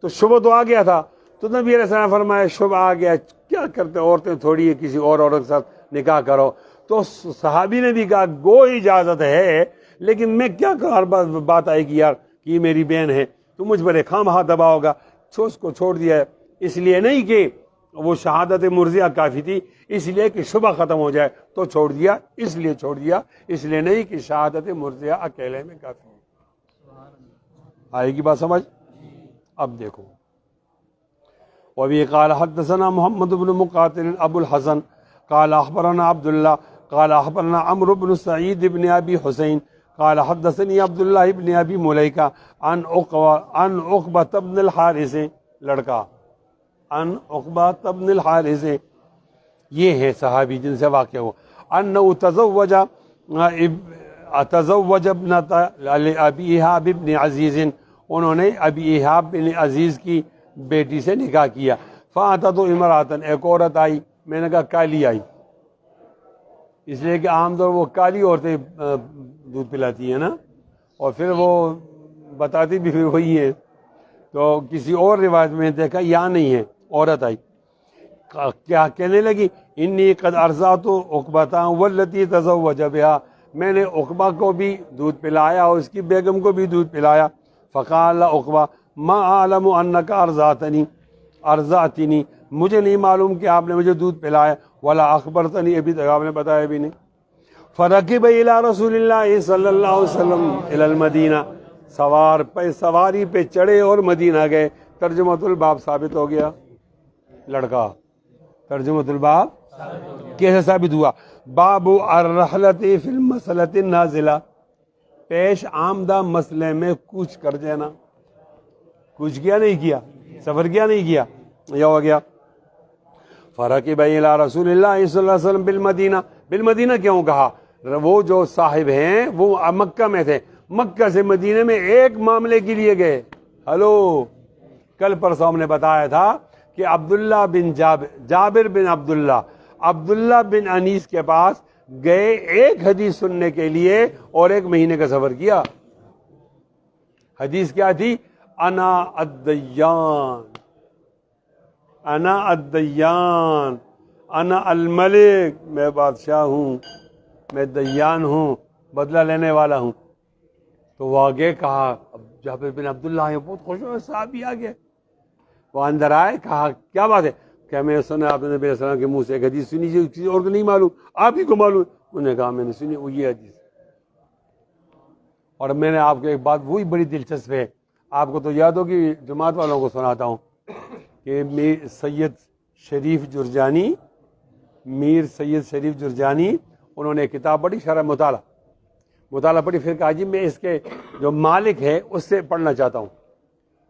تو شبہ تو آ گیا تھا. تو نبی علیہ السلام فرمایا شبہ آ گیا، کیا کرتے عورتیں تھوڑی ہے، کسی اور عورت کے ساتھ نکاح کرو. تو صحابی نے بھی کہا گو اجازت ہے، لیکن میں کیا کروں، ہر بات آئے گی یار کہ یہ میری بہن ہے تو مجھ پر خام ہاتھ دباؤ گا. اس کو چھوڑ دیا. اس لیے نہیں کہ وہ شہادت مرضیہ کافی تھی، اس لیے کہ شبہ ختم ہو جائے تو چھوڑ دیا، اس لیے چھوڑ دیا. اس لیے نہیں کہ شہادت مرضیہ اکیلے میں کافی ہے. آئے گی بات سمجھ؟ اب دیکھو، وبه قال حدثنا محمد بن مقاتل ابو الحسن قال اخبرنا عبد الله قال اخبرنا عمرو بن سعيد بن ابي حسين قال حدثني عبد الله بن ابي مليكه عن عقبة بن الحارث، لڑکا عن عقبة بن الحارث، یہ ہے صحابی جن سے واقع ہوا، انه تزوج ابنة ابي ايهاب بن عزيز، انہوں نے ابی ایہاب بن عزیز کی بیٹی سے نکاح کیا. فاتت امراتن، ایک عورت آئی. میں نے کہا کالی آئی، اس لیے کہ عام طور وہ کالی عورتیں دودھ پلاتی ہیں نا، اور پھر وہ بتاتی بھی پھر وہی ہے. تو کسی اور روایت میں دیکھا یہاں نہیں ہے، عورت آئی. کیا کہنے لگی؟ انی قد ارضعت عقبہ والتی تزوج بها، میں نے عقبہ کو بھی دودھ پلایا اور اس کی بیگم کو بھی دودھ پلایا. فقال عقبہ ما اعلم انک ارضعتنی، مجھے نہیں معلوم کہ آپ نے مجھے دودھ پلایا. ولا اخبرتنی، ابھی تک آپ نے بتایا بھی نہیں. فرکب الی رسول اللہ صلی اللہ علیہ وسلم الی المدینہ، سواری پہ چڑھے اور مدینہ گئے. ترجمۃ الباب ثابت ہو گیا. لڑکا ترجمۃ الباب کیسے ثابت ہوا؟ باب الرحلۃ فی المسألۃ النازلہ، پیش آمدہ مسئلے میں کوچ کر دینا. کوچ کیا نہیں کیا، سفر کیا نہیں کیا، یہ ہو گیا. فرکب الی رسول اللہ صلی اللہ علیہ وسلم بالمدینہ، بالمدینہ کیوں کہا؟ وہ جو صاحب ہیں وہ مکہ میں تھے، مکہ سے مدینہ میں ایک معاملے کے لیے گئے. ہلو، کل پرسوں ہم نے بتایا تھا کہ عبداللہ بن جابر بن عبداللہ بن انیس کے پاس گئے ایک حدیث سننے کے لیے اور ایک مہینے کا سفر کیا. حدیث کیا تھی؟ انا الدیان، انا الدیان، انا الملک، میں بادشاہ ہوں، میں دیان ہوں، بدلہ لینے والا ہوں. تو وہ آگے کہا، اب جابر بن عبداللہ ہیں، بہت خوش ہوئے، صحابی آگے. وہ اندر آئے، کہا کیا بات ہے؟ کہ میں سنا آپ نے نبی علیہ السلام کے منہ سے ایک حدیث سنی جو کسی اور کو نہیں معلوم، آپ ہی کو معلوم. انہوں نے کہا میں نے سنی، وہ یہ حدیث. اور میں نے آپ کو ایک بات وہی بڑی دلچسپ ہے، آپ کو تو یاد ہوگی، جماعت والوں کو سناتا ہوں کہ میر سید شریف جرجانی انہوں نے کتاب پڑھی، شرح مطالعہ پڑھی، پھر کہا جی میں اس کے جو مالک ہے اس سے پڑھنا چاہتا ہوں.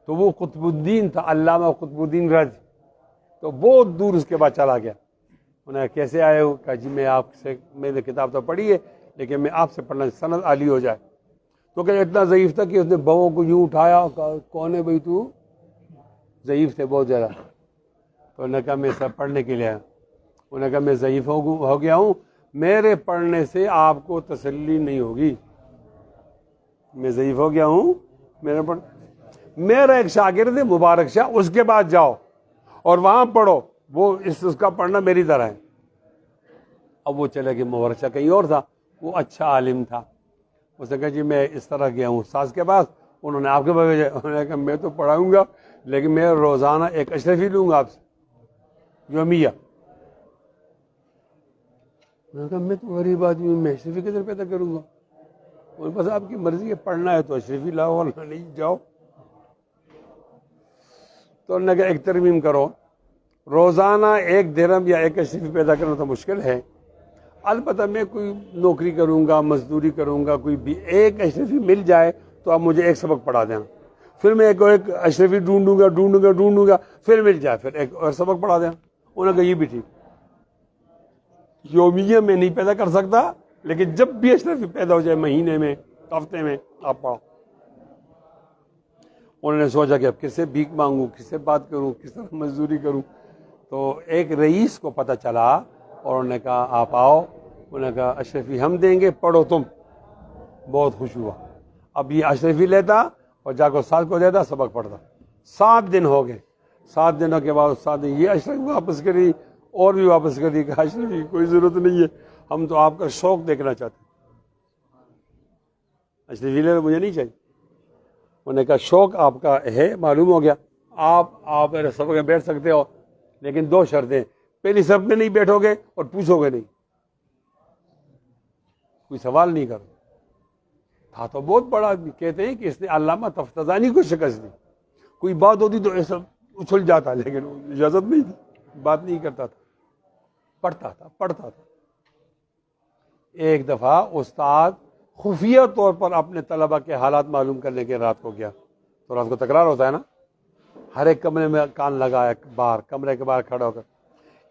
تو وہ قطب الدین تھا، علامہ قطب الدین رازی. تو بہت دور اس کے بعد چلا گیا. انہیں کیسے آئے ہو؟ کہا جی میں نے کتاب تو پڑھی ہے لیکن میں آپ سے پڑھنا، سند عالی ہو جائے. تو کہ اتنا ضعیف تھا کہ اس نے بہوں کو یوں اٹھایا، کہا کون ہے بھائی تو؟ ضعیف تھے بہت زیادہ. تو انہوں نے کہا میں سب پڑھنے کے لیے آیا. انہوں نے کہا میں ضعیف ہو گیا ہوں، میرے پڑھنے سے آپ کو تسلی نہیں ہوگی. میں ضعیف ہو گیا ہوں، میرا ایک شاگرد ہے مبارک شاہ، اس کے بعد جاؤ اور وہاں پڑھو، وہ اس کا پڑھنا میری طرح ہے. اب وہ چلے گئے، مبارک شاہ کہیں اور تھا، وہ اچھا عالم تھا. اس نے کہا جی میں اس طرح گیا ہوں استاذ کے پاس، انہوں نے آپ کے پاس بھیجا. انہوں نے کہا میں تو پڑھاؤں گا لیکن میں روزانہ ایک اشرفی لوں گا آپ سے یومیہ. میں نے کہا میں تو غریب آدمی ہوں، میں اشرفی کدھر پیدا کروں گا؟ بس آپ کی مرضی ہے، پڑھنا ہے تو اشرفی لاؤ ورنہ نہیں جاؤ. تو انہوں نے کہا ایک ترمیم کرو، روزانہ 1 درہم یا 1 اشرفی پیدا کرنا تو مشکل ہے، البتہ میں کوئی نوکری کروں گا، مزدوری کروں گا، کوئی بھی 1 اشرفی مل جائے تو آپ مجھے 1 سبق پڑھا دینا. پھر میں ایک اشرفی ڈھونڈوں گا، پھر مل جائے پھر 1 اور سبق پڑھا دینا. انہوں نے کہا یہ بھی ٹھیک. یومیہ میں نہیں پیدا کر سکتا لیکن جب بھی اشرفی پیدا ہو جائے، مہینے میں، ہفتے میں، آپ پڑھو. انہوں نے سوچا کہ اب کس سے بھیک مانگوں، کس سے بات کروں، کس طرح مزدوری کروں. تو ایک رئیس کو پتہ چلا اور انہوں نے کہا آپ آؤ. انہوں نے کہا اشرفی ہم دیں گے، پڑھو تم. بہت خوش ہوا. اب یہ اشرفی لیتا اور جا کر استاد کو دیتا، سبق پڑھتا. 7 دن ہو گئے. 7 دنوں کے بعد استاد نے یہ اشرفی واپس کری اور بھی واپس کر دی. کہا اشرفی کوئی ضرورت نہیں ہے، ہم تو آپ کا شوق دیکھنا چاہتے ہیں. اشرفی لے مجھے نہیں چاہیے. انہوں نے کہا شوق آپ کا ہے، معلوم ہو گیا، آپ میرے سبق میں بیٹھ سکتے ہو لیکن 2 شرطیں. پہلی صف میں نہیں بیٹھو گے اور پوچھو گے نہیں، کوئی سوال نہیں کرو. تھا تو بہت بڑا آدمی. کہتے ہیں کہ اس نے علامہ تفتزانی کو شکست دی. کوئی بات ہوتی تو ایسا اچھل جاتا لیکن اجازت نہیں تھی، بات نہیں کرتا تھا، پڑھتا تھا. ایک دفعہ استاد خفیہ طور پر اپنے طلبہ کے حالات معلوم کرنے کے رات کو گیا. تو رات کو تکرار ہوتا ہے نا، ہر ایک کمرے میں کان لگایا، باہر کمرے کے باہر کھڑا ہو کر.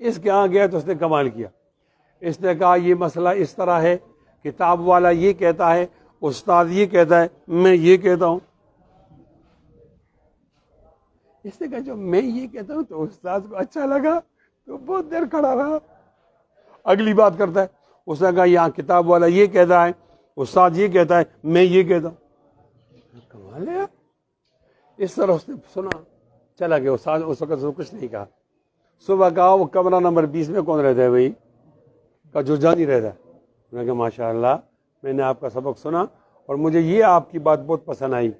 اس کے ہاں گیا تو اس نے کمال کیا. اس نے کہا یہ مسئلہ اس طرح ہے، کتاب والا یہ کہتا ہے، استاد یہ کہتا ہے، میں یہ کہتا ہوں. اس نے کہا جو میں یہ کہتا ہوں تو استاد کو اچھا لگا تو بہت دیر کھڑا رہا. اگلی بات کرتا ہے، اس نے کہا یہاں کتاب والا یہ کہتا ہے، استاد یہ کہتا ہے، میں یہ کہتا ہوں. کمال ہے. اس طرح اس نے سنا، چلا گیا. استاد اس وقت کچھ نہیں کہا. صبح کہا وہ کمرہ نمبر 20 میں کون رہتا ہے بھائی؟ کا جرجانی رہتا ہے. میں نے کہا ماشاء اللہ، میں نے آپ کا سبق سنا اور مجھے یہ آپ کی بات بہت پسند آئی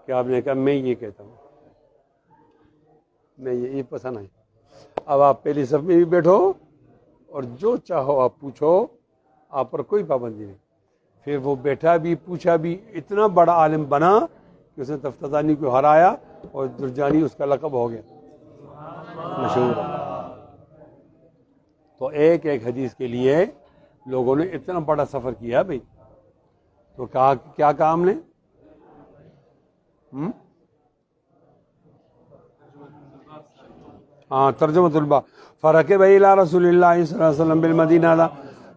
کہ آپ نے کہا میں یہ کہتا ہوں، میں یہ پسند آئی. اب آپ پہلی صف میں بھی بیٹھو اور جو چاہو آپ پوچھو، آپ پر کوئی پابندی نہیں. پھر وہ بیٹھا بھی، پوچھا بھی، اتنا بڑا عالم بنا کہ اس نے تفتزانی کو ہرایا اور جرجانی اس کا لقب ہو گیا، مشہور. تو ایک حدیث کے لیے لوگوں نے اتنا بڑا سفر کیا بھائی. تو کہا کیا کام نے؟ ہاں، ترجمۃ الباب. فرکب الی رسول اللہ صلی اللہ علیہ وسلم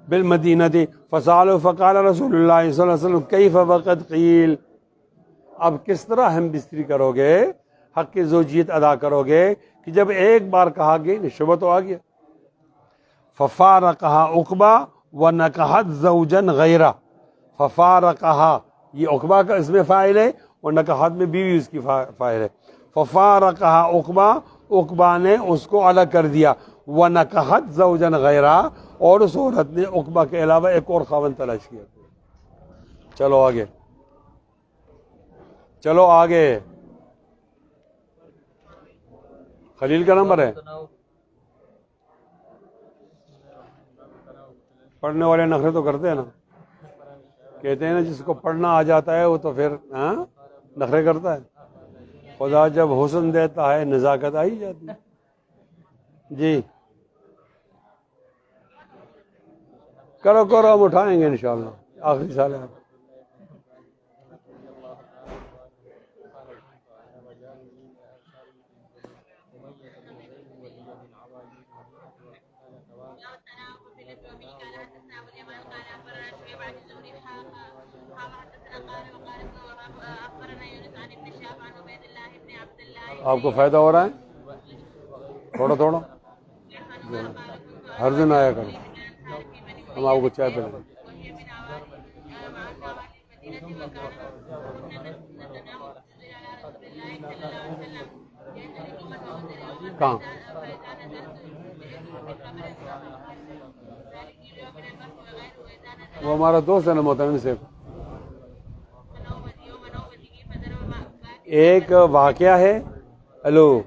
بالمدینہ فسألہ فقال رسول اللہ صلی اللہ علیہ وسلم کیف وقد قیل. اب کس طرح ہم بستری کرو گے، حق کی زوجیت ادا کرو گے کہ جب ایک بار کہا گیا شبہ تو آ گیا. ففارقہا عقبہ ونکحت زوجا غیرہ. ففارقہا یہ عقبہ کا اس میں فاعل ہے اور نکحت میں بیوی اس کی فاعل ہے. ففارقہا عقبہ نے اس کو الگ کر دیا. ونکحت زوجا غیرہ اور اس عورت نے عقبہ کے علاوہ ایک اور خاوند تلاش کیا. چلو آگے. خلیل کا نمبر ہے. پڑھنے والے نخرے تو کرتے ہیں نا، کہتے ہیں نا جس کو پڑھنا آ جاتا ہے وہ تو پھر نخرے کرتا ہے. خدا جب حسن دیتا ہے نزاکت آ ہی جاتی ہے. جی کرو کرو، ہم اٹھائیں گے انشاءاللہ. آخری سال ہے. آپ کو فائدہ ہو رہا ہے تھوڑا تھوڑا؟ ہر دن آیا کریں، ہم آپ کو چائے پلائیں. کہاں؟ وہ ہمارا دوست ہے نا محترم سے. ایک واقعہ ہے، ہلو،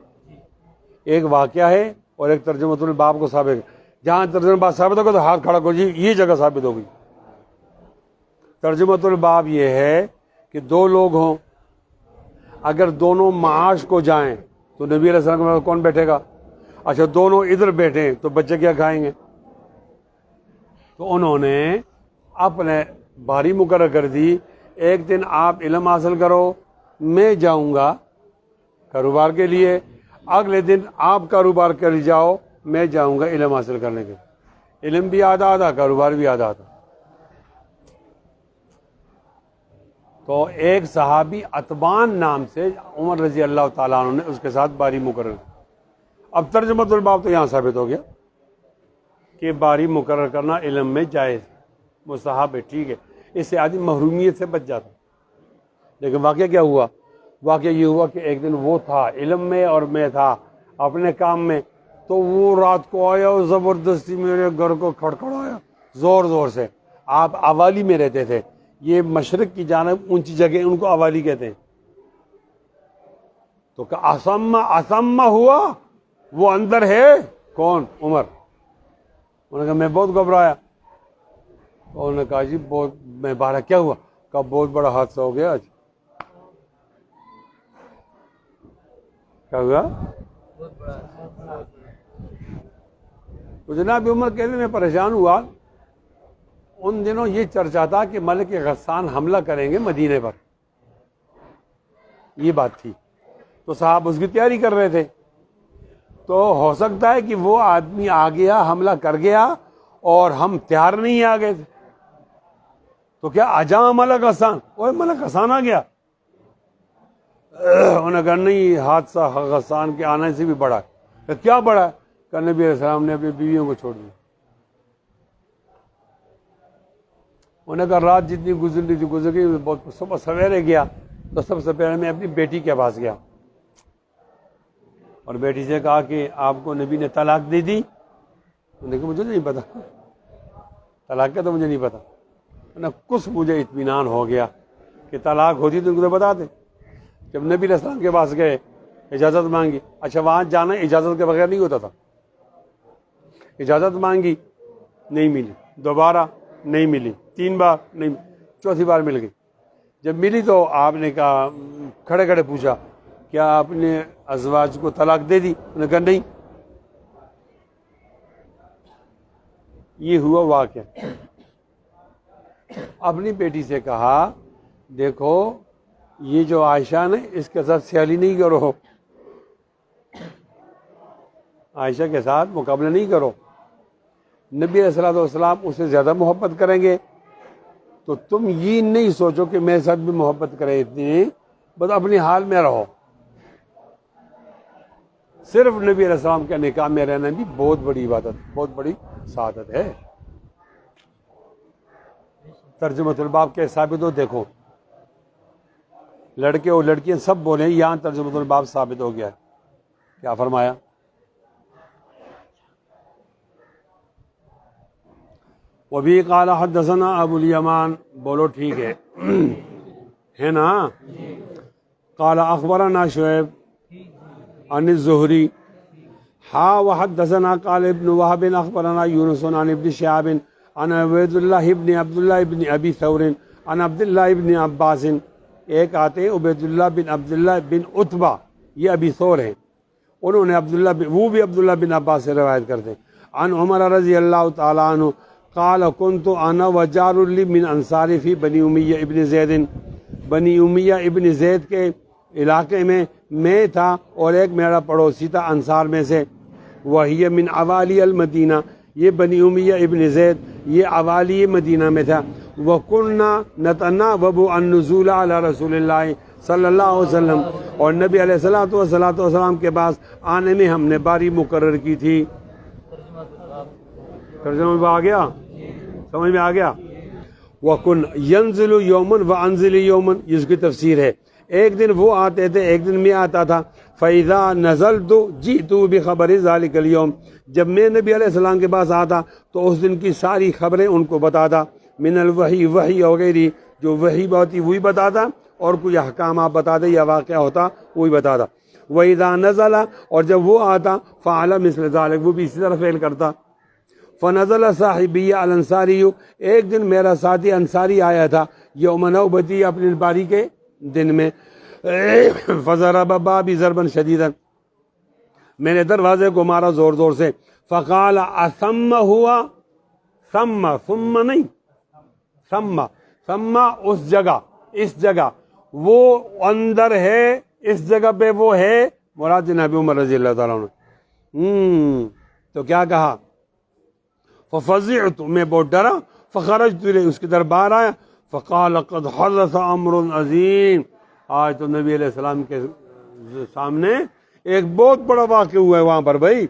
ایک واقعہ ہے اور ایک ترجمۃ الباب کو ثابت. جہاں ترجمہ الباب ثابت ہوگا تو ہاتھ کھڑا کرو جی، یہ جگہ ثابت ہوگی. ترجمۃ الباب یہ ہے کہ دو لوگ ہوں، اگر دونوں معاش کو جائیں تو نبی علیہ السلام کے پاس کون بیٹھے گا؟ اچھا دونوں ادھر بیٹھیں تو بچے کیا کھائیں گے؟ تو انہوں نے اپنے باری مقرر کر دی، ایک دن آپ علم حاصل کرو، میں جاؤں گا کاروبار کے لیے، اگلے دن آپ کاروبار کر جاؤ، میں جاؤں گا علم حاصل کرنے کے. علم بھی آدھا آدھا، کاروبار بھی آدھا آدھا. تو ایک صحابی عتبان نام سے عمر رضی اللہ تعالیٰ عنہ نے اس کے ساتھ باری مقرر. اب ترجمۃ الباب تو یہاں ثابت ہو گیا کہ باری مقرر کرنا علم میں جائز، مستحب ہے، ٹھیک ہے، اس سے آدمی محرومیت سے بچ جاتا. لیکن واقعہ کیا ہوا؟ واقعہ یہ ہوا کہ ایک دن وہ تھا علم میں اور میں تھا اپنے کام میں، تو وہ رات کو آیا اور زبردستی میرے گھر کو کھڑکھڑایا زور زور سے. آپ اوالی میں رہتے تھے، یہ مشرق کی جانب اونچی جگہ ان کو اوالی کہتے ہیں. تو کہ اسما ہوا، وہ اندر ہے کون؟ عمر. انہوں نے کہا میں بہت گھبرایا. انہوں نے کہا جی بہت، میں بارہ کیا ہوا؟ کہا بہت بڑا حادثہ ہو گیا آج. کیا ہوا؟ تو جناب عمر کہنے میں پریشان ہوا. ان دنوں یہ چرچا تھا کہ ملک غسان حملہ کریں گے مدینے پر، یہ بات تھی. تو صاحب اس کی تیاری کر رہے تھے. تو ہو سکتا ہے کہ وہ آدمی آ گیا، حملہ کر گیا اور ہم تیار نہیں آ گئے تھے. تو کیا اجا ملک غسان، اوے ملک غسان آ گیا. انہوں نے کہا نہیں، حادثہ غسان کے آنے سے بھی بڑا ہے. کیا بڑا ہے؟ کہ نبی علیہ السلام نے اپنی بیویوں کو چھوڑ دیا. انہوں نے کہا رات جتنی گزری تھی گزر گئی، بہت صبح سویرے گیا تو سب سے پہلے میں اپنی بیٹی کے پاس گیا اور بیٹی سے کہا کہ آپ کو نبی نے طلاق دے دی. انہوں نے کہا مجھے نہیں پتا، طلاق کا تو مجھے نہیں پتا. کچھ مجھے اطمینان ہو گیا کہ طلاق ہوتی تو ان کو تو بتا دیں. جب نبی علیہ السلام کے پاس گئے، اجازت مانگی. اچھا وہاں جانا اجازت کے بغیر نہیں ہوتا تھا. اجازت مانگی، نہیں ملی. دوبارہ نہیں ملی. 3 بار نہیں، چوتھی بار مل گئی. جب ملی تو آپ نے کہا، کھڑے کھڑے پوچھا کیا آپ نے ازواج کو طلاق دے دی؟ انہوں نے کہا نہیں. یہ ہوا واقعہ. اپنی بیٹی سے کہا دیکھو یہ جو عائشہ نے، اس کے ساتھ سیالی نہیں کرو، عائشہ کے ساتھ مقابلہ نہیں کرو. نبی علیہ السلام اسے زیادہ محبت کریں گے تو تم یہ نہیں سوچو کہ میرے ساتھ بھی محبت کرے اتنی، بس اپنی حال میں رہو. صرف نبی علیہ السلام کے نکاح میں رہنا بھی بہت بڑی عبادت، بہت بڑی سعادت ہے. ترجمۃ الباب کے ثابت ہو، دیکھو لڑکے اور لڑکیاں سب بولے، یہاں ترجمۃ الباب ثابت ہو گیا ہے. کیا فرمایا؟ وبی قال حدثنا ابو الیمان، بولو ٹھیک ہے نا. قال اخبرنا شعیب عن الزہری وحدثنا قال ابن وهب اخبرنا یونس عن ابن شهاب عن عبید اللہ ابن عبد اللہ ابن ابی ثور عن عبد اللہ ابن عباس ایک آتے ہیں عبیداللہ بن عبداللہ بن عتبہ، یہ ابی ثور ہیں، انہوں نے وہ بھی عبداللہ بن عباس سے روایت کرتے ہیں عن عمر رضی اللہ تعالیٰ عنہ قال كنت انا وجار لی من انصاری فی بنی امیہ ابن زید، بنی امیہ ابن زید کے علاقے میں تھا اور ایک میرا پڑوسی تھا انصار میں سے، وہی من عوالی المدینہ، یہ بنی امیہ ابن زید یہ عوالی مدینہ میں تھا، وَكُنَّا نَتَنَاوَبُ النُّزُولَ عَلَى رسول اللہ صلی اللہ علیہ وسلم، اور نبی علیہ السلام کے پاس آنے میں ہم نے باری مقرر کی تھی۔ ترجمہ میں آ گیا، سمجھ میں آ گیا؟ وَكُنْ يَنزِلُ يَوْمًا وَأَنزِلِ يَوْمًا، اس کی تفسیر ہے، ایک دن وہ آتے تھے ایک دن میں آتا تھا، فَإِذَا نَزَلْتُ جِئْتُ بِخَبَرِ ذَلِكَ الْيَوْمِ، جب میں نبی علیہ السلام کے پاس آتا تو اس دن کی ساری خبریں ان کو بتاتا، من الوحی وحی وغیرہ، جو وحی ہوتی وہی بتاتا، اور کوئی احکامات بتاتے یا واقعہ ہوتا وہی بتاتا، وَإِذَا نَزَلَ، اور جب وہ آتا فَعَلَ مِثْلَ ذَلِكَ، وہ بھی اسی طرح فعل کرتا۔ فنزل صاحبی الانصاری، ایک دن میرا ساتھی انصاری آیا تھا، یوم نوبتی، اپنی باری کے دن میں، فضرب بابی ضربا شدیدا، میں نے دروازے کو مارا زور زور سے، فقال اثم ہوا، ثم نہیں، ثم اس جگہ، اس جگہ وہ اندر ہے، اس جگہ پہ وہ ہے، مراد جناب عمر رضی اللہ تعالیٰ عنہ۔ تو کیا کہا؟ ففزعت، میں بہت ڈرا، فخرجت الیہ، اس کے دربار آیا، فقال قد حدث امر عظیم، آج تو نبی علیہ السلام کے سامنے ایک بہت بڑا واقعہ ہوا ہے وہاں پر بھائی۔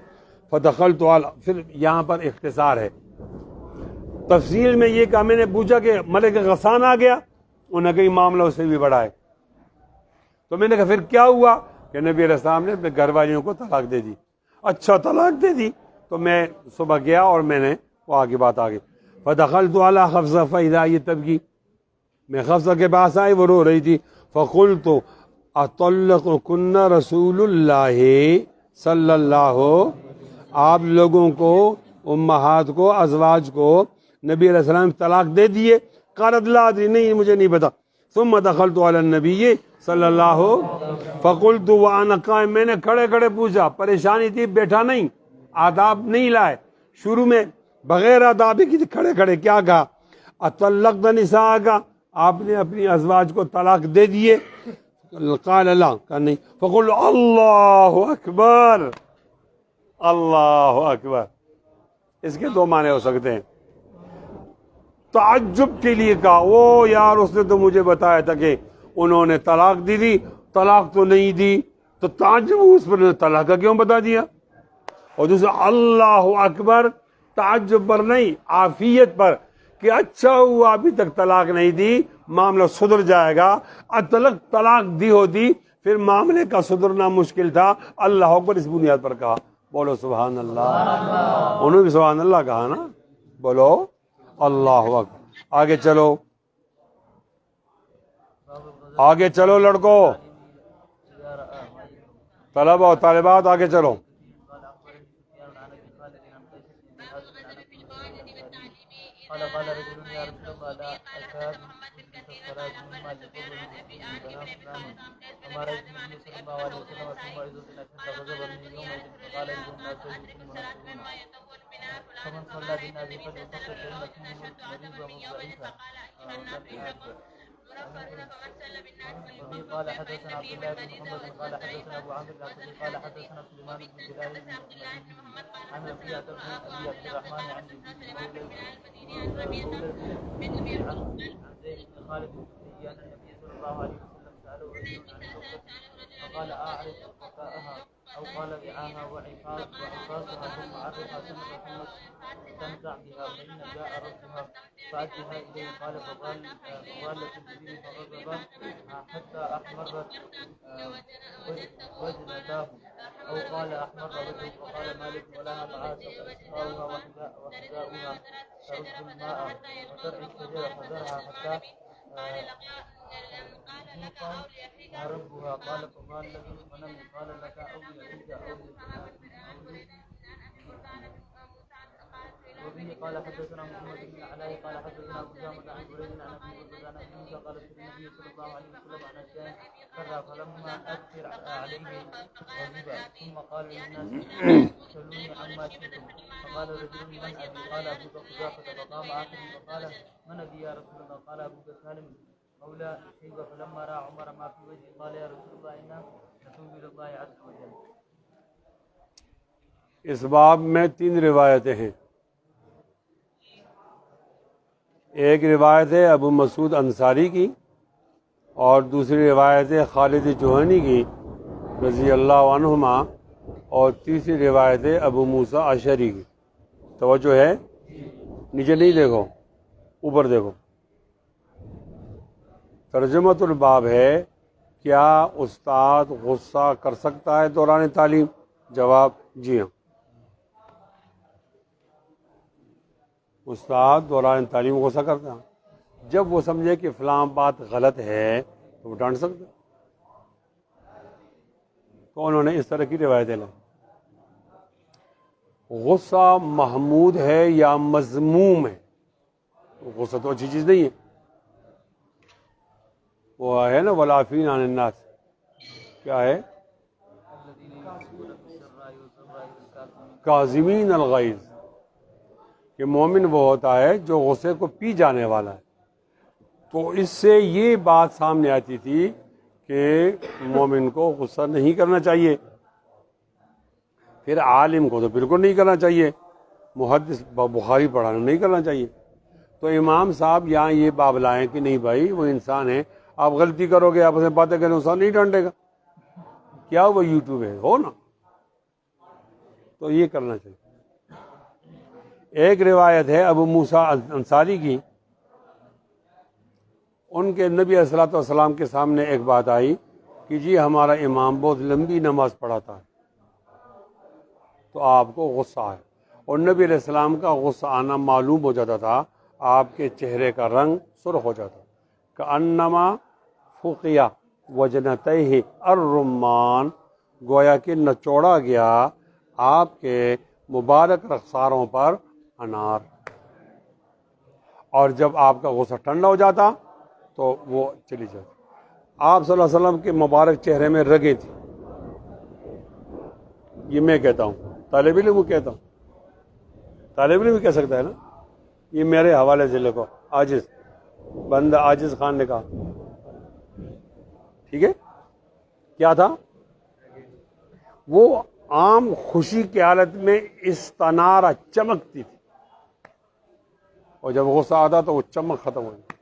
فدخلت علی، پھر یہاں پر اختصار ہے، تفصیل میں یہ کہا، میں نے پوچھا کہ ملک غسان آ گیا، انہوں نے کہا یہ معاملہ اس سے بھی بڑا ہے، تو میں نے کہا پھر کیا ہوا؟ کہ نبی علیہ السلام نے اپنے گھر والیوں کو طلاق دے دی۔ اچھا طلاق دے دی؟ تو میں صبح گیا اور میں نے وہ آگے بات آ گئی، فدخلت علی حفصہ فاذا ہی تبکی، میں حفصہ کے پاس آئی، وہ رو رہی تھی، فقلت اطلقکن رسول اللہ صلی اللہ، آپ لوگوں کو، امہات کو، ازواج کو نبی علیہ السلام طلاق دے دیے؟ قالت لا ادری، نہیں مجھے نہیں پتا۔ ثم دخلت علی النبی صلی اللہ، فقلت وانا قائم، میں نے کھڑے کھڑے پوچھا، پریشانی تھی، بیٹھا نہیں، آداب نہیں لائے، شروع میں بغیر آداب کی کھڑے کھڑے کیا کہا؟ اطلقت نساءک، آپ نے اپنی ازواج کو طلاق دے دیے؟ قال لا، کہا نہیں۔ فقل اللہ اکبر، اللہ اکبر، اس کے دو معنی ہو سکتے ہیں، تعجب کے لیے کہا، او یار اس نے تو مجھے بتایا تھا کہ انہوں نے طلاق دی تھی، طلاق تو نہیں دی، تو تعجب اس پر طلاق کا کیوں بتا دیا؟ اور دوسرا اللہ اکبر، تعجب پر نہیں، عافیت پر، کہ اچھا ہوا ابھی تک طلاق نہیں دی، معاملہ سدھر جائے گا، طلاق دی ہوتی پھر معاملے کا سدھرنا مشکل تھا، اللہ اکبر اس بنیاد پر کہا۔ بولو سبحان اللہ، انہوں نے بھی سبحان اللہ کہا نا، بولو اللہ اکبر۔ آگے چلو، آگے چلو لڑکو، طلبہ اور طالبات آگے چلو۔ قال رجل يا رسول الله لا أكاد في الصلاة مما يقول فما رأيت النبي صلى الله عليه وسلم ثم إذا حتى غضب من يومئذ فقال أيها الناس أيكم منافقون فمن صلى بالناس فليفكر فإنكم مريض ضعيفا وفي قال حدثنا عبد الله بن محمد قال حدثنا ابو عامر العقدي قال حدثنا سليمان بن بلال بن عن ربيعة بن ابي عبد الرحمن عن زيد بن خالد الكوفي ان النبي صلى الله عليه وسلم ساله رجل عن الحكمة فقال اعرف حكاءها او قال رعاها وعقاصها ثم عرفها سنة ثم استمتع بها فإن جاء ربها فأتها إليه قال فظلت الجبين فغضب حتى أحمرت وجنتاه أو قال أحمر وجهه فقال مالك ولها تعاسف أسقاؤها وحذاؤها ترد الماء وترعي الشجرة فذرها حتى ما ربها قال فقال الذي غنم قال لك أولي عند أولي وبه قال حدثنا محمد بن العلاء قال حدثنا ابو جامع عن بريد عن ابي بكر عن ابي موسى قال سئل النبي صلى الله عليه وسلم عن اشياء كرا فلما اكثر عليه غضب ثم قال للناس سلوني عما شئتم فقال رجل من ابي قال ابو قحافه فقام اخر فقال من ابي يا رسول الله قال ابو سالم مولى شيبه فلما راى عمر ما في وجهه قال يا رسول الله انا نتوب الى الله عز وجل. اس باب میں 3 روایتیں ہیں. ایک روایت ہے ابو مسعود انصاری کی اور دوسری روایت ہے خالد جوہنی کی رضی اللہ عنہما اور تیسری روایت ہے ابو موسیٰ اشعری کی. توجہ ہے؟ نیچے نہیں دیکھو، اوپر دیکھو. ترجمۃ الباب ہے کیا استاد غصہ کر سکتا ہے دوران تعلیم؟ جواب جی ہاں. استاد دوران تعلیم غصہ کرتا ہے. جب وہ سمجھے کہ فلاں بات غلط ہے تو وہ ڈانٹ سکتا. تو انہوں نے اس طرح کی روایتیں لائی. غصہ محمود ہے یا مذموم ہے؟ غصہ تو اچھی چیز نہیں ہے. وہ ہے نا والعافین عن الناس، کیا ہے؟ کاظمین الغیظ، کہ مومن وہ ہوتا ہے جو غصے کو پی جانے والا ہے. تو اس سے یہ بات سامنے آتی تھی کہ مومن کو غصہ نہیں کرنا چاہیے. پھر عالم کو تو بالکل نہیں کرنا چاہیے، محدث بخاری پڑھانا نہیں کرنا چاہیے. تو امام صاحب یہاں یہ باب لائیں کہ نہیں بھائی وہ انسان ہے، آپ غلطی کرو گے، آپس میں باتیں کریں، انسان نہیں ڈانٹے گا. کیا وہ یوٹیوب ہے ہو نا، تو یہ کرنا چاہیے. ایک روایت ہے ابو موسیٰ انصاری کی، ان کے نبی علیہ الصلوۃ والسلام کے سامنے ایک بات آئی کہ جی ہمارا امام بہت لمبی نماز پڑھاتا ہے. تو آپ کو غصہ آیا، اور نبی علیہ السلام کا غصہ آنا معلوم ہو جاتا تھا، آپ کے چہرے کا رنگ سرخ ہو جاتا. کأنما فقیا وجنتیہ الرمان، گویا کہ نچوڑا گیا آپ کے مبارک رخساروں پر انار. اور جب آپ کا غصہ ٹھنڈا ہو جاتا تو وہ چلی جاتی. آپ صلی اللہ علیہ وسلم کے مبارک چہرے میں رگیں تھیں. یہ میں کہتا ہوں، طالب علم کو کہتا ہوں، طالب علم بھی کہہ سکتا ہے نا. یہ میرے حوالے سے لکھو، عاجز بندہ عاجز خان نے کہا. ٹھیک ہے، کیا تھا؟ وہ عام خوشی کی حالت میں استنارہ چمکتی تھی، اور جب غصہ آتا تو وہ چمک ختم ہو گئی.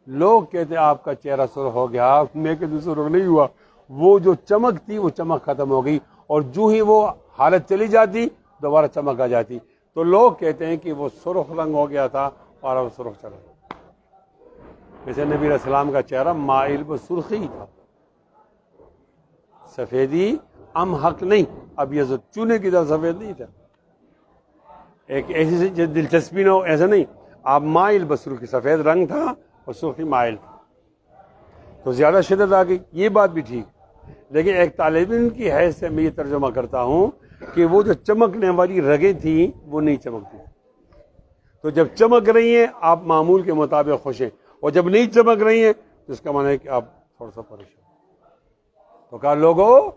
لوگ کہتے آپ کا چہرہ سرخ ہو گیا، میں کہتے سرخ نہیں ہوا، وہ جو چمک تھی وہ چمک ختم ہو گئی، اور جو ہی وہ حالت چلی جاتی دوبارہ چمک آ جاتی. تو لوگ کہتے ہیں کہ وہ سرخ رنگ ہو گیا تھا اور اب سرخ چلا گیا. جیسے نبی علیہ السلام کا چہرہ مائل و سرخی تھا، سفیدی ام حق نہیں، اب یہ چونے کی طرح سفید نہیں تھا. ایک ایسی دلچسپی نہ ہو، ایسا نہیں، آپ مائل بسرخی، سفید رنگ تھا اور سرخی مائل تھا، تو زیادہ شدت آ گئی. یہ بات بھی ٹھیک، لیکن ایک طالب علم کی حیث سے میں یہ ترجمہ کرتا ہوں کہ وہ جو چمکنے والی رگیں تھیں وہ نہیں چمکتی. تو جب چمک رہی ہیں آپ معمول کے مطابق خوش ہیں، اور جب نہیں چمک رہی ہیں تو اس کا معنی ہے کہ آپ تھوڑا سا پریشان. تو کہا لوگوں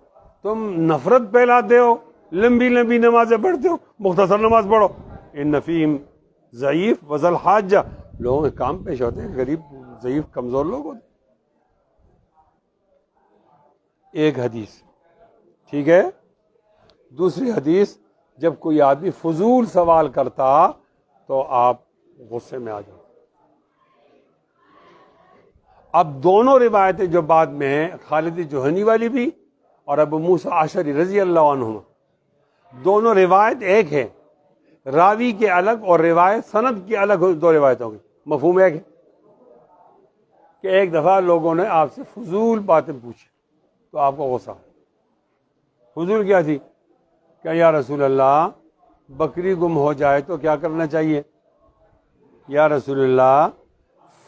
تم نفرت پھیلاتے ہو، لمبی لمبی نمازیں پڑھتے ہو، مختصر نماز پڑھو. ان فیہم ضعیف وذل حاجہ، لوگوں کے کام پیش ہوتے ہیں، غریب ضعیف کمزور لوگ ہوتے ہیں. ایک حدیث ٹھیک ہے. دوسری حدیث، جب کوئی آدمی فضول سوال کرتا تو آپ غصے میں آ جاؤ. اب دونوں روایتیں جو بعد میں ہیں، خالد جوہنی والی بھی اور ابو موسیٰ اشعری رضی اللہ عنہ، دونوں روایت ایک ہے، راوی کے الگ اور روایت سند کی الگ دو روایتوں کی. مفہوم ایک ہے کہ ایک دفعہ لوگوں نے آپ سے فضول باتیں پوچھی تو آپ کو غصہ. فضول کیا تھی؟ کہ یا رسول اللہ بکری گم ہو جائے تو کیا کرنا چاہیے؟ یا رسول اللہ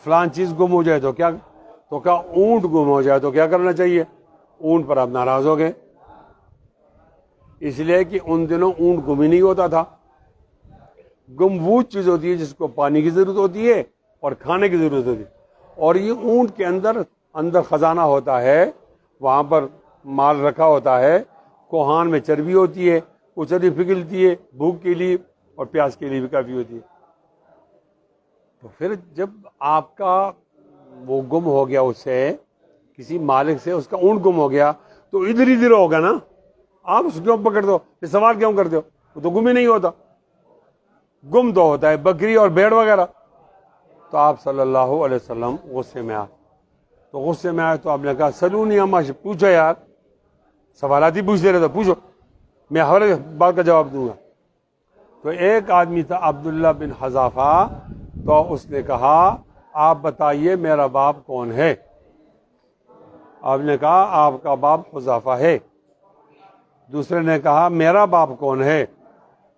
فلان چیز گم ہو جائے تو کیا؟ تو کہا اونٹ گم ہو جائے تو کیا کرنا چاہیے؟ اونٹ پر آپ ناراض ہو گئے، اس لیے کہ ان دنوں اونٹ گم ہی نہیں ہوتا تھا. گم وہ چیز ہوتی ہے جس کو پانی کی ضرورت ہوتی ہے اور کھانے کی ضرورت ہوتی ہے. اور یہ اونٹ کے اندر خزانہ ہوتا ہے, وہاں پر مال رکھا ہوتا ہے, کوہان میں چربی ہوتی ہے, وہ چربی پگھلتی ہے بھوک کے لیے اور پیاس کے لیے بھی کافی ہوتی ہے. تو پھر جب آپ کا وہ گم ہو گیا, اس سے کسی مالک سے اس کا اونٹ گم ہو گیا, تو ادھر ادھر ہوگا نا, آپ اس کو پکڑ دو, پھر سوال کیوں کرتے ہو؟ وہ تو گم ہی نہیں ہوتا. گم تو ہوتا ہے بکری اور بھیڑ وغیرہ. تو آپ صلی اللہ علیہ وسلم غصے میں آئے, تو آپ نے کہا سلونی اما, پوچھو یار, سوالات ہی پوچھتے رہتے, پوچھو, میں ہر بات کا جواب دوں گا. تو ایک آدمی تھا عبداللہ بن حذافہ, تو اس نے کہا آپ بتائیے میرا باپ کون ہے؟ آپ نے کہا آپ کا باپ حذافہ ہے. دوسرے نے کہا میرا باپ کون ہے؟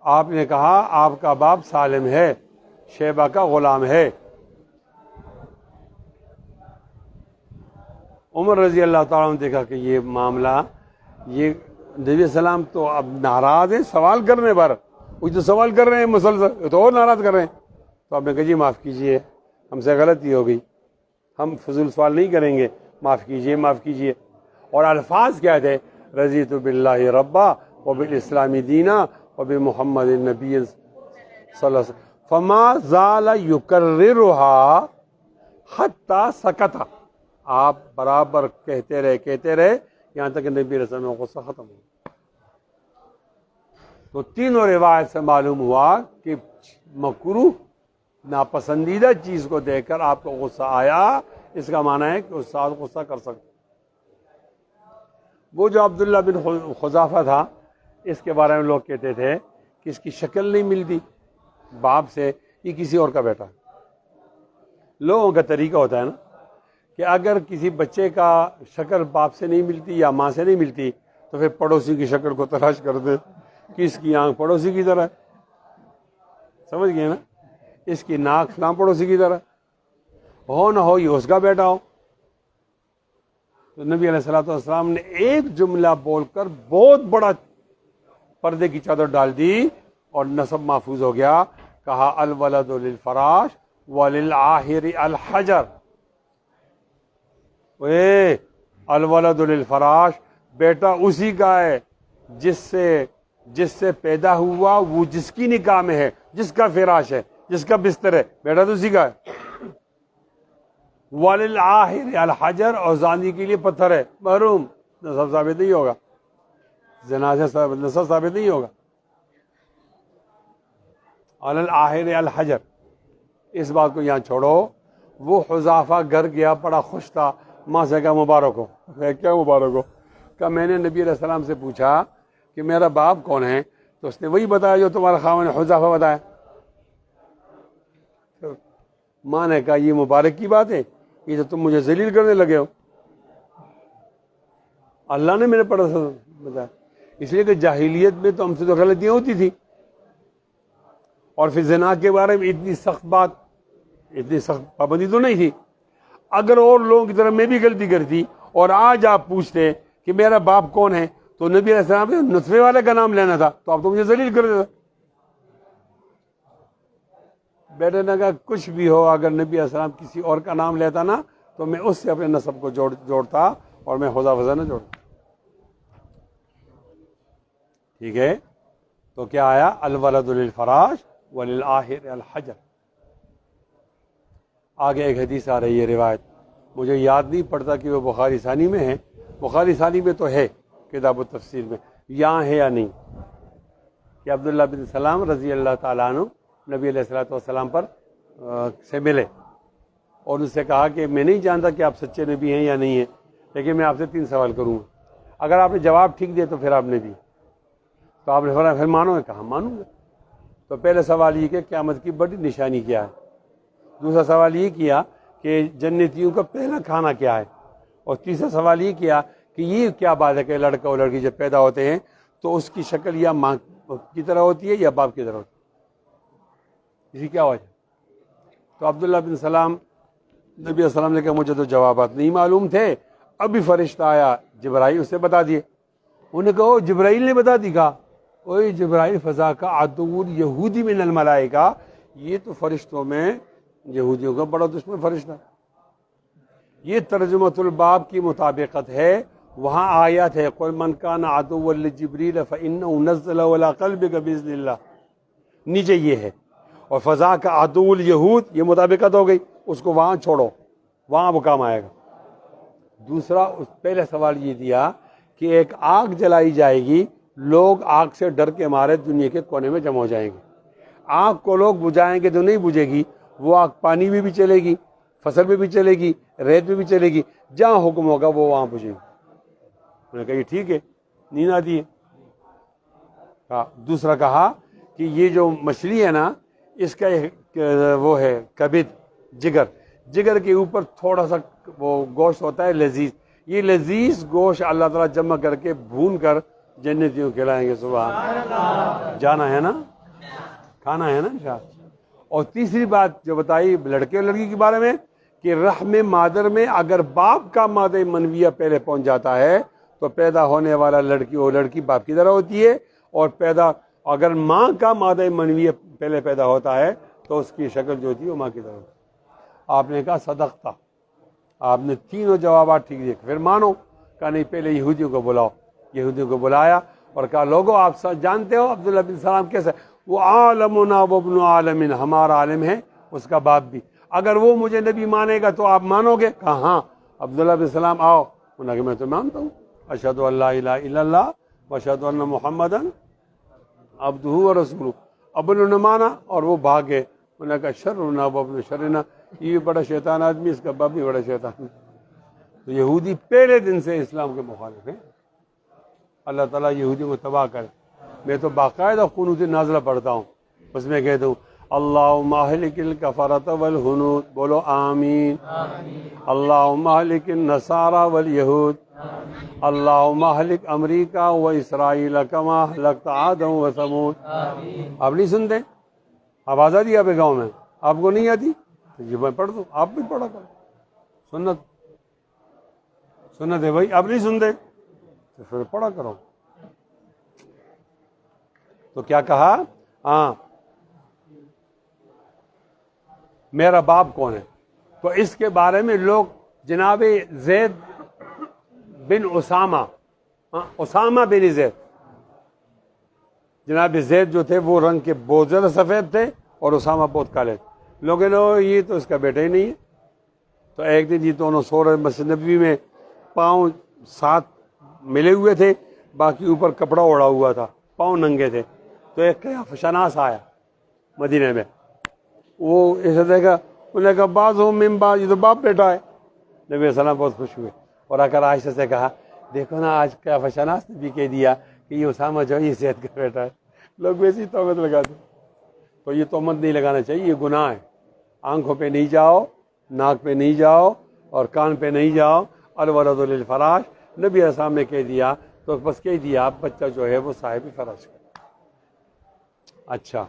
آپ نے کہا آپ کا باپ سالم ہے, شیبہ کا غلام ہے. عمر رضی اللہ تعالیٰ نے دیکھا کہ یہ معاملہ, یہ نبی علیہ السلام تو اب ناراض ہیں سوال کرنے پر, وہ تو سوال کر رہے ہیں مسلسل, تو اور ناراض کر رہے ہیں. تو آپ نے کہا جی معاف کیجئے, ہم سے غلطی ہو گئی, ہم فضول سوال نہیں کریں گے, معاف کیجئے. اور الفاظ کیا تھے؟ رضیت باللہ ربا وبالاسلام دینا وبمحمد النبی صلی اللہ علیہ وسلم فما زال یکررها حتی سکت. آپ برابر کہتے رہے یہاں تک کہ نبی رسول میں غصہ ختم ہوا. تو تینوں روایت سے معلوم ہوا کہ مکروہ ناپسندیدہ چیز کو دیکھ کر آپ کو غصہ آیا, اس کا معنی ہے کہ استاد غصہ کر سکتے. وہ جو عبداللہ بن حذافہ تھا, اس کے بارے میں لوگ کہتے تھے کہ اس کی شکل نہیں ملتی باپ سے, یہ کسی اور کا بیٹا. لوگوں کا طریقہ ہوتا ہے نا کہ اگر کسی بچے کا شکل باپ سے نہیں ملتی یا ماں سے نہیں ملتی, تو پھر پڑوسی کی شکل کو تلاش کر دے کہ اس کی آنکھ پڑوسی کی طرح ہے, سمجھ گئے نا, اس کی ناک فلاں پڑوسی کی طرح ہو, نہ ہو یہ اس کا بیٹا ہو. تو نبی علیہ الصلوۃ والسلام نے ایک جملہ بول کر بہت بڑا پردے کی چادر ڈال دی اور نسب محفوظ ہو گیا. کہا الولد للفراش وللآخر الحجر. الولد للفراش, بیٹا اسی کا ہے جس سے پیدا ہوا, وہ جس کی نکاح میں ہے, جس کا فراش ہے, جس کا بستر ہے, بیٹا تو اسی کا ہے. وللآخر الحجر, اور زانی کے لیے پتھر ہے, محروم, نسب ثابت نہیں ہوگا, زنا سے نسب ثابت نہیں ہوگا. وللآخر الحجر. اس بات کو یہاں چھوڑو. وہ حذافہ گھر گیا, بڑا خوش تھا, ماں سے کہا مبارک ہو. کیا مبارک ہو؟ کہ میں نے نبی علیہ السلام سے پوچھا کہ میرا باپ کون ہے, تو اس نے وہی بتایا جو تمہارا خاوند حذافہ بتایا. ماں نے کہا یہ مبارک کی بات ہے, یہ تو تم مجھے ذلیل کرنے لگے ہو. اللہ نے میرے پڑھا بتایا, اس لیے کہ جاہلیت میں تو ہم سے تو غلطیاں ہوتی تھی, اور پھر زنا کے بارے میں اتنی سخت پابندی تو نہیں تھی. اگر اور لوگوں کی طرح میں بھی غلطی کرتی اور آج آپ پوچھتے کہ میرا باپ کون ہے, تو نبی علیہ السلام نے نطفے والے کا نام لینا تھا, تو آپ تو مجھے ذلیل کر دیتا. بیٹے نے کہا کچھ بھی ہو, اگر نبی علیہ السلام کسی اور کا نام لیتا نا, تو میں اس سے اپنے نسب کو جوڑتا اور میں حذافہ سے نہ جوڑتا. ٹھیک ہے, تو کیا آیا؟ الولد للفراش وللآخر الحجر. آگے ایک حدیث آ رہی ہے, روایت مجھے یاد نہیں پڑتا کہ وہ بخاری ثانی میں ہے. بخاری ثانی میں تو ہے, کتاب التفسیر میں, یہاں ہے یا نہیں, کہ عبداللہ بن سلام رضی اللہ تعالیٰ عنہ نبی علیہ الصلوۃ والسلام پر سے ملے اور اس سے کہا کہ میں نہیں جانتا کہ آپ سچے نبی ہیں یا نہیں ہیں, لیکن میں آپ سے 3 سوال کروں گا, اگر آپ نے جواب ٹھیک دیا تو پھر آپ نبی. تو آپ نے فرمایا پھر مانو گے؟ کہا مانوں گا. تو پہلے سوال یہ کہ قیامت کی بڑی نشانی کیا ہے. دوسرا سوال یہ کیا کہ جنتیوں کا پہلا کھانا کیا ہے. اور تیسرا سوال یہ کیا کہ یہ کیا بات ہے کہ لڑکا اور لڑکی جب پیدا ہوتے ہیں تو اس کی شکل یا ماں کی طرح ہوتی ہے یا باپ کی طرح ہوتی ہے, اسی کیا وجہ. تو عبداللہ بن سلام نبی علیہ السلام نے کہا مجھے تو جوابات نہیں معلوم تھے, ابھی فرشتہ آیا جبرائیل, اسے بتا دیے. انہوں نے کہا جبرائیل نے بتا دی. کہا اوے جبرائیل فضا کا عدو یہودی من الملائکہ، یہ تو فرشتوں میں یہودیوں کا بڑا دشمن فرشتہ. یہ ترجمۃ الباب کی مطابقت ہے. وہاں آیت ہے قل من کان عدوا لجبریل فانہ نزلہ علی قلبک باذن اللہ، نیچے یہ ہے. اور فضا کا عدو الیہود یہ مطابقت ہو گئی، اس کو وہاں چھوڑو، وہاں وہ کام آئے گا. دوسرا پہلے سوال یہ دیا کہ ایک آگ جلائی جائے گی، لوگ آگ سے ڈر کے مارے دنیا کے کونے میں جمع ہو جائیں گے. آگ کو لوگ بجھائیں گے تو نہیں بجھے گی، وہ آگ پانی میں بھی چلے گی، فصل میں بھی چلے گی، ریت میں بھی چلے گی، جہاں حکم ہوگا وہ وہاں بجھے گی. انہوں نے کہا یہ ٹھیک ہے، نیند آتی ہے. دوسرا کہا کہ یہ جو مچھلی ہے نا، اس کا وہ ہے کبد، جگر کے اوپر تھوڑا سا وہ گوشت ہوتا ہے لذیذ. یہ لذیذ گوشت اللہ تعالیٰ جمع کر کے بھون کر جنتیوں کھلائیں گے. صبح جانا ہے نا، کھانا ہے نا انشاءاللہ. اور تیسری بات جو بتائی لڑکے اور لڑکی کے بارے میں کہ رحم مادر میں اگر باپ کا مادہ منویہ پہلے پہنچ جاتا ہے تو پیدا ہونے والا لڑکی اور لڑکی باپ کی طرح ہوتی ہے، اور اگر ماں کا مادہ منویہ پہلے پیدا ہوتا ہے تو اس کی شکل جو ہوتی ہے وہ ماں کی طرح ہوتی ہے. آپ نے کہا صدقتا، آپ نے تینوں جوابات ٹھیک دیکھے. پھر مانو کہا نہیں، پہلے یہودیوں کو بلاؤ. یہودیوں کو بلایا اور کہا لوگوں آپ جانتے ہو عبداللہ بن سلام کیسے؟ وہ عالمنا وابن عالمنا، ہمارا عالم ہے، اس کا باپ بھی. اگر وہ مجھے نبی مانے گا تو آپ مانو گے؟ کہا ہاں. عبداللہ بن سلام آؤ. انہوں نے کہا میں تو مانتا ہوں، اشہد ان لا الہ الا اللہ واشہد ان محمدا عبدہ ورسولہ. اب انہوں نے مانا اور وہ بھاگے. انہوں نے کہا شرنا وابن شرنا، یہ بڑا شیطان آدمی، اس کا باپ بھی بڑا شیطان. تو یہودی پہلے دن سے اسلام کے مخالف ہیں. اللہ تعالیٰ یہودیوں کو تباہ کرے. میں تو باقاعدہ قنوت نازلہ پڑھتا ہوں، اس میں کہتا ہوں اللہم اہلک الکفرۃ والہنود، بولو آمین. اللہم اہلک النصارى والیہود، اللہم اہلک امریکہ و اسرائیل کما اہلکت عادا و ثمود. آپ نہیں سنتے؟ آواز آتی ہے آپ کے گاؤں میں؟ آپ کو نہیں آتی؟ یہ میں پڑھ دوں، آپ بھی پڑھا کرو. سنت ہے بھائی، آپ نہیں سنتے تو پھر پڑھا کرو. تو کیا کہا؟ ہاں میرا باپ کون ہے؟ تو اس کے بارے میں لوگ جناب زید بن اسامہ، اسامہ بن زید، جناب زید جو تھے وہ رنگ کے بہت زیادہ سفید تھے اور اسامہ بہت کالے تھے. لوگوں نے یہ تو اس کا بیٹا ہی نہیں ہے. تو ایک دن یہ دونوں سو رہے مسجد نبوی میں، پاؤں ساتھ ملے ہوئے تھے، باقی اوپر کپڑا اوڑا ہوا تھا، پاؤں ننگے تھے. تو ایک شناس آیا مدینے میں، وہ ایسا دیکھا، انہوں نے کہا بعض ہو من بعض، یہ تو باپ بیٹا ہے. نبی علیہ السلام بہت خوش ہوئے اور آ کر عائشہ سے کہا دیکھو نا آج کا شناس نے بھی کہہ دیا کہ یہ اسامہ جو ہے یہ زید کا بیٹا ہے. لوگ ویسی تہمت لگاتے. تو یہ تہمت نہیں لگانا چاہیے، یہ گناہ ہے. آنکھوں پہ نہیں جاؤ، ناک پہ نہیں جاؤ اور کان پہ نہیں جاؤ. الولد للفراش، نبی علیہ السلام نے کہہ دیا تو بس کہہ دیا بچہ جو ہے وہ صاحب فراش کا. اچھا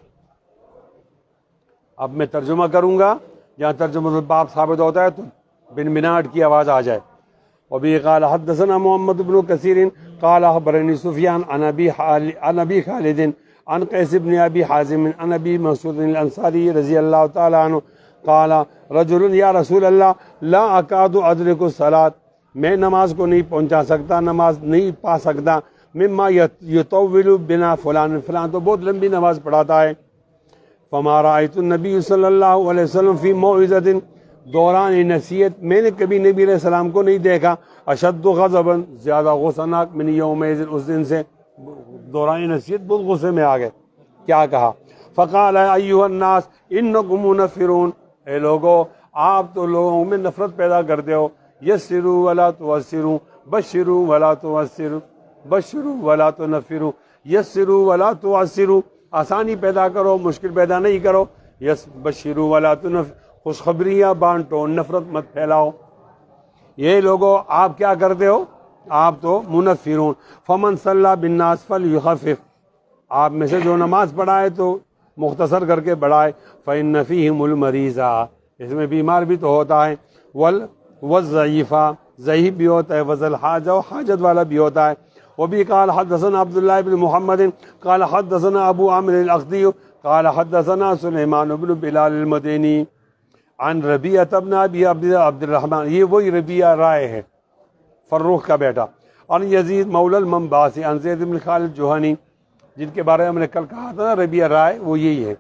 اب میں ترجمہ کروں گا، جہاں ترجمہ باپ ثابت ہوتا ہے تو بن بناٹ کی آواز آ جائے. وبه قال حدثنا محمد بن كثير قال اخبرني سفيان عن ابي خالد عن قيس بن ابي حازم عن ابي مسعود الانصاري رضي الله تعالى عنه قال رجل يا رسول الله لا اكاد ادرك الصلاه، میں نماز کو نہیں پہنچا سکتا، نماز نہیں پا سکتا. مما يطول بنا فلان، فلان تو بہت لمبی نماز پڑھاتا ہے. فما رأيت النبي صلی اللہ علیہ وسلم فی موعظة، دوران نصیحت میں نے کبھی نبی علیہ السلام کو نہیں دیکھا اشد غضبا، زیادہ غصہ ناک من یومئذ، اس دن سے دوران نصیحت بہت غصے میں آ گئے. کیا کہا؟ فقال ایھا الناس انکم منفرون، اے لوگو آپ تو لوگوں میں نفرت پیدا کرتے ہو. یسروا ولا تعسروا، بشروا ولا تعسروا، بشروا ولا تنفروا، یسروا ولا تعسروا، آسانی پیدا کرو مشکل پیدا نہیں کرو. یس بشروا ولا تنفروا، خوشخبریاں بانٹو نفرت مت پھیلاؤ. یہ لوگوں آپ کیا کرتے ہو؟ آپ تو منفرون. فمن صلی بالناس فلیخفف، آپ میں سے جو نماز پڑھائے تو مختصر کر کے بڑھائے. فإن فیہم المریضہ، اس میں بیمار بھی تو ہوتا ہے. والضعیفہ، ضعیف بھی ہوتا ہے. وذل حاجہ، حاجت والا بھی ہوتا ہے. وبه قال حدثنا عبد الله بن محمد قال حدثنا ابو عامر الاخدي قال حدثنا سليمان بن بلال المديني عن ربيعة بن ابي عبد الرحمن، یہ وہی ربیعہ رائے ہے فروخ کا بیٹا، عن یزید مولا المنباسی عن زید بن خالد جوہنی، جن کے بارے میں ہم نے کل کہا تھا نا ربیعہ رائے، وہ یہی ہے.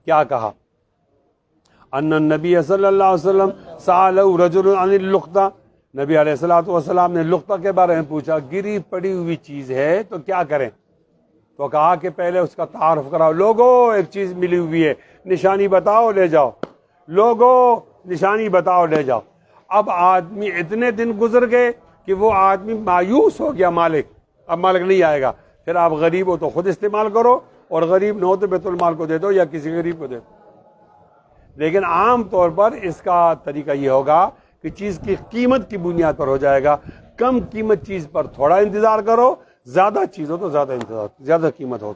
کیا کہا؟ ان النبی صلی اللہ علیہ وسلم سألہ رجل عن اللقطہ، نبی علیہ الصلوۃ والسلام نے لقطہ کے بارے میں پوچھا، گری پڑی ہوئی چیز ہے تو کیا کریں؟ تو کہا کہ پہلے اس کا تعارف کراؤ، لوگوں ایک چیز ملی ہوئی ہے، نشانی بتاؤ لے جاؤ، لوگوں نشانی بتاؤ لے جاؤ. اب آدمی اتنے دن گزر گئے کہ وہ آدمی مایوس ہو گیا، مالک اب مالک نہیں آئے گا، پھر آپ غریب ہو تو خود استعمال کرو، اور غریب نہ ہو تو بیت المال کو دے دو یا کسی غریب کو دے دو. لیکن عام طور پر اس کا طریقہ یہ ہوگا کہ چیز کی قیمت کی بنیاد پر ہو جائے گا. کم قیمت چیز پر تھوڑا انتظار کرو، زیادہ چیز ہو تو زیادہ انتظار، زیادہ قیمت ہو.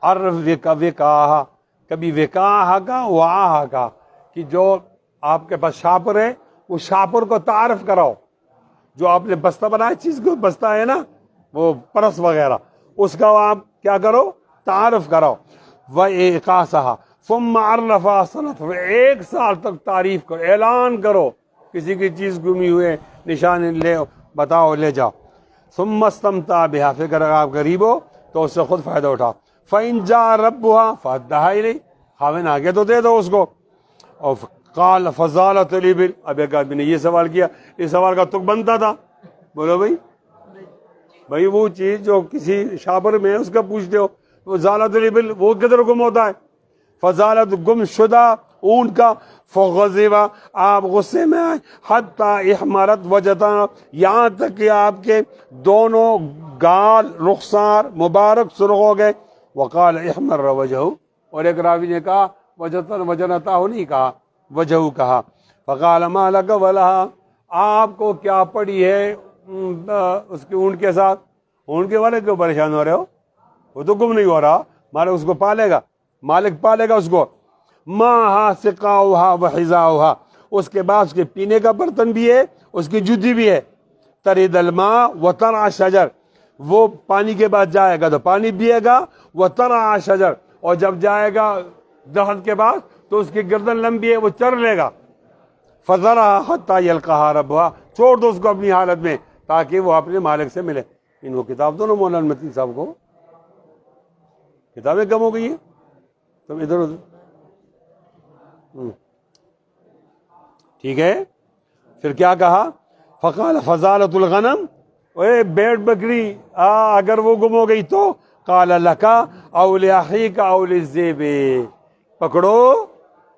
اور وکاہ، کبھی وکاہ کا وعاہ کا، کہ جو آپ کے پاس شاپر ہے وہ شاپر کو تعارف کراؤ. جو آپ نے بستہ بنایا، چیز کو بستہ ہے نا وہ پرس وغیرہ، اس کا آپ کیا کرو؟ تعارف کراؤ. وَإِقَاسَهَا ثُمَّ عَرَّفَ سَنَةً، ایک سال تک تعریف کرو، اعلان کرو کسی کی چیز گمی ہوئے، نشان لے بتاؤ لے جاؤ. ثُمَّ اسْتَمْتَعَ بِهَا، پھر اگر آپ غریب ہو تو اس سے خود فائدہ اٹھاؤ. فَإِنْ جَاءَ رَبُّهَا فَأَدَّهَا إِلَيْهِ، خاوند آگے تو دے دو اس کو. اور قال فضالت الابل، اب ایک آدمی نے یہ سوال کیا، اس سوال کا تک بنتا تھا. بولو بھائی وہ چیز جو کسی شاپر میں اس کا پوچھتے ہو، وہ زالت الابل وہ کدھر گم ہوتا ہے؟ فضالت گم شدہ اونٹ کا. فغضب، آپ غصے میں آئے. حتی احمرت وجہتہ، یہاں تک کہ آپ کے دونوں گال رخسار مبارک سرخ ہو گئے. وقال احمر وجہہ، اور ایک راوی نے کہا وجنتہ نہیں کہا، وجہ کہا. فقال ما لک ولہا، آپ کو کیا پڑی ہے اس کے اونٹ کے ساتھ؟ اونٹ کے والے کیوں پریشان ہو رہے ہو؟ وہ تو گم نہیں ہو رہا، مالک اس کو پالے گا، مالک پالے گا اس کو. ماہا سقاؤہا وحذاؤہا، اس کے بعد اس کے پینے کا برتن بھی ہے، اس کی جدی بھی ہے. ترد الماء وترعى شجر، وہ پانی کے بعد جائے گا تو پانی پیے گا. وترعى شجر، اور جب جائے گا درخت کے بعد تو اس کی گردن لمبی ہے، وہ چر لے گا. فذرها حتى يلقاها ربها، چھوڑ دو اس کو اپنی حالت میں تاکہ وہ اپنے مالک سے ملے. ان کو کتاب دو نا مولانا متین صاحب کو، کتابیں کم ہو گئی ہیں تم ادھر ادھر. ٹھیک ہے، پھر کیا کہا؟ فقال فضالت الغنم، اے بیڑ بکری اگر وہ گم ہو گئی تو. قال لک او لاخیک او للذئب، پکڑو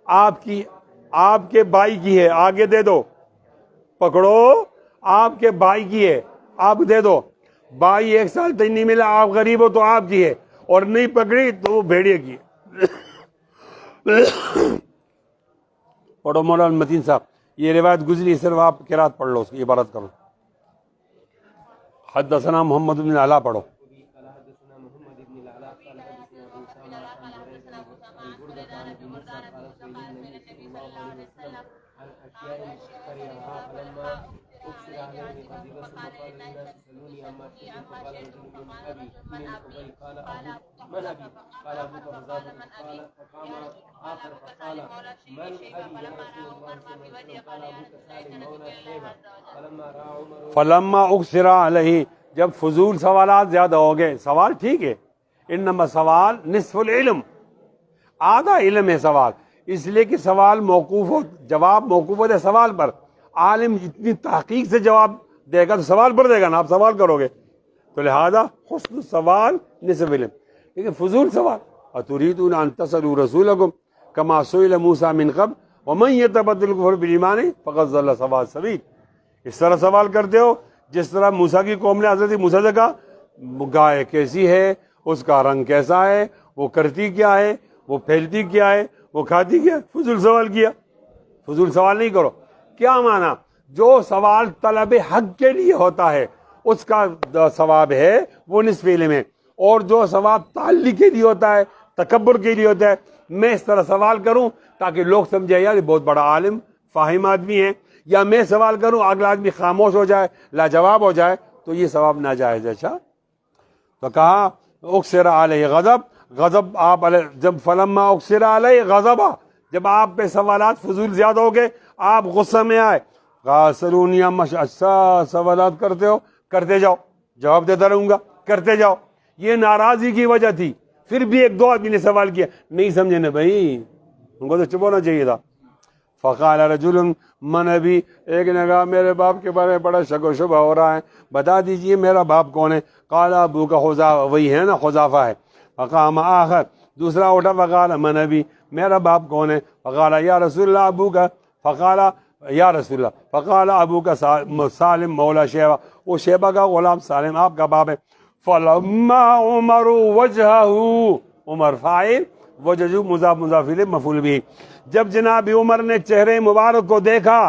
آپ کے بھائی کی ہے، آگے دے دو. پکڑو آپ کے بھائی کی ہے، آپ دے دو. بھائی ایک سال تک نہیں ملا، آپ غریب ہو تو آپ کی ہے، اور نہیں پکڑی تو وہ بھیڑیے کی ہے. پڑھو مولانا متین صاحب، یہ روایت گزری، صرف آپ قرات پڑھ لو، اس کی عبارت کرو. حدثنا محمد بن علا پڑھو. فلما اکثر علیہ، جب فضول سوالات زیادہ ہو گئے. سوال ٹھیک ہے، انما سوال نصف العلم، آدھا علم ہے سوال، اس لیے کہ سوال موقوف ہو، جواب موقوف ہوتا ہے سوال پر. عالم اتنی تحقیق سے جواب دے گا تو سوال پر دے گا نا، آپ سوال کرو گے تو لہذا حسن سوال نصف علم. لیکن فضول سوال، اتريدون ان تسألوا رسولكم كما سئل موسى من قبل ومن يتبدل الكفر بالایمان فقد ضل سواء السبیل، اس طرح سوال کرتے ہو جس طرح موسیٰ کی قوم نے حضرت موسیٰ سے کہا گائے کیسی ہے، اس کا رنگ کیسا ہے، وہ کرتی کیا ہے، وہ پھیلتی کیا ہے، وہ کھاتی کیا. فضول سوال کیا. فضول سوال نہیں کرو. کیا معنی؟ جو سوال طلب حق کے لیے ہوتا ہے اس کا ثواب ہے، وہ نصف علم ہے. اور جو ثواب تعلق کے لیے ہوتا ہے، تکبر کے لیے ہوتا ہے، میں اس طرح سوال کروں تاکہ لوگ سمجھے یار یہ بہت بڑا عالم فاہم آدمی ہے، یا میں سوال کروں اگلا آدمی خاموش ہو جائے، لاجواب ہو جائے، تو یہ ثواب ناجائز ہے. اچھا تو کہا اکثر علیہ غضب, غضب آپ علیہ جب فلما اکثر علیہ غضبا, جب آپ پہ سوالات فضول زیادہ ہو گئے, آپ غصہ میں آئے, کہا سلونی اچھا سوالات کرتے ہو, کرتے جاؤ, جواب دیتا رہوں گا, کرتے جاؤ. یہ ناراضی کی وجہ تھی. پھر بھی ایک دو آدمی نے سوال کیا, نہیں سمجھے نا بھائی, ان کو تو چپ ہونا چاہیے تھا. فقال رجل, من ابھی, ایک نے کہا میرے باپ کے بارے میں بڑا شک و شبہ ہو رہا ہے, بتا دیجئے میرا باپ کون ہے. قال ابو کا حذافہ, وہی ہے نا حذافہ ہے. فقام آخر, دوسرا اٹھا, فقال من ابھی, میرا باپ کون ہے. فقال یا رسول اللہ ابو کا, فقال یا رسول اللہ, فقال ابو کا سالم مولا شیبہ, وہ شیبہ کا غلام سالم آپ کا باپ ہے. فلما عمر وجهه, عمر فاعل, وجہ مضاف مضاف الیہ مفعول بھی. جب جناب عمر نے چہرے مبارک کو دیکھا,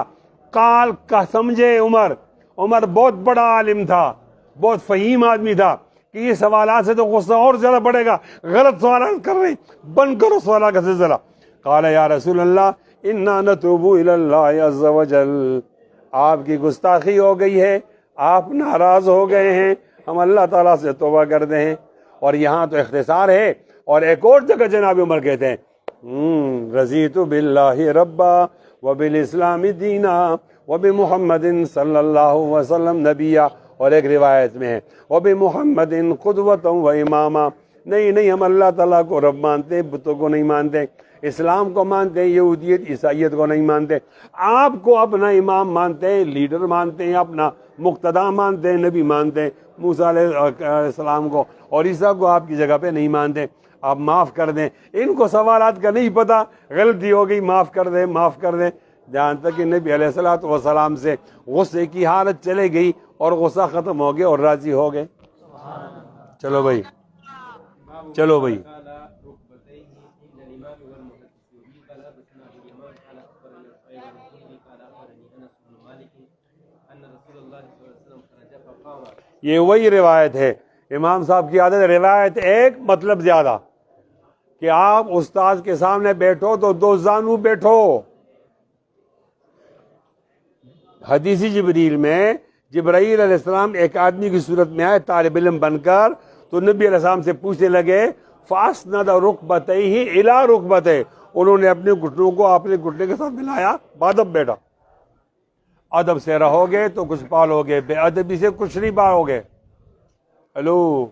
قال کا سمجھے عمر, عمر بہت بڑا عالم تھا, بہت فہیم آدمی تھا, کہ یہ سوالات سے تو غصہ اور زیادہ بڑھے گا, غلط سوالات کر رہے, بند کرو سوالات کا سلسلہ. قال یا رسول اللہ انا نتوب الی اللہ عز وجل, آپ کی گستاخی ہو گئی ہے, آپ ناراض ہو گئے ہیں, ہم اللہ تعالیٰ سے توبہ کرتے ہیں. اور یہاں تو اختصار ہے, اور ایک اور جگہ جناب عمر کہتے ہیں رضیت باللہ ربا وبالاسلام دینا وبمحمد صلی اللہ علیہ وسلم نبیا, اور ایک روایت میں ہے وبمحمد قدوۃ و اماما. نہیں ہم اللہ تعالیٰ کو رب مانتے ہیں, بتوں کو نہیں مانتے, اسلام کو مانتے ہیں, یہودیت عیسائیت کو نہیں مانتے. آپ کو اپنا امام مانتے ہیں, لیڈر مانتے ہیں, اپنا مقتدا مانتے ہیں, نبی مانتے ہیں, موسیٰ علیہ السلام کو اور عیسیٰ کو آپ کی جگہ پہ نہیں مانتے. آپ معاف کر دیں, ان کو سوالات کا نہیں پتہ, غلطی ہو گئی, معاف کر دیں, معاف کر دیں. جہاں تک کہ نبی علیہ الصلوۃ والسلام سے غصے کی حالت چلے گئی اور غصہ ختم ہو گیا اور راضی ہو گئے. چلو بھائی, چلو بھائی. یہ وہی روایت ہے, امام صاحب کی عادت, روایت ایک مطلب زیادہ, کہ آپ استاد کے سامنے بیٹھو تو دو زانو بیٹھو. حدیث جبریل میں جبرائیل علیہ السلام ایک آدمی کی صورت میں آئے طالب علم بن کر, تو نبی علیہ السلام سے پوچھنے لگے فاسند رکبتیہ الی رکبتیہ, انہوں نے اپنے گھٹنوں کو اپنے گھٹنے کے ساتھ ملایا, بادب بیٹھا. ادب سے رہو گے تو کچھ پالو گے, بے ادبی سے کچھ نہیں پالو گے. ہلو,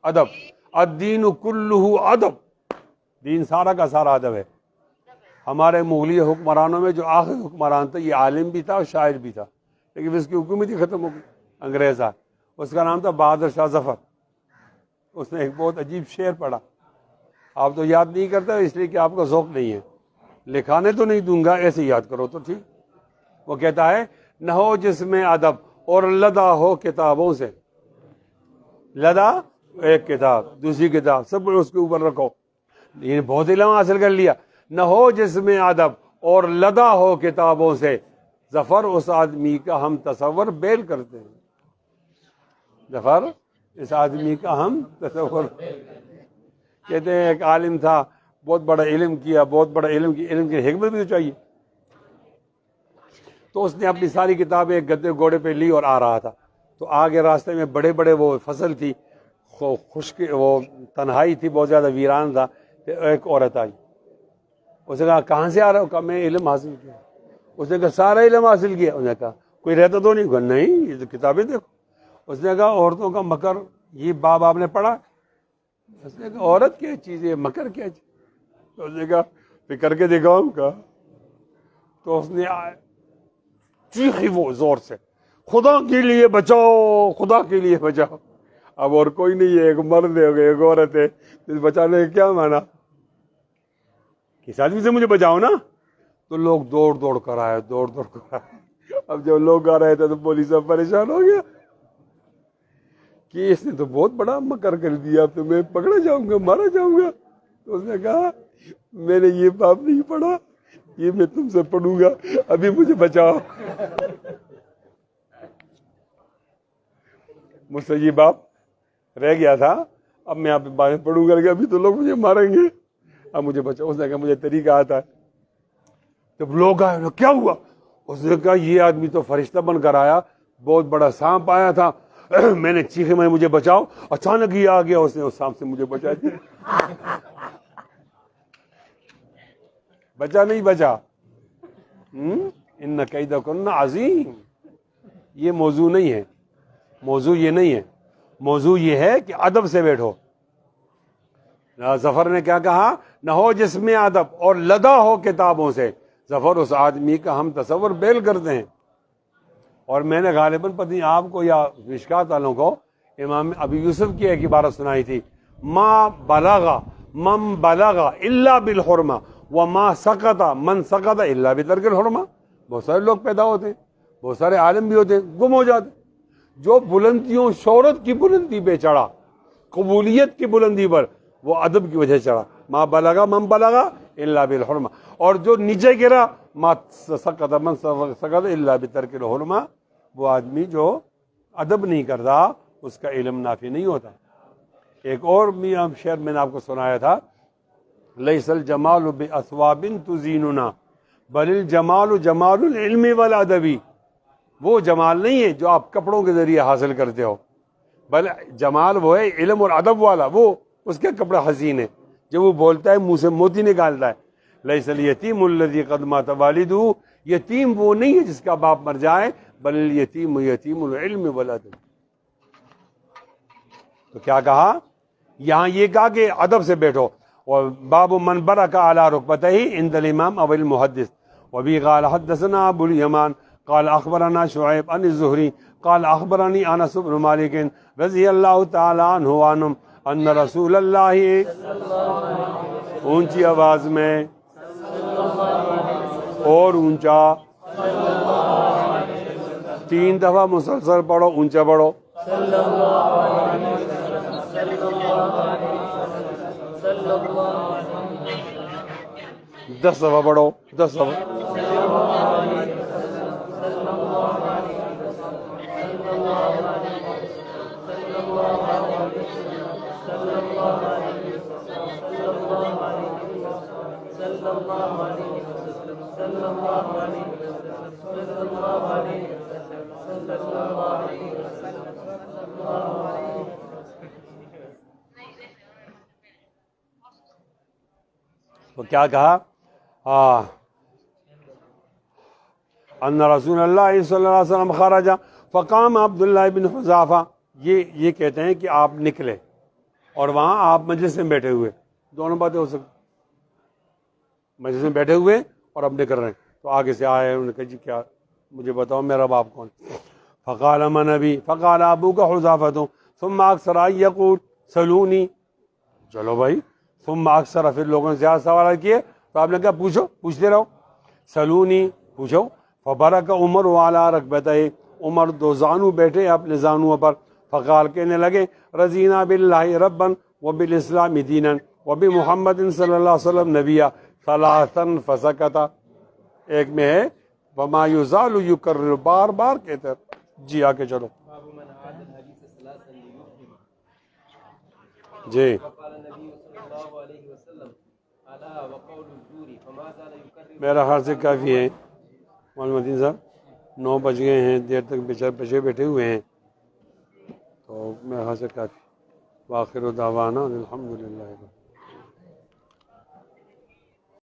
ادب, الدین کلہ ادب, دین سارا کا سارا ادب ہے. ہمارے مغلیہ حکمرانوں میں جو آخری حکمران تھا یہ عالم بھی تھا اور شاعر بھی تھا, لیکن اس کی حکومت ہی ختم ہو گئی, انگریز آئے. اس کا نام تھا بہادر شاہ ظفر. اس نے ایک بہت عجیب شعر پڑھا, آپ تو یاد نہیں کرتے اس لیے کہ آپ کا ذوق نہیں ہے, لکھانے تو نہیں دوں گا, ایسے یاد کرو تو ٹھیک. وہ کہتا ہے نہ ہو جس میں ادب اور لدا ہو کتابوں سے, لدا ایک کتاب, دوسری کتاب, سب اس کے اوپر رکھو, یہ بہت علم حاصل کر لیا. نہ ہو جس میں ادب اور لدا ہو کتابوں سے, ظفر اس آدمی کا ہم تصور بیل کرتے ہیں. ظفر اس آدمی کا ہم تصور کہتے ہیں. ایک عالم تھا, بہت بڑا علم کیا, بہت بڑا علم کی حکمت بھی تو چاہیے. تو اس نے اپنی ساری کتابیں ایک گدے گھوڑے پہ لی اور آ رہا تھا. تو آگے راستے میں بڑے بڑے وہ فصل تھی, خشک, وہ تنہائی تھی, بہت زیادہ ویران تھا. ایک عورت آئی, اس نے کہا کہاں سے آ رہا ہو؟ کہا میں علم حاصل کیا. اس نے کہا سارا علم حاصل کیا؟ اس نے کہا کوئی رہتا تو نہیں؟ کہا نہیں, یہ تو کتابیں دیکھو. اس نے کہا عورتوں کا مکر, یہ باب آپ نے پڑھا؟ اس نے کہا عورت کیا چیز ہے, مکر کیا چیز؟ تو اس نے کہا پھر کر کے دکھاؤں کا. تو اس نے چیخی وہ زور سے, خدا کے لیے بچاؤ, خدا کے لیے بچاؤ. اب اور کوئی نہیں ہے, ایک مرد ہے ایک عورت ہے, تو بچانے کا کیا مانا؟ کس آدمی سے مجھے بچاؤ نا. تو لوگ دوڑ دوڑ کر آئے, دوڑ دوڑ کر آئے. اب جب لوگ آ رہے تھے تو پولیس اب پریشان ہو گیا کہ اس نے تو بہت بڑا مکر کر دیا, اب تو میں پکڑا جاؤں گا, مارا جاؤں گا. تو اس نے کہا میں نے یہ باب نہیں پڑھا, یہ میں تم سے پڑھوں گا, ابھی مجھے بچاؤ. مجھ سے یہ باب رہ گیا تھا, اب میں آپ بارے پڑھوں گا, ابھی تو لوگ مجھے ماریں گے, اب مجھے بچاؤ. اس نے کہا مجھے طریقہ آتا ہے. جب لوگ آئے, کیا ہوا؟ اس نے کہا یہ آدمی تو فرشتہ بن کر آیا, بہت بڑا سانپ آیا تھا, میں نے چیخے میں مجھے بچاؤ, اچانک یہ آ گیا, اس نے اس سانپ سے مجھے بچا دیا. بچا نہیں بچا. ان کیدکن عظیم. یہ موضوع نہیں ہے, موضوع یہ نہیں ہے, موضوع یہ ہے کہ ادب سے بیٹھو. ظفر نے کیا کہا, نہ ہو جس میں ادب اور لدا ہو کتابوں سے. ظفر اس آدمی کا ہم تصور بیل کرتے ہیں, اور میں نے غالباً پتہ نہیں آپ کو یا مشکات والوں کو امام ابی یوسف کی ایک عبارت سنائی تھی, ما بلغا من بلغا الا بالحرمہ وما سقط من سقط الا بترک الحرمہ. بہت سارے لوگ پیدا ہوتے ہیں, بہت سارے عالم بھی ہوتے ہیں, گم ہو جاتے. جو بلندیوں, شہرت کی بلندی پہ چڑھا, قبولیت کی بلندی پر, وہ ادب کی وجہ سے چڑھا. ما بلغا من بلغا الا بالحرمہ. اور جو نیچے گرا, ما سقط من سقط الا بترک الحرمہ, وہ آدمی جو ادب نہیں کرتا اس کا علم نافع نہیں ہوتا. ایک اور شعر میں نے آپ کو سنایا تھا, لیس الجمال باثواب تزیننا بل الجمال جمال العلم والادب. وہ جمال نہیں ہے جو آپ کپڑوں کے ذریعے حاصل کرتے ہو, بل جمال وہ ہے علم اور ادب والا. وہ اس کے کپڑے حسین ہے, جب وہ بولتا ہے منہ سے موتی نکالتا ہے. لیس الیتیم الذی قد مات والدہ, یتیم وہ نہیں ہے جس کا باپ مر جائے, بل الیتیم یتیم العلم والادب. تو کیا کہا یہاں, یہ کہا کہ ادب سے بیٹھو. اور باب من برک علی رکبتہ عند الامام او المحدث. وبی قال حدثنا ابو الیمان قال اخبرنا شعیب عن الزہری قال اخبرنی انس بن مالک رضی اللہ تعالی عنہ عنہم ان رسول اللہ, اونچی آواز میں اور اونچا, 3 دفعہ مسلسل پڑھو, اونچا پڑھو. 10 دفعہ پڑھو, 10 دفعہ. تو کیا کہا, ان رسول اللہ صلی اللہ علیہ وسلم خرج فقام عبداللہ بن حذافہ. یہ کہتے ہیں کہ آپ نکلے اور وہاں آپ مجلس میں بیٹھے ہوئے, دونوں باتیں ہو سکتی. مجلس میں بیٹھے ہوئے اور اب نکل رہے ہیں, تو آگے سے آئے, انہوں نے کہا جی کیا, مجھے بتاؤ میرا باپ کون. فقال من ابی فقال ابوک حذافۃ ثم اکثر ان یقول سلونی. چلو بھائی, ثم اکثر, پھر لوگوں نے زیادہ سوال کیے تو آپ نے کہا پوچھو, پوچھتے رہو. سلونی, پوچھو. فبرک عمر وعلی رکبتہ, عمر 2 زانو بیٹھے اپنے زانوؤں پر. فقال, کہنے لگے, رضینا باللہ ربا وبالاسلام دینا وبمحمد صلی اللہ علیہ وسلم نبیا. ثلاثا فسکت. ایک میں ہے وما یزال یکرر, بار بار کہتے ہیں. جی آگے چلو. جی میرا خیال سے کافی ہے مولانا مدین صاحب, 9 بج گئے ہیں, دیر تک بچے بیٹھے ہوئے ہیں, تو میرا خیال سے کافی. وآخر دعوانا الحمدللہ.